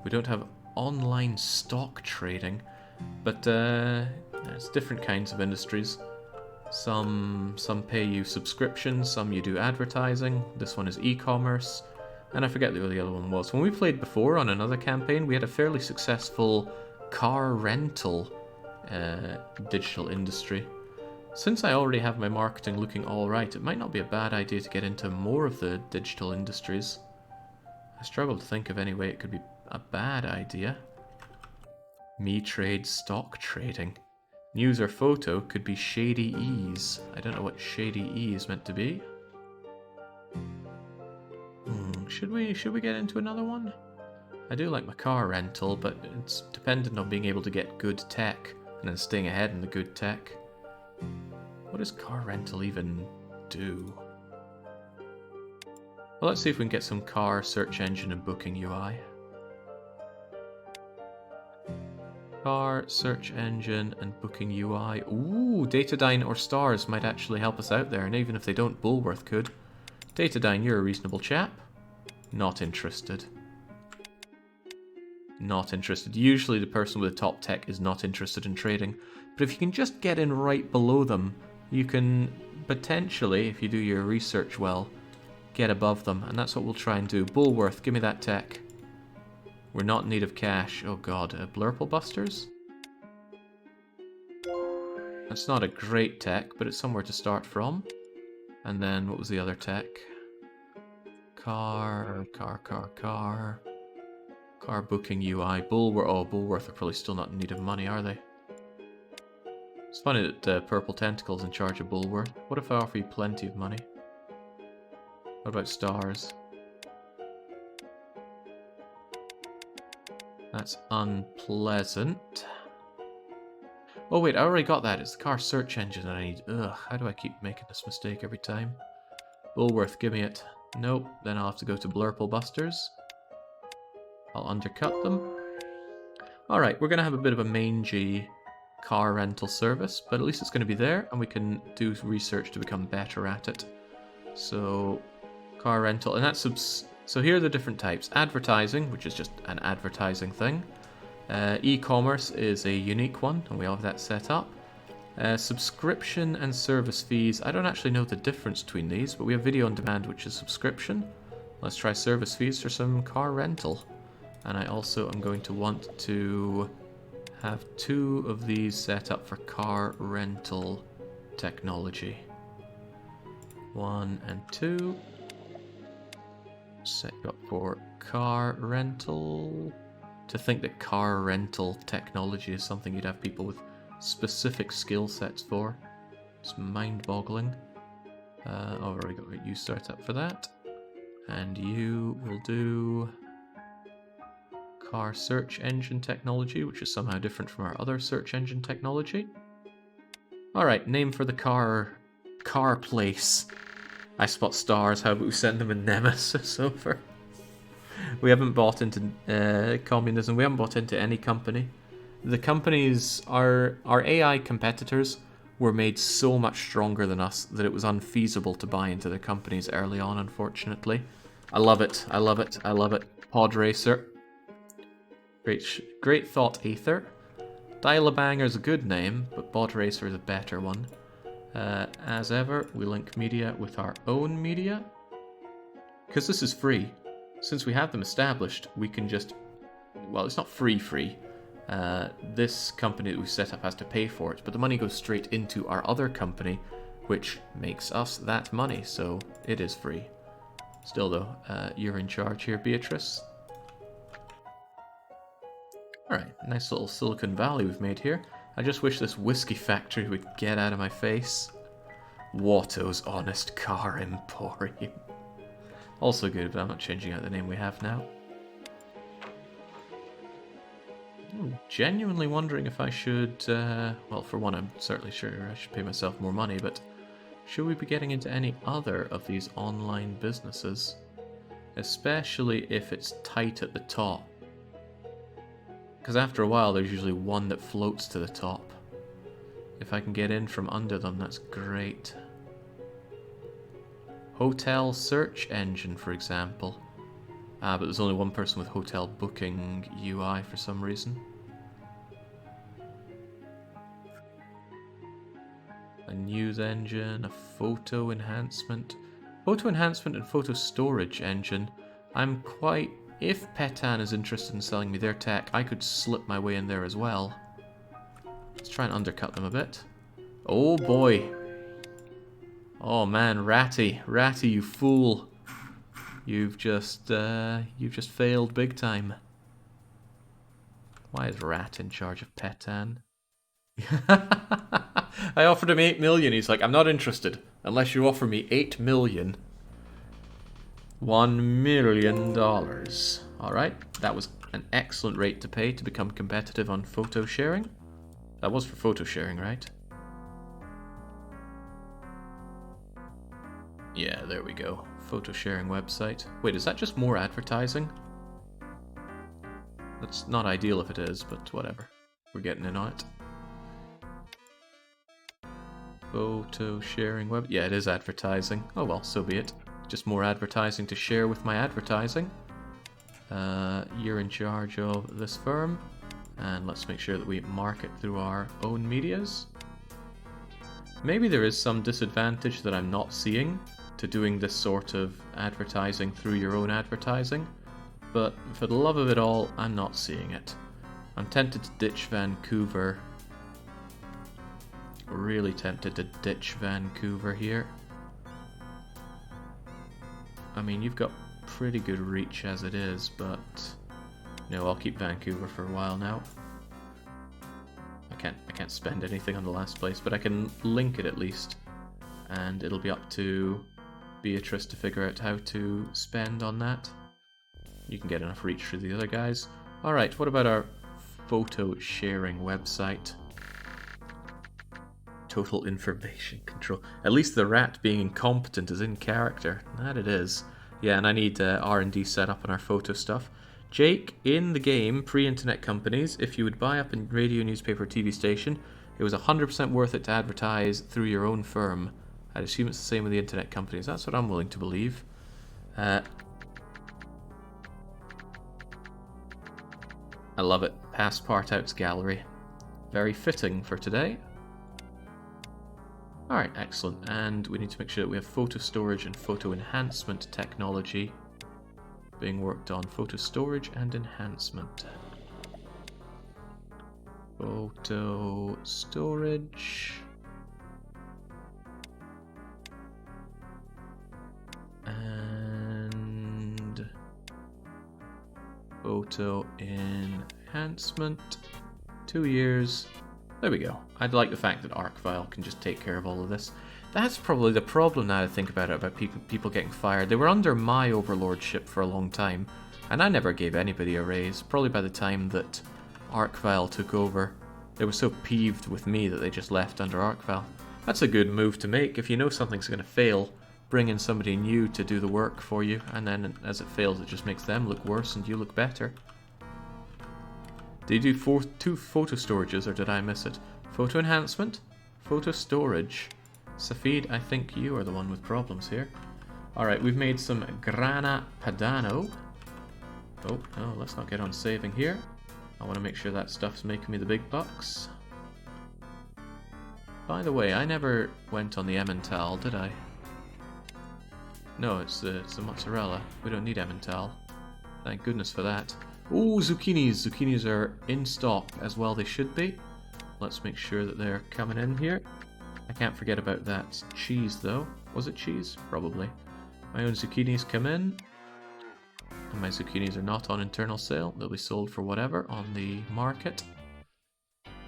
we don't have online stock trading, but it's different kinds of industries. Some pay you subscriptions, some you do advertising, this one is e-commerce, and I forget what the other one was. When we played before on another campaign, we had a fairly successful car rental digital industry. Since I already have my marketing looking alright, it might not be a bad idea to get into more of the digital industries. I struggle to think of any way it could be a bad idea. Me trade stock trading. News or photo could be Shady Ease. I don't know what Shady E is meant to be. Should we get into another one? I do like my car rental, but it's dependent on being able to get good tech and then staying ahead in the good tech. What does car rental even do? Well, let's see if we can get some car search engine and booking UI. Car search engine and booking UI. Ooh, Datadyne or Stars might actually help us out there, and even if they don't, Bullworth could. Datadyne, you're a reasonable chap. Not interested. Not interested. Usually the person with the top tech is not interested in trading, but if you can just get in right below them, you can potentially, if you do your research well, get above them, and that's what we'll try and do. Bullworth, give me that tech. We're not in need of cash. Oh god, Blurple Busters? That's not a great tech, but it's somewhere to start from. And then, what was the other tech? Car booking UI. Bullworth are probably still not in need of money, are they? It's funny that Purple Tentacle's in charge of Bullworth. What if I offer you plenty of money? What about Stars? That's unpleasant. Oh wait, I already got that. It's the car search engine that I need. Ugh, how do I keep making this mistake every time? Bullworth, give me it. Nope, then I'll have to go to Blurple Busters. I'll undercut them. Alright, we're going to have a bit of a mangy car rental service, but at least it's going to be there, and we can do research to become better at it. So, car rental, and that's so here are the different types. Advertising, which is just an advertising thing. E-commerce is a unique one, and we have that set up. Subscription and service fees, I don't actually know the difference between these, but we have video on demand, which is subscription. Let's try service fees for some car rental. And I also am going to want to have 2 of these set up for car rental technology. 1 and 2. Set you up for car rental. To think that car rental technology is something you'd have people with specific skill sets for. It's mind-boggling. I've already got you set up for that. And you will do car search engine technology, which is somehow different from our other search engine technology. Alright, name for the car place. I spot Stars, how about we send them a nemesis over? We haven't bought into communism, we haven't bought into any company. The companies, our AI competitors, were made so much stronger than us that it was unfeasible to buy into their companies early on, unfortunately. I love it, I love it, I love it. Pod Racer. Great thought, Aether. Dial-A-Banger is a good name, but Pod Racer is a better one. As ever, we link media with our own media. Because this is free. since we have them established, we can just... Well, it's not free. This company that we set up has to pay for it, but the money goes straight into our other company, which makes us that money, so it is free. Still though, you're in charge here, Beatrice. Alright, nice little Silicon Valley we've made here. I just wish this whiskey factory would get out of my face. Watto's Honest Car Emporium. Also good, but I'm not changing out the name we have now. I'm genuinely wondering if I should, well, for one, I'm certainly sure I should pay myself more money, but should we be getting into any other of these online businesses? Especially if it's tight at the top. Because after a while, there's usually one that floats to the top. If I can get in from under them, that's great. Hotel search engine, for example. Ah, but there's only one person with hotel booking UI for some reason. A news engine, a photo enhancement. Photo enhancement and photo storage engine. I'm quite... If Petan is interested in selling me their tech, I could slip my way in there as well. Let's try and undercut them a bit. Oh boy. Oh man, Ratty. Ratty, you fool. You've just failed big time. Why is Rat in charge of Petan? I offered him 8 million. He's like, I'm not interested unless you offer me 8 million. $1 million. Alright, that was an excellent rate to pay to become competitive on photo sharing. That was for photo sharing, right? Yeah, there we go. Photo sharing website. Wait, is that just more advertising? That's not ideal if it is, but whatever. We're getting in on it. Photo sharing web... Yeah, it is advertising. Oh well, so be it. Just more advertising to share with my advertising. You're in charge of this firm. And let's make sure that we market through our own medias. Maybe there is some disadvantage that I'm not seeing to doing this sort of advertising through your own advertising. But for the love of it all, I'm not seeing it. I'm tempted to ditch Vancouver. Really tempted to ditch Vancouver here. I mean, you've got pretty good reach as it is, but no, I'll keep Vancouver for a while now. I can't spend anything on the last place, but I can link it at least, and it'll be up to Beatrice to figure out how to spend on that. You can get enough reach for the other guys. Alright, what about our photo sharing website? Total information control. At least the rat being incompetent is in character. That it is. Yeah, and I need R&D set up on our photo stuff. Jake, in the game, pre-internet companies, if you would buy up a radio, newspaper, TV station, it was 100% worth it to advertise through your own firm. I'd assume it's the same with the internet companies. That's what I'm willing to believe. I love it. Passepartout's gallery. Very fitting for today. Alright, excellent. And we need to make sure that we have photo storage and photo enhancement technology being worked on. Photo storage and enhancement. Photo storage. And photo enhancement. 2 years. There we go. I'd like the fact that ArcVile can just take care of all of this. That's probably the problem now I think about it, about people getting fired. They were under my overlordship for a long time, and I never gave anybody a raise. Probably by the time that ArcVile took over, they were so peeved with me that they just left under ArcVile. That's a good move to make. If you know something's going to fail, bring in somebody new to do the work for you, and then as it fails, it just makes them look worse and you look better. Did you do 2 photo storages, or did I miss it? Photo enhancement, photo storage. Safid, I think you are the one with problems here. Alright, we've made some Grana Padano. Oh, no, let's not get on saving here. I want to make sure that stuff's making me the big bucks. By the way, I never went on the Emmental, did I? No, it's the mozzarella. We don't need Emmental. Thank goodness for that. Ooh, zucchinis. Zucchinis are in stock as well. They should be. Let's make sure that they're coming in here. I can't forget about that cheese, though. Was it cheese? Probably. My own zucchinis come in. And my zucchinis are not on internal sale. They'll be sold for whatever on the market.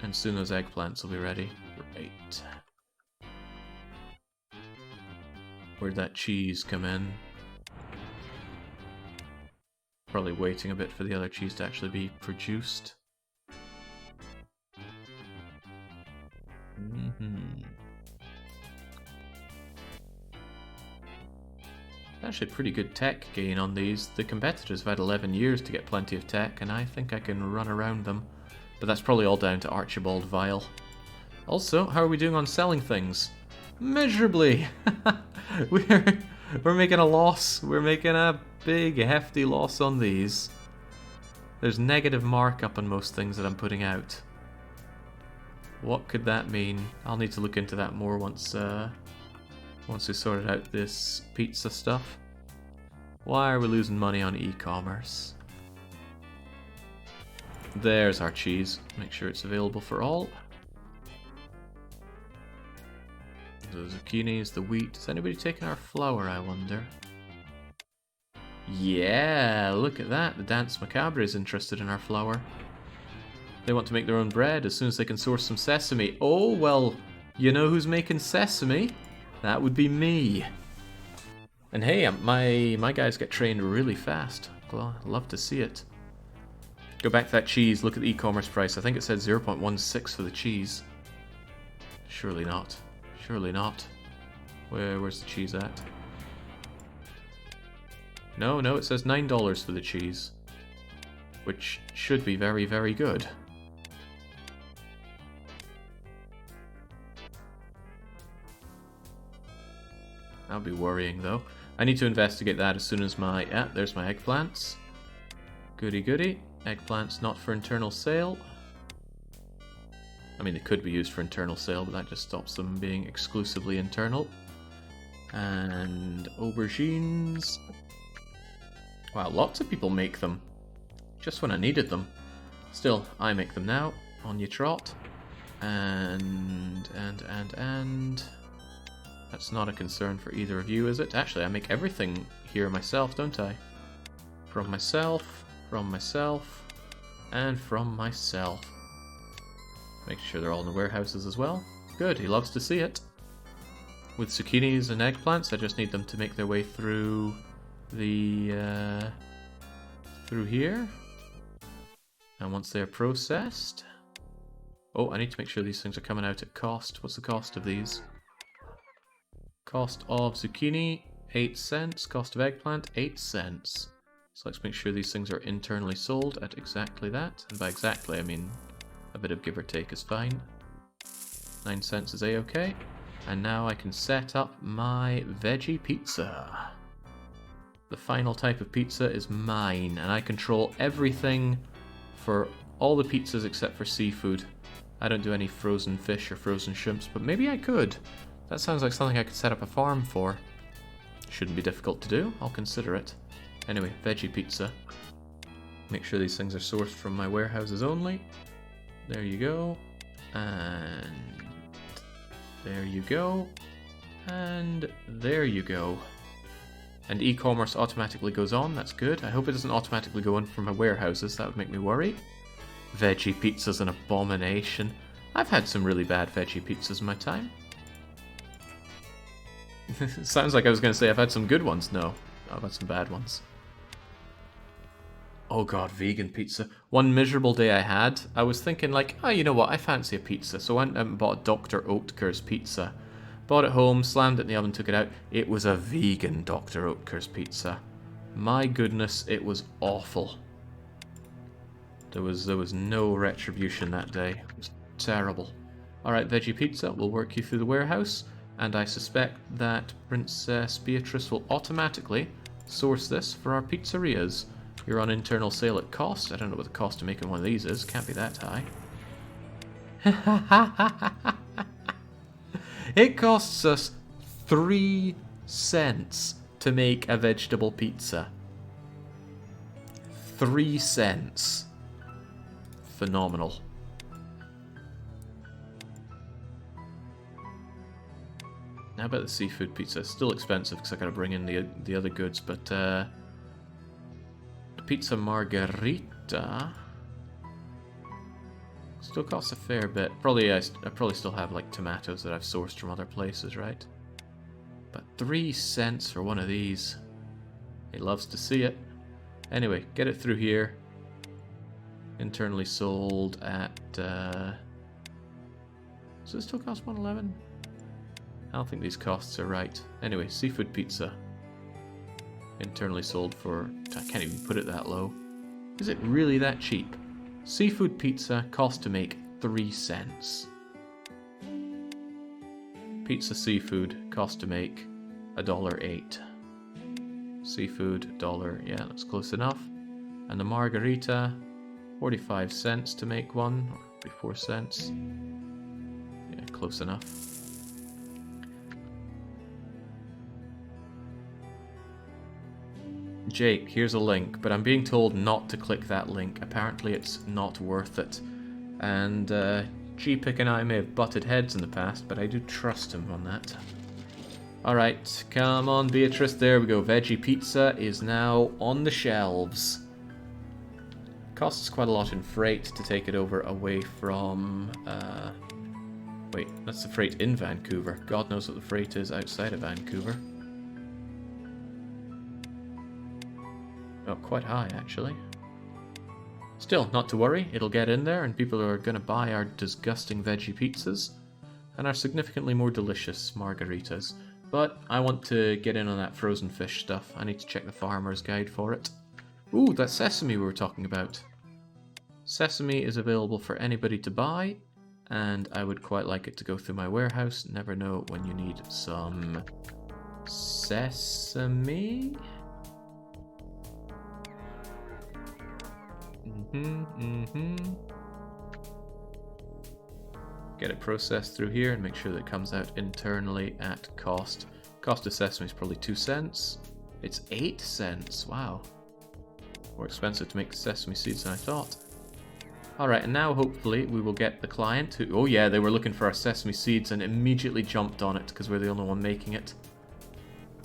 And soon those eggplants will be ready. Great. Where'd that cheese come in? Probably waiting a bit for the other cheese to actually be produced. Actually pretty good tech gain on these. The competitors have had 11 years to get plenty of tech, and I think I can run around them. But that's probably all down to Archibald Vile. Also, how are we doing on selling things? Miserably! We're making a loss. We're making a big, hefty loss on these. There's negative markup on most things that I'm putting out. What could that mean? I'll need to look into that more once we sorted out this pizza stuff. Why are we losing money on e-commerce? There's our cheese. Make sure it's available for all. The zucchinis, the wheat. Is anybody taking our flour, I wonder? Yeah, look at that. The Dance Macabre is interested in our flour. They want to make their own bread as soon as they can source some sesame. Oh, well, you know who's making sesame? That would be me. And hey, my guys get trained really fast. Well, I'd love to see it. Go back to that cheese, look at the e-commerce price. I think it said 0.16 for the cheese. Surely not. Surely not. Where's the cheese at? No, it says $9 for the cheese. Which should be very, very good. That'll be worrying, though. I need to investigate that as soon as my... Yeah, there's my eggplants. Goody goody. Eggplants not for internal sale. I mean, they could be used for internal sale, but that just stops them being exclusively internal. And aubergines. Wow, lots of people make them. Just when I needed them. Still, I make them now. On you trot. And... That's not a concern for either of you, is it? Actually, I make everything here myself, don't I? From myself, and from myself. Make sure they're all in the warehouses as well. Good, he loves to see it. With zucchinis and eggplants, I just need them to make their way through the... through here. And once they're processed... Oh, I need to make sure these things are coming out at cost. What's the cost of these? Cost of zucchini, 8 cents. Cost of eggplant, 8 cents. So let's make sure these things are internally sold at exactly that. And by exactly, I mean a bit of give or take is fine. 9 cents is a-okay. And now I can set up my veggie pizza. The final type of pizza is mine, and I control everything for all the pizzas except for seafood. I don't do any frozen fish or frozen shrimps, but maybe I could. That sounds like something I could set up a farm for. Shouldn't be difficult to do, I'll consider it. Anyway, veggie pizza. Make sure these things are sourced from my warehouses only. There you go. And there you go. And there you go. And e-commerce automatically goes on, that's good. I hope it doesn't automatically go in from my warehouses, that would make me worry. Veggie pizza's an abomination. I've had some really bad veggie pizzas in my time. It sounds like I was going to say I've had some good ones. No, I've had some bad ones. Oh god, vegan pizza. One miserable day I had, I was thinking like, oh, you know what, I fancy a pizza. So I went out and bought a Dr. Oetker's pizza. Bought it home, slammed it in the oven, took it out. It was a vegan Dr. Oetker's pizza. My goodness, it was awful. There was no retribution that day. It was terrible. Alright, veggie pizza, we'll work you through the warehouse. And I suspect that Princess Beatrice will automatically source this for our pizzerias. You're on internal sale at cost. I don't know what the cost of making one of these is. Can't be that high. It costs us 3 cents to make a vegetable pizza. 3 cents. Phenomenal. How about the seafood pizza? It's still expensive because I gotta bring in the other goods, but the pizza margherita still costs a fair bit. Probably I probably still have like tomatoes that I've sourced from other places, right? But 3 cents for one of these. He loves to see it. Anyway, get it through here. Internally sold at does it still cost $1.11? I don't think these costs are right. Anyway, seafood pizza. Internally sold for... I can't even put it that low. Is it really that cheap? Seafood pizza cost to make 3 cents. Pizza seafood cost to make $1.08. Seafood, dollar, yeah, that's close enough. And the margarita, 45 cents to make one, or 44 cents. Yeah, close enough. Jake, here's a link, but I'm being told not to click that link. Apparently it's not worth it. And G-Pick and I may have butted heads in the past, but I do trust him on that. Alright, come on Beatrice, there we go. Veggie pizza is now on the shelves. Costs quite a lot in freight to take it over away from... wait, that's the freight in Vancouver. God knows what the freight is outside of Vancouver. Oh, quite high, actually. Still, not to worry, it'll get in there and people are going to buy our disgusting veggie pizzas and our significantly more delicious margaritas. But I want to get in on that frozen fish stuff. I need to check the farmer's guide for it. Ooh, that sesame we were talking about. Sesame is available for anybody to buy, and I would quite like it to go through my warehouse. Never know when you need some sesame. Get it processed through here and make sure that it comes out internally at cost. Cost of sesame is probably 2 cents. It's 8 cents, wow. More expensive to make sesame seeds than I thought. Alright, and now hopefully we will get the client who... Oh yeah, they were looking for our sesame seeds and immediately jumped on it because we're the only one making it.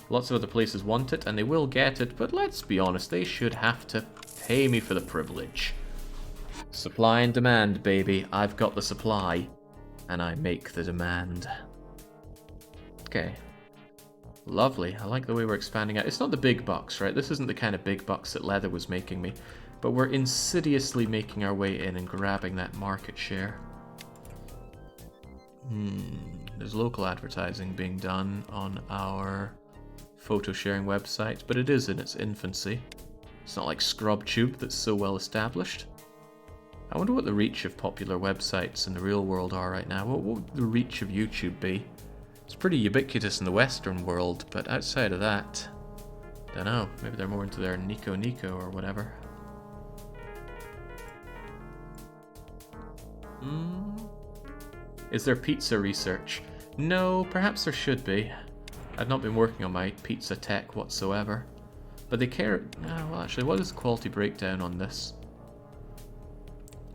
Lots of other places want it and they will get it, but let's be honest, they should have to pay me for the privilege. Supply and demand, baby. I've got the supply, and I make the demand. Okay. Lovely. I like the way we're expanding out. It's not the big bucks, right? This isn't the kind of big bucks that Leather was making me, but we're insidiously making our way in and grabbing that market share. There's local advertising being done on our photo sharing website, but it is in its infancy. It's not like ScrubTube that's so well established. I wonder what the reach of popular websites in the real world are right now. What would the reach of YouTube be? It's pretty ubiquitous in the Western world, but outside of that, don't know. Maybe they're more into their Nico or whatever. Is there pizza research? No, perhaps there should be. I've not been working on my pizza tech whatsoever. But they care... well, actually, what is the quality breakdown on this?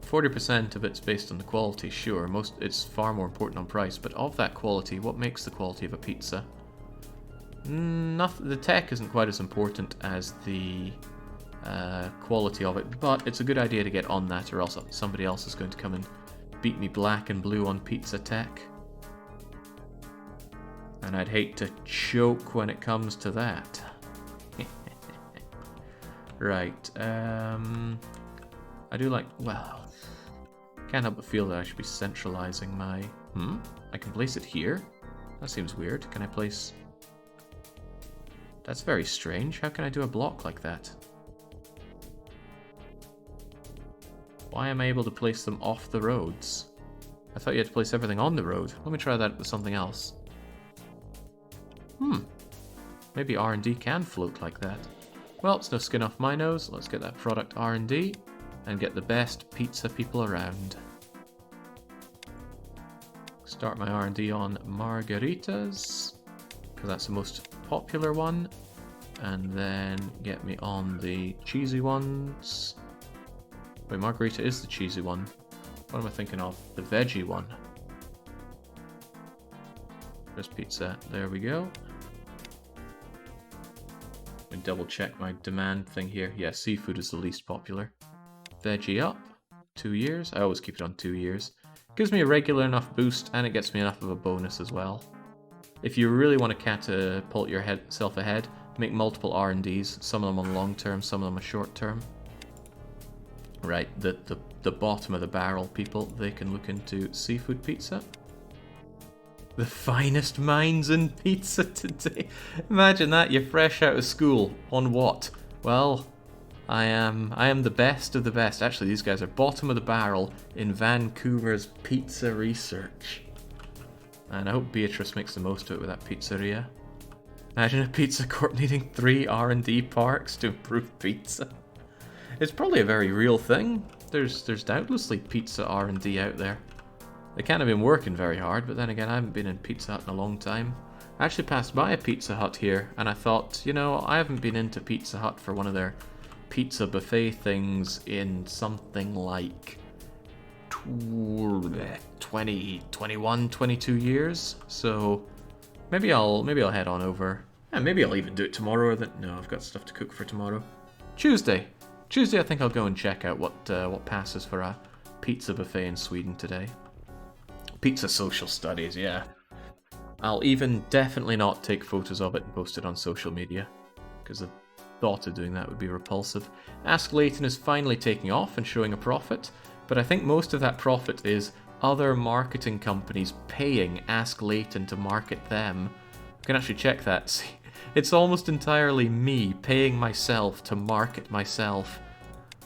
40% of it's based on the quality, sure. It's far more important on price, but of that quality, what makes the quality of a pizza? Nothing. The tech isn't quite as important as the quality of it, but it's a good idea to get on that, or else somebody else is going to come and beat me black and blue on pizza tech. And I'd hate to choke when it comes to that. Right, I do like, well, can't help but feel that I should be centralizing my, I can place it here? That seems weird. Can I place, that's very strange. How can I do a block like that? Why am I able to place them off the roads? I thought you had to place everything on the road. Let me try that with something else. Maybe R&D can float like that. Well, it's no skin off my nose. Let's get that product R&D and get the best pizza people around. Start my R&D on margaritas, because that's the most popular one. and then get me on the cheesy ones. Wait, margarita is the cheesy one. What am I thinking of? The veggie one. There's pizza. There we go. And double check my demand thing here. Yeah, seafood is the least popular. Veggie up. 2 years. I always keep it on 2 years. Gives me a regular enough boost, and it gets me enough of a bonus as well. If you really want to catapult yourself ahead, make multiple R&Ds. Some of them on long term, some of them on short term. Right, the bottom of the barrel people, they can look into seafood pizza. The finest minds in pizza today. Imagine that, you're fresh out of school. On what? Well, I am the best of the best. Actually, these guys are bottom of the barrel in Vancouver's pizza research. And I hope Beatrice makes the most of it with that pizzeria. Imagine a pizza corp needing 3 R&D parks to improve pizza. It's probably a very real thing. There's doubtlessly pizza R&D out there. They can't have been working very hard, but then again, I haven't been in Pizza Hut in a long time. I actually passed by a Pizza Hut here, and I thought, you know, I haven't been into Pizza Hut for one of their pizza buffet things in something like 20, 21, 22 years. So maybe I'll head on over. And maybe I'll even do it tomorrow. Or no, I've got stuff to cook for tomorrow. Tuesday, I think I'll go and check out what passes for a pizza buffet in Sweden today. Pizza social studies, yeah. I'll even definitely not take photos of it and post it on social media, because the thought of doing that would be repulsive. Ask Layton is finally taking off and showing a profit, but I think most of that profit is other marketing companies paying Ask Layton to market them. You can actually check that. See, it's almost entirely me paying myself to market myself.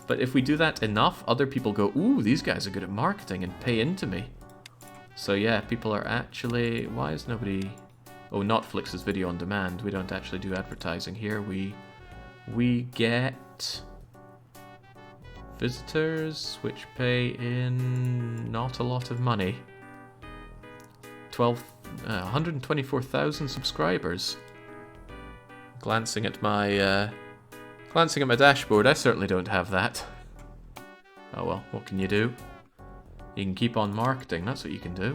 But if we do that enough, other people go, ooh, these guys are good at marketing, and pay into me. So yeah, people are actually... Why is nobody... Oh, Netflix's video on demand. We don't actually do advertising here. We get visitors, which pay in not a lot of money. 124,000 subscribers. Glancing at my dashboard, I certainly don't have that. Oh well, what can you do? You can keep on marketing, that's what you can do.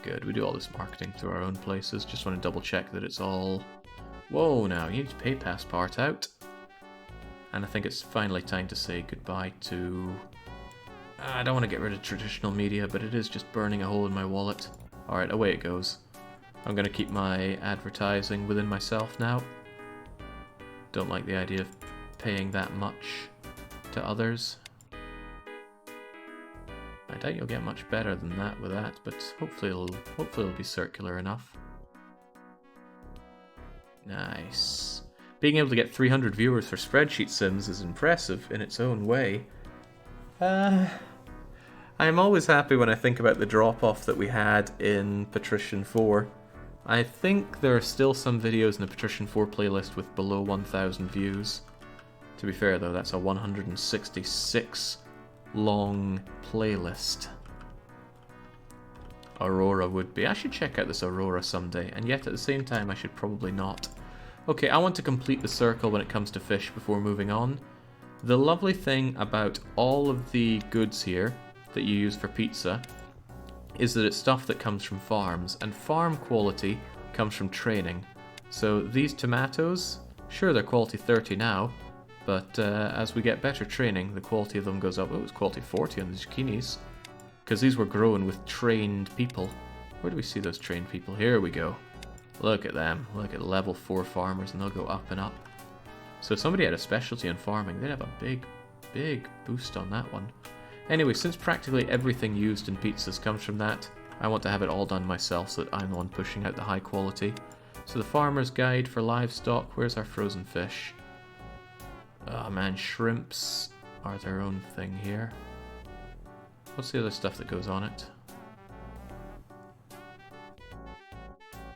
Good, we do all this marketing through our own places. Just want to double check that it's all... Whoa, now, you need to pay passport out. And I think it's finally time to say goodbye to... I don't want to get rid of traditional media, but it is just burning a hole in my wallet. Alright, away it goes. I'm going to keep my advertising within myself now. Don't like the idea of paying that much to others. I doubt you'll get much better than that with that, but hopefully it'll be circular enough. Nice. Being able to get 300 viewers for Spreadsheet Sims is impressive in its own way. I'm always happy when I think about the drop-off that we had in Patrician 4. I think there are still some videos in the Patrician 4 playlist with below 1,000 views. To be fair though, that's a 166 long playlist. Aurora would be. I should check out this Aurora someday, and yet at the same time I should probably not. Okay, I want to complete the circle when it comes to fish before moving on. The lovely thing about all of the goods here that you use for pizza is that it's stuff that comes from farms, and farm quality comes from training. So these tomatoes, sure they're quality 30 now, but as we get better training, the quality of them goes up. Oh, it's quality 40 on the zucchinis, because these were grown with trained people. Where do we see those trained people? Here we go. Look at them. Look at level 4 farmers, and they'll go up and up. So if somebody had a specialty in farming, they'd have a big boost on that one. Anyway, since practically everything used in pizzas comes from that, I want to have it all done myself so that I'm the one pushing out the high quality. So the farmer's guide for livestock, where's our frozen fish? Oh man, shrimps are their own thing here. What's the other stuff that goes on it?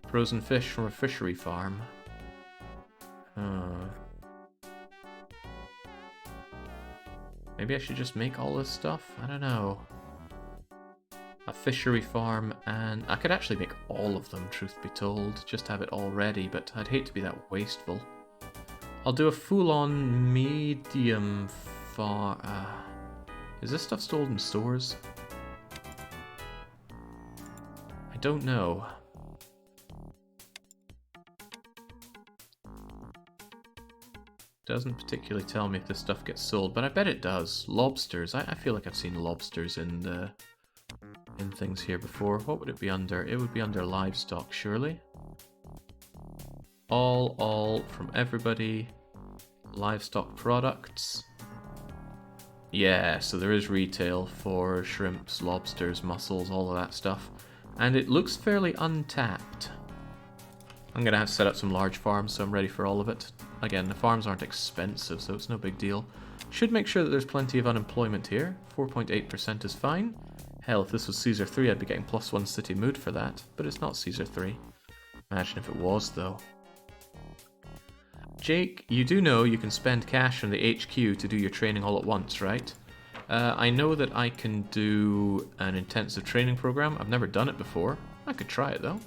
Frozen fish from a fishery farm. Maybe I should just make all this stuff? I don't know. a fishery farm, and I could actually make all of them, truth be told, just have it all ready, but I'd hate to be that wasteful. I'll do a full-on medium farm. Is this stuff sold in stores? I don't know. Doesn't particularly tell me if this stuff gets sold, but I bet it does. Lobsters. I feel like I've seen lobsters in things here before. What would it be under? It would be under livestock, surely. All from everybody. Livestock products. Yeah, so there is retail for shrimps, lobsters, mussels, all of that stuff. And it looks fairly untapped. I'm going to have to set up some large farms, so I'm ready for all of it. Again, the farms aren't expensive, so it's no big deal. Should make sure that there's plenty of unemployment here. 4.8% is fine. Hell, if this was Caesar 3, I'd be getting +1 city mood for that. But it's not Caesar 3. Imagine if it was, though. Jake, you do know you can spend cash from the HQ to do your training all at once, right? I know that I can do an intensive training program. I've never done it before. I could try it, though.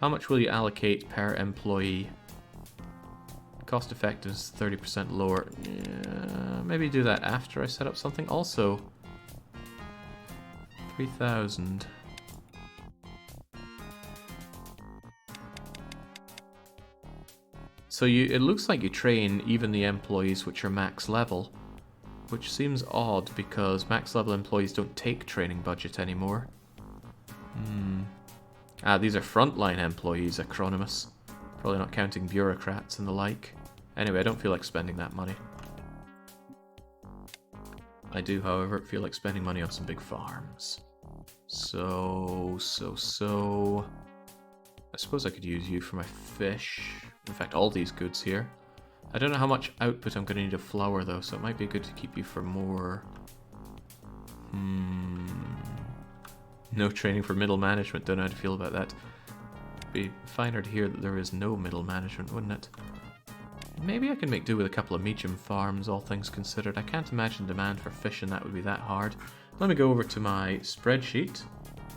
How much will you allocate per employee? Cost effective is 30% lower. Yeah, maybe do that after I set up something. Also, 3,000. So it looks like you train even the employees which are max level, which seems odd because max level employees don't take training budget anymore. These are frontline employees, Acronymus. Probably not counting bureaucrats and the like. Anyway, I don't feel like spending that money. I do, however, feel like spending money on some big farms. So... I suppose I could use you for my fish. In fact, all these goods here. I don't know how much output I'm going to need of flour, though, so it might be good to keep you for more... No training for middle management, don't know how to feel about that. It'd be finer to hear that there is no middle management, wouldn't it? Maybe I can make do with a couple of medium farms, all things considered. I can't imagine demand for fish and that would be that hard. Let me go over to my spreadsheet.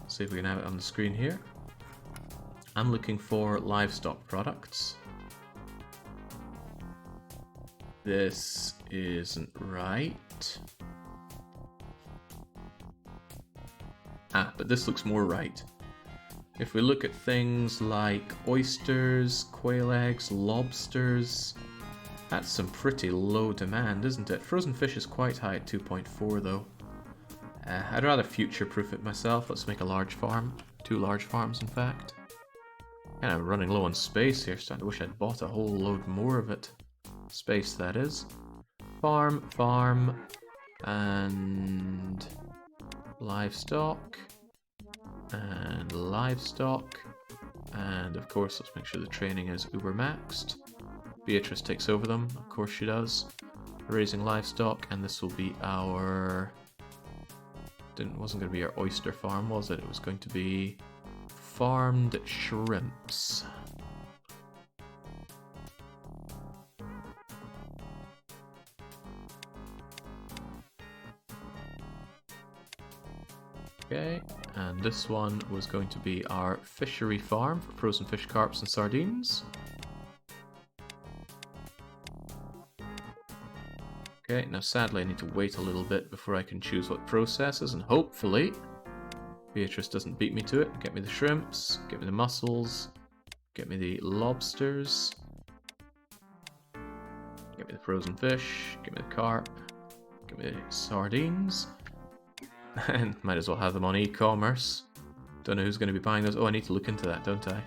See if we can have it on the screen here. I'm looking for livestock products. This isn't right. But this looks more right. If we look at things like oysters, quail eggs, lobsters, that's some pretty low demand, isn't it? Frozen fish is quite high at 2.4 though. I'd rather future-proof it myself. Let's make a large farm. 2 large farms, in fact. Kind of running low on space here, so I wish I'd bought a whole load more of it. Space, that is. Farm, and livestock, and of course let's make sure the training is uber maxed. Beatrice takes over them, of course she does. Raising livestock, and this will be our... wasn't going to be our oyster farm, was it? It was going to be farmed shrimps. Okay, and this one was going to be our fishery farm for frozen fish, carps, and sardines. Okay, now sadly I need to wait a little bit before I can choose what processes, and hopefully Beatrice doesn't beat me to it. Get me the shrimps, get me the mussels, get me the lobsters, get me the frozen fish, get me the carp, get me the sardines. And might as well have them on e-commerce. Don't know who's going to be buying those. Oh, I need to look into that, don't I?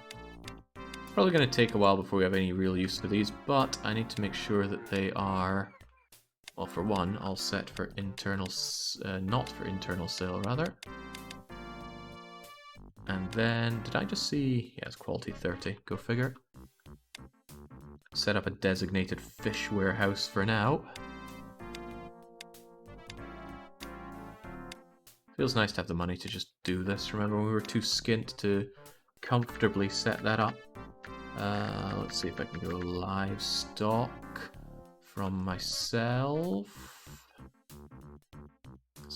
Probably going to take a while before we have any real use for these, but I need to make sure that they are, well, for one, all set for internal, not for internal sale, rather. And then, did I just see, yeah, it's quality 30, go figure. Set up a designated fish warehouse for now. Feels nice to have the money to just do this. Remember when we were too skint to comfortably set that up? Let's see if I can go livestock from myself.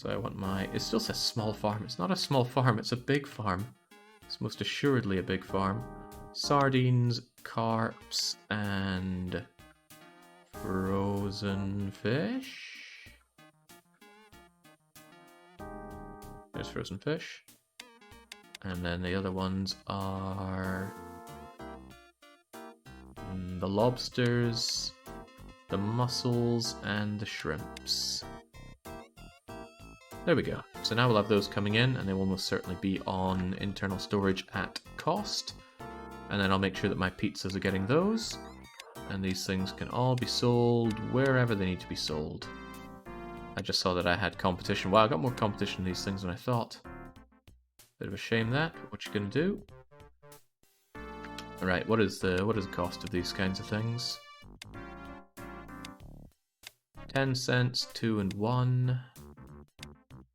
So I want my... It still says small farm. It's not a small farm, it's a big farm. It's most assuredly a big farm. Sardines, carps, and frozen fish. There's frozen fish. And then the other ones are the lobsters, the mussels, and the shrimps. There we go. So now we'll have those coming in, and they will most certainly be on internal storage at cost. And then I'll make sure that my pizzas are getting those. And these things can all be sold wherever they need to be sold. I just saw that I had competition. Wow, I got more competition in these things than I thought. Bit of a shame that, but what you gonna do? Alright, what is the cost of these kinds of things? 10 cents, 2 and 1.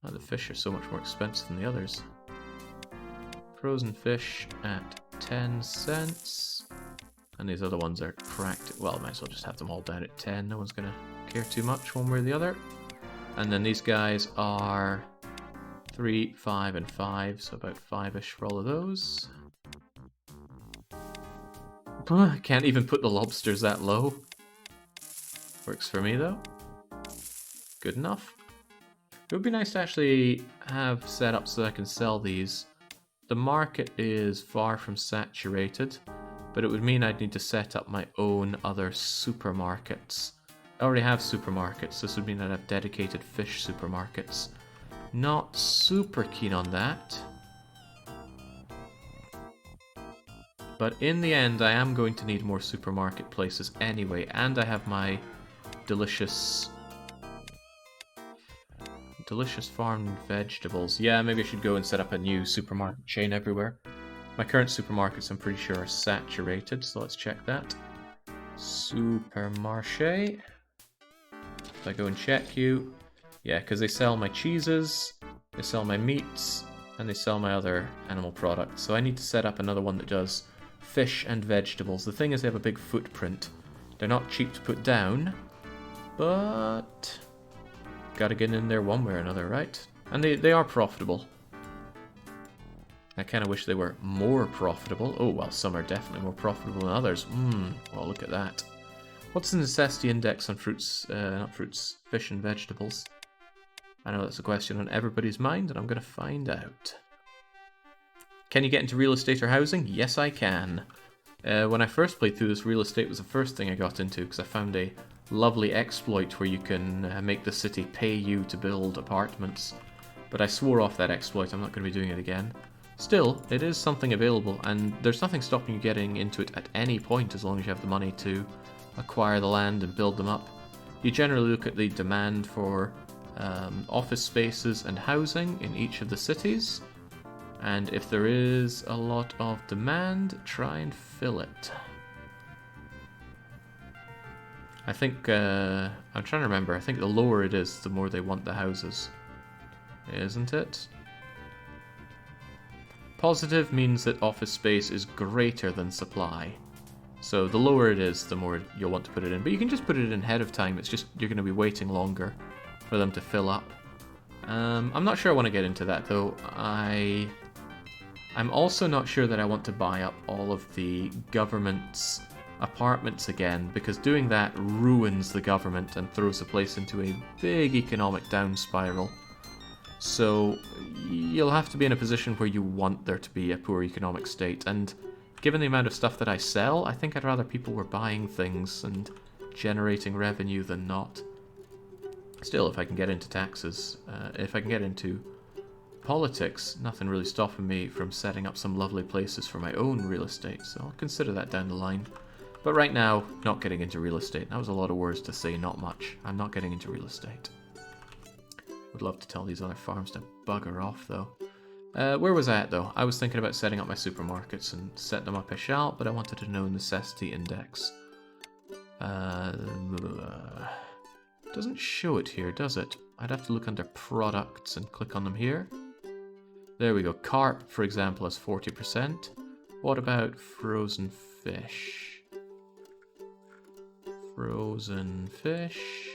Oh, the fish are so much more expensive than the others. Frozen fish at 10 cents. And these other ones are well, I might as well just have them all down at 10. No one's gonna care too much one way or the other. And then these guys are 3, 5, and 5, so about 5-ish for all of those. Can't even put the lobsters that low. Works for me though. Good enough. It would be nice to actually have set up so that I can sell these. The market is far from saturated, but it would mean I'd need to set up my own other supermarkets. I already have supermarkets, this would mean I'd have dedicated fish supermarkets. Not super keen on that. But in the end, I am going to need more supermarket places anyway, and I have my delicious farmed vegetables. Yeah, maybe I should go and set up a new supermarket chain everywhere. My current supermarkets, I'm pretty sure, are saturated, so let's check that. Supermarché. If I go and check you, yeah, because they sell my cheeses, they sell my meats, and they sell my other animal products. So I need to set up another one that does fish and vegetables. The thing is, they have a big footprint. They're not cheap to put down, but gotta get in there one way or another, right? And they are profitable. I kind of wish they were more profitable. Oh, well, some are definitely more profitable than others. Well, look at that. What's the necessity index on fruits, not fruits, fish and vegetables? I know that's a question on everybody's mind, and I'm going to find out. Can you get into real estate or housing? Yes, I can. When I first played through this, real estate was the first thing I got into, because I found a lovely exploit where you can make the city pay you to build apartments. But I swore off that exploit, I'm not going to be doing it again. Still, it is something available, and there's nothing stopping you getting into it at any point as long as you have the money to acquire the land and build them up. You generally look at the demand for office spaces and housing in each of the cities, and if there is a lot of demand, try and fill it. I think, I'm trying to remember, I think the lower it is, the more they want the houses. Isn't it? Positive means that office space is greater than supply. So the lower it is, the more you'll want to put it in. But you can just put it in ahead of time, it's just you're going to be waiting longer for them to fill up. I'm not sure I want to get into that though. I'm also not sure that I want to buy up all of the government's apartments again, because doing that ruins the government and throws the place into a big economic down spiral. So you'll have to be in a position where you want there to be a poor economic state, and given the amount of stuff that I sell, I think I'd rather people were buying things and generating revenue than not. Still, if I can get into taxes, if I can get into politics, nothing really stopping me from setting up some lovely places for my own real estate, so I'll consider that down the line. But right now, not getting into real estate. That was a lot of words to say, not much. I'm not getting into real estate. Would love to tell these other farms to bugger off, though. Where was I at, though? I was thinking about setting up my supermarkets, and set them up I shall, but I wanted to know necessity index. Doesn't show it here, does it? I'd have to look under products and click on them here. There we go. Carp, for example, has 40%. What about frozen fish? Frozen fish.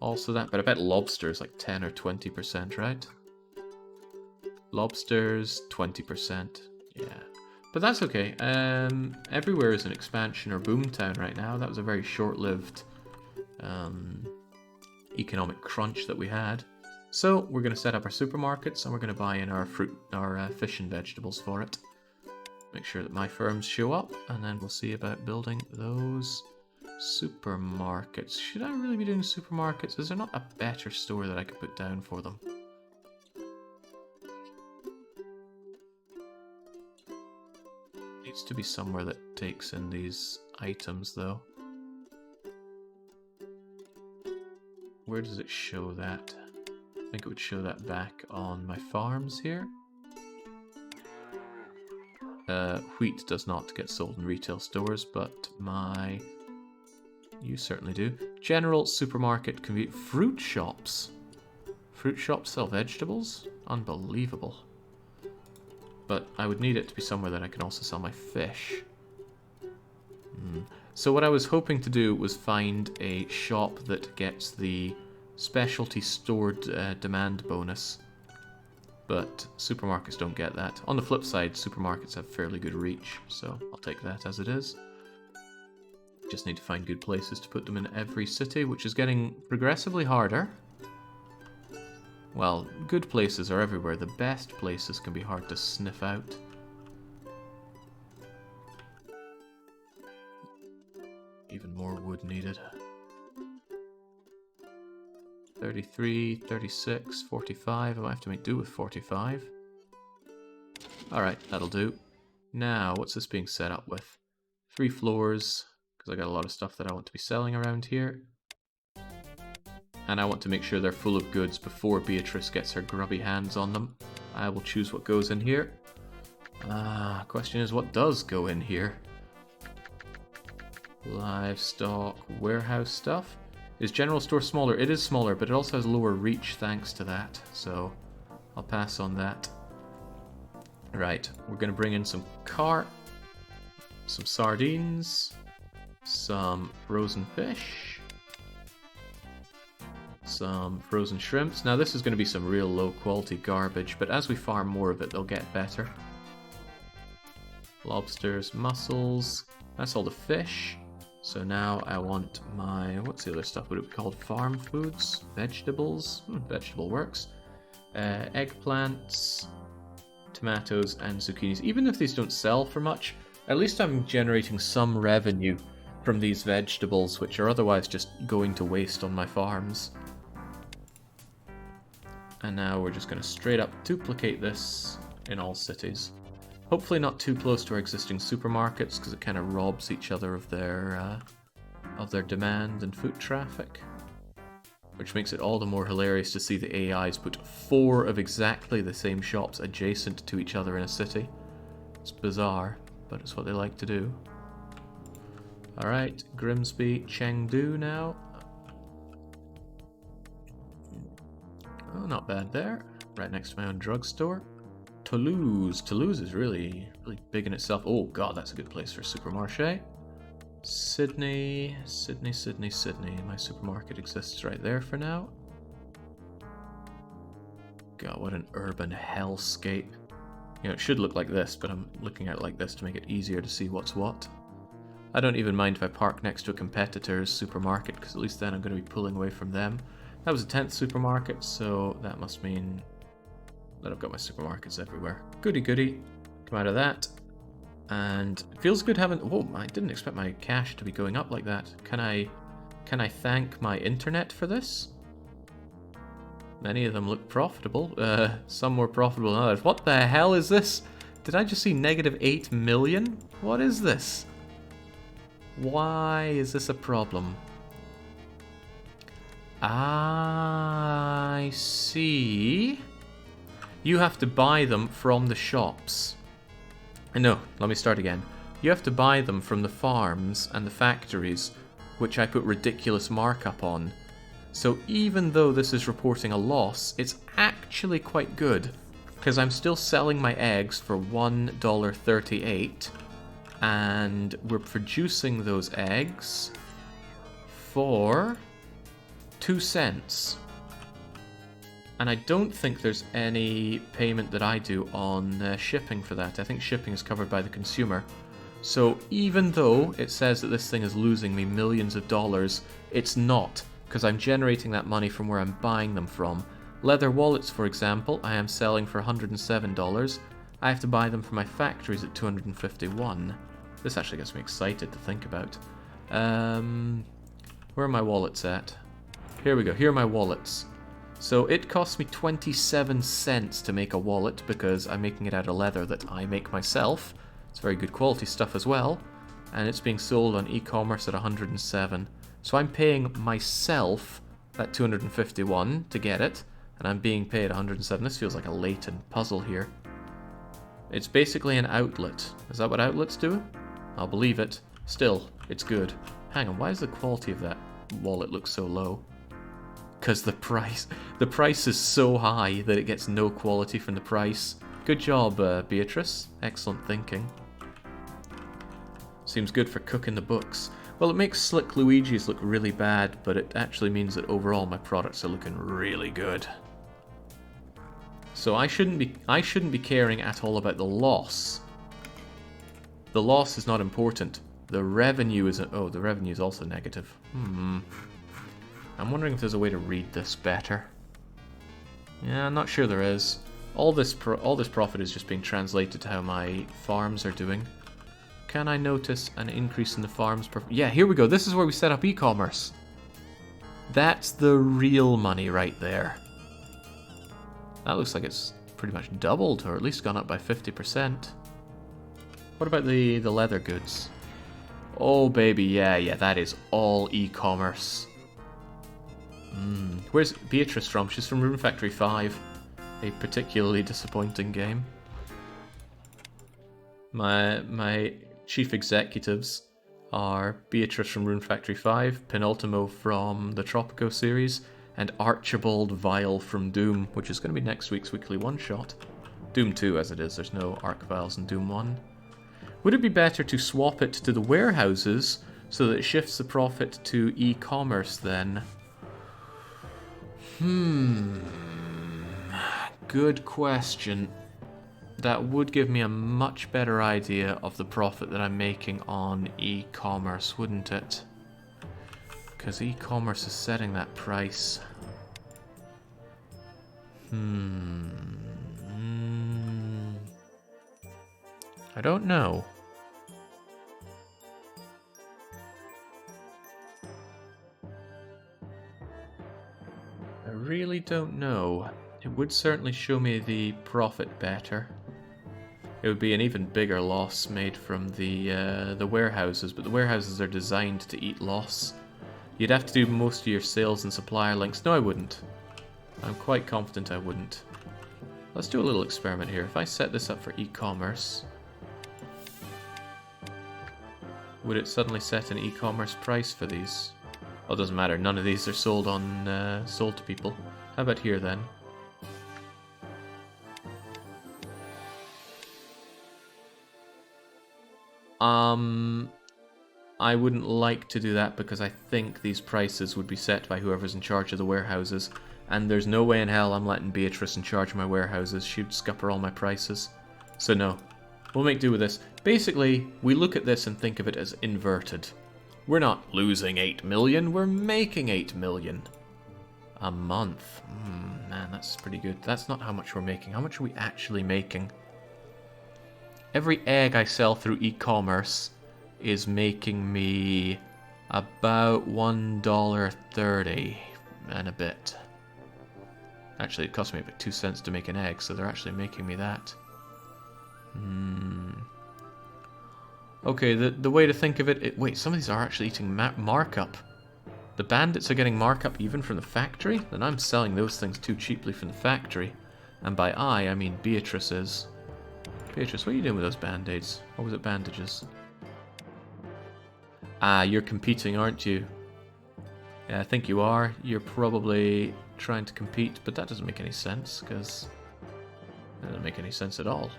Also that, but I bet lobsters like 10 or 20%, right? Lobsters, 20%. Yeah. But that's okay. Everywhere is an expansion or boomtown right now. That was a very short-lived economic crunch that we had. So we're going to set up our supermarkets and we're going to buy in our fish and vegetables for it. Make sure that my firms show up, and then we'll see about building those supermarkets. Should I really be doing supermarkets? Is there not a better store that I could put down for them? Needs to be somewhere that takes in these items, though. Where does it show that? I think it would show that back on my farms here. Wheat does not get sold in retail stores, but you certainly do. General supermarket, fruit shops. Fruit shops sell vegetables? Unbelievable. But I would need it to be somewhere that I can also sell my fish. So what I was hoping to do was find a shop that gets the specialty stored demand bonus. But supermarkets don't get that. On the flip side, supermarkets have fairly good reach, so I'll take that as it is. Just need to find good places to put them in every city, which is getting progressively harder. Well, good places are everywhere. The best places can be hard to sniff out. Even more wood needed. 33, 36, 45. I might have to make do with 45. Alright, that'll do. Now, what's this being set up with? 3 floors, because I got a lot of stuff that I want to be selling around here. And I want to make sure they're full of goods before Beatrice gets her grubby hands on them. I will choose what goes in here. Question is, what does go in here? Livestock, warehouse stuff. Is general store smaller? It is smaller, but it also has lower reach thanks to that. So I'll pass on that. Right, we're going to bring in some carp, some sardines, some frozen fish, some frozen shrimps. Now this is going to be some real low quality garbage, but as we farm more of it, they'll get better. Lobsters, mussels, that's all the fish. So now I want my, what's the other stuff? Would it be called farm foods? Vegetables? Vegetable works. Eggplants, tomatoes, and zucchinis. Even if these don't sell for much, at least I'm generating some revenue from these vegetables, which are otherwise just going to waste on my farms. And now we're just going to straight up duplicate this in all cities. Hopefully not too close to our existing supermarkets, because it kind of robs each other of their demand and foot traffic. Which makes it all the more hilarious to see the AIs put 4 of exactly the same shops adjacent to each other in a city. It's bizarre, but it's what they like to do. Alright, Grimsby, Chengdu now. Oh, not bad there. Right next to my own drugstore. Toulouse. Toulouse is really big in itself. Oh god, that's a good place for a supermarché. Sydney. My supermarket exists right there for now. God, what an urban hellscape. You know, it should look like this, but I'm looking at it like this to make it easier to see what's what. I don't even mind if I park next to a competitor's supermarket, because at least then I'm going to be pulling away from them. That was a 10th supermarket, so that must mean that I've got my supermarkets everywhere. Goody goody. Come out of that. And it feels good having... Whoa, I didn't expect my cash to be going up like that. Can I thank my internet for this? Many of them look profitable. Some more profitable than others. What the hell is this? Did I just see negative 8 million? What is this? Why is this a problem? I see. You have to buy them from the shops. No, let me start again. You have to buy them from the farms and the factories, which I put ridiculous markup on. So even though this is reporting a loss, it's actually quite good, because I'm still selling my eggs for $1.38, and we're producing those eggs for 2 cents. And I don't think there's any payment that I do on shipping for that. I think shipping is covered by the consumer. So even though it says that this thing is losing me millions of dollars, it's not, because I'm generating that money from where I'm buying them from. Leather wallets, for example, I am selling for $107. I have to buy them from my factories at $251. This actually gets me excited to think about. Where are my wallets at? Here we go, here are my wallets. So it costs me 27 cents to make a wallet because I'm making it out of leather that I make myself. It's very good quality stuff as well. And it's being sold on e-commerce at 107. So I'm paying myself that 251 to get it, and I'm being paid 107. This feels like a latent puzzle here. It's basically an outlet. Is that what outlets do? I'll believe it. Still, it's good. Hang on, why does the quality of that wallet look so low? Because the price is so high that it gets no quality from the price. Good job, Beatrice. Excellent thinking. Seems good for cooking the books. Well, it makes Slick Luigi's look really bad, but it actually means that overall my products are looking really good. So I shouldn't be caring at all about the loss. The loss is not important. The revenue is the revenue is also negative. I'm wondering if there's a way to read this better. Yeah, I'm not sure there is. All this profit is just being translated to how my farms are doing. Can I notice an increase in the farms? Yeah, here we go. This is where we set up e-commerce. That's the real money right there. That looks like it's pretty much doubled, or at least gone up by 50%. What about the leather goods? Oh, baby, yeah, that is all e-commerce. Where's Beatrice from? She's from Rune Factory 5. A particularly disappointing game. My chief executives are Beatrice from Rune Factory 5, Penultimo from the Tropico series, and Archibald Vile from Doom, which is going to be next week's weekly one-shot. Doom 2 as it is, there's no Arc Viles in Doom 1. Would it be better to swap it to the warehouses so that it shifts the profit to e-commerce then? Good question. That would give me a much better idea of the profit that I'm making on e-commerce, wouldn't it? Because e-commerce is setting that price. I don't know. I really don't know. It would certainly show me the profit better. It would be an even bigger loss made from the warehouses, but the warehouses are designed to eat loss. You'd have to do most of your sales and supplier links. No, I wouldn't. I'm quite confident I wouldn't. Let's do a little experiment here. If I set this up for e-commerce, would it suddenly set an e-commerce price for these? Well, it doesn't matter. None of these are sold on sold to people. How about here then? I wouldn't like to do that because I think these prices would be set by whoever's in charge of the warehouses, and there's no way in hell I'm letting Beatrice in charge of my warehouses. She'd scupper all my prices. So no, we'll make do with this. Basically, we look at this and think of it as inverted. We're not losing 8 million, we're making 8 million a month. Man, that's pretty good. That's not how much we're making. How much are we actually making? Every egg I sell through e-commerce is making me about $1.30 and a bit. Actually, it cost me about 2 cents to make an egg, so they're actually making me that. Okay, the way to think of it... Wait, some of these are actually eating markup. The bandits are getting markup even from the factory? Then I'm selling those things too cheaply from the factory. And by I mean Beatrice is. Beatrice, what are you doing with those band-aids? Or was it bandages? Ah, you're competing, aren't you? Yeah, I think you are. You're probably trying to compete, but that doesn't make any sense, because... That doesn't make any sense at all.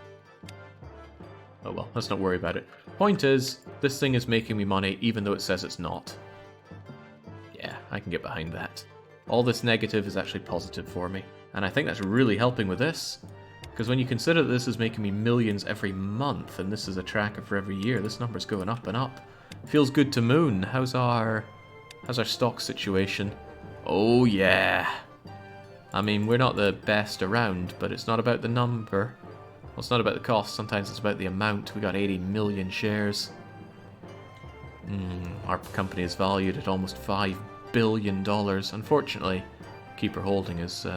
Oh well, let's not worry about it. Point is, this thing is making me money even though it says it's not. Yeah, I can get behind that. All this negative is actually positive for me. And I think that's really helping with this. Because when you consider that this is making me millions every month, and this is a tracker for every year, this number's going up and up. Feels good to moon. How's our stock situation? Oh yeah. I mean, we're not the best around, but it's not about the number. Well, it's not about the cost. Sometimes it's about the amount. We got 80 million shares. Our company is valued at almost $5 billion. Unfortunately, Keeper Holding is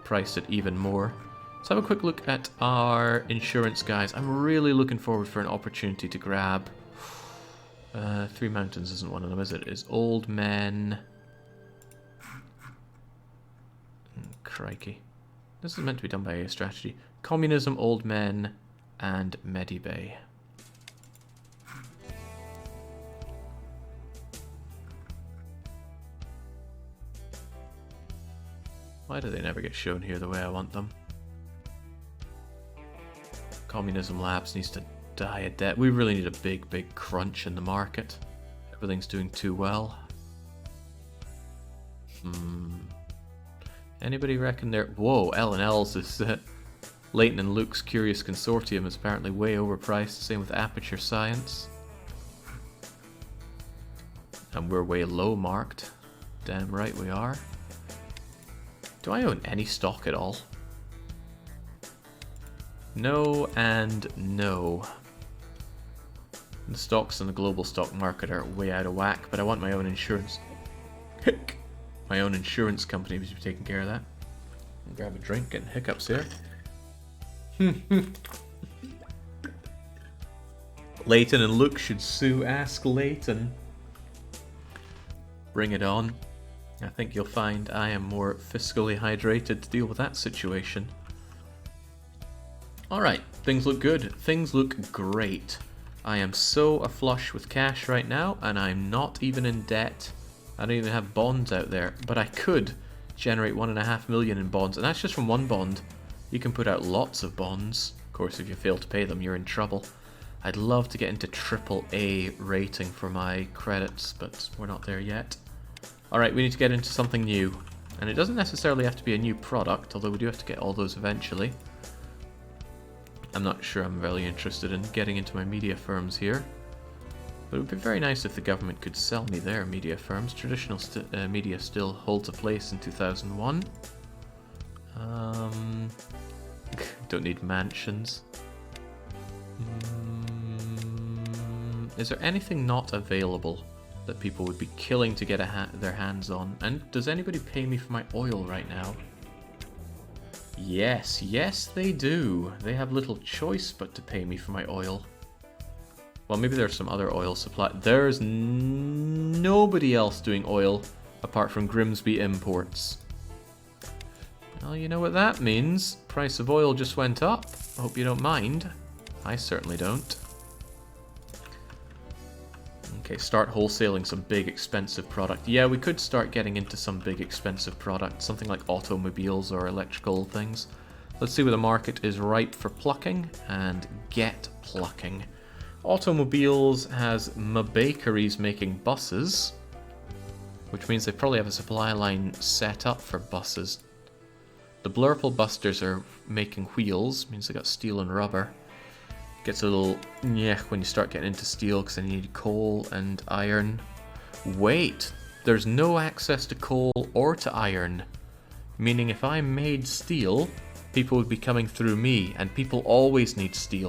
priced at even more. Let's have a quick look at our insurance guys. I'm really looking forward for an opportunity to grab... Three Mountains isn't one of them, is it? It is Old Men... Crikey. This is meant to be done by a strategy. Communism, Old Men, and Medibay. Why do they never get shown here the way I want them? Communism Labs needs to die a death. We really need a big crunch in the market. Everything's doing too well. Anybody reckon they're... Whoa, L&L's is... Leighton and Luke's Curious Consortium is apparently way overpriced. Same with Aperture Science. And we're way low marked. Damn right we are. Do I own any stock at all? No and no. The stocks in the global stock market are way out of whack, but I want my own insurance. My own insurance company to be taking care of that. I'll grab a drink, getting hiccups here. Leighton and Luke should sue. Ask Leighton. Bring it on. I think you'll find I am more fiscally hydrated to deal with that situation. Alright, things look good. Things look great. I am so aflush with cash right now, and I'm not even in debt. I don't even have bonds out there, but I could generate 1.5 million in bonds, and that's just from one bond. You can put out lots of bonds. Of course, if you fail to pay them, you're in trouble. I'd love to get into AAA rating for my credits, but we're not there yet. Alright, we need to get into something new. And it doesn't necessarily have to be a new product, although we do have to get all those eventually. I'm not sure I'm really interested in getting into my media firms here. But it would be very nice if the government could sell me their media firms. Traditional media still holds a place in 2001. Don't need mansions. Is there anything not available that people would be killing to get their hands on? And does anybody pay me for my oil right now? Yes, yes they do. They have little choice but to pay me for my oil. Well, maybe there's some other oil supply. There's nobody else doing oil apart from Grimsby Imports. Well, you know what that means. Price of oil just went up. I hope you don't mind. I certainly don't. Okay, start wholesaling some big expensive product. Yeah, we could start getting into some big expensive product, something like automobiles or electrical things. Let's see where the market is ripe for plucking, and get plucking. Automobiles has Bakeries making buses, which means they probably have a supply line set up for buses. The Blurple Busters are making wheels, means they got steel and rubber. Gets a little nyeh when you start getting into steel because I need coal and iron. Wait, there's no access to coal or to iron. Meaning if I made steel, people would be coming through me, and people always need steel.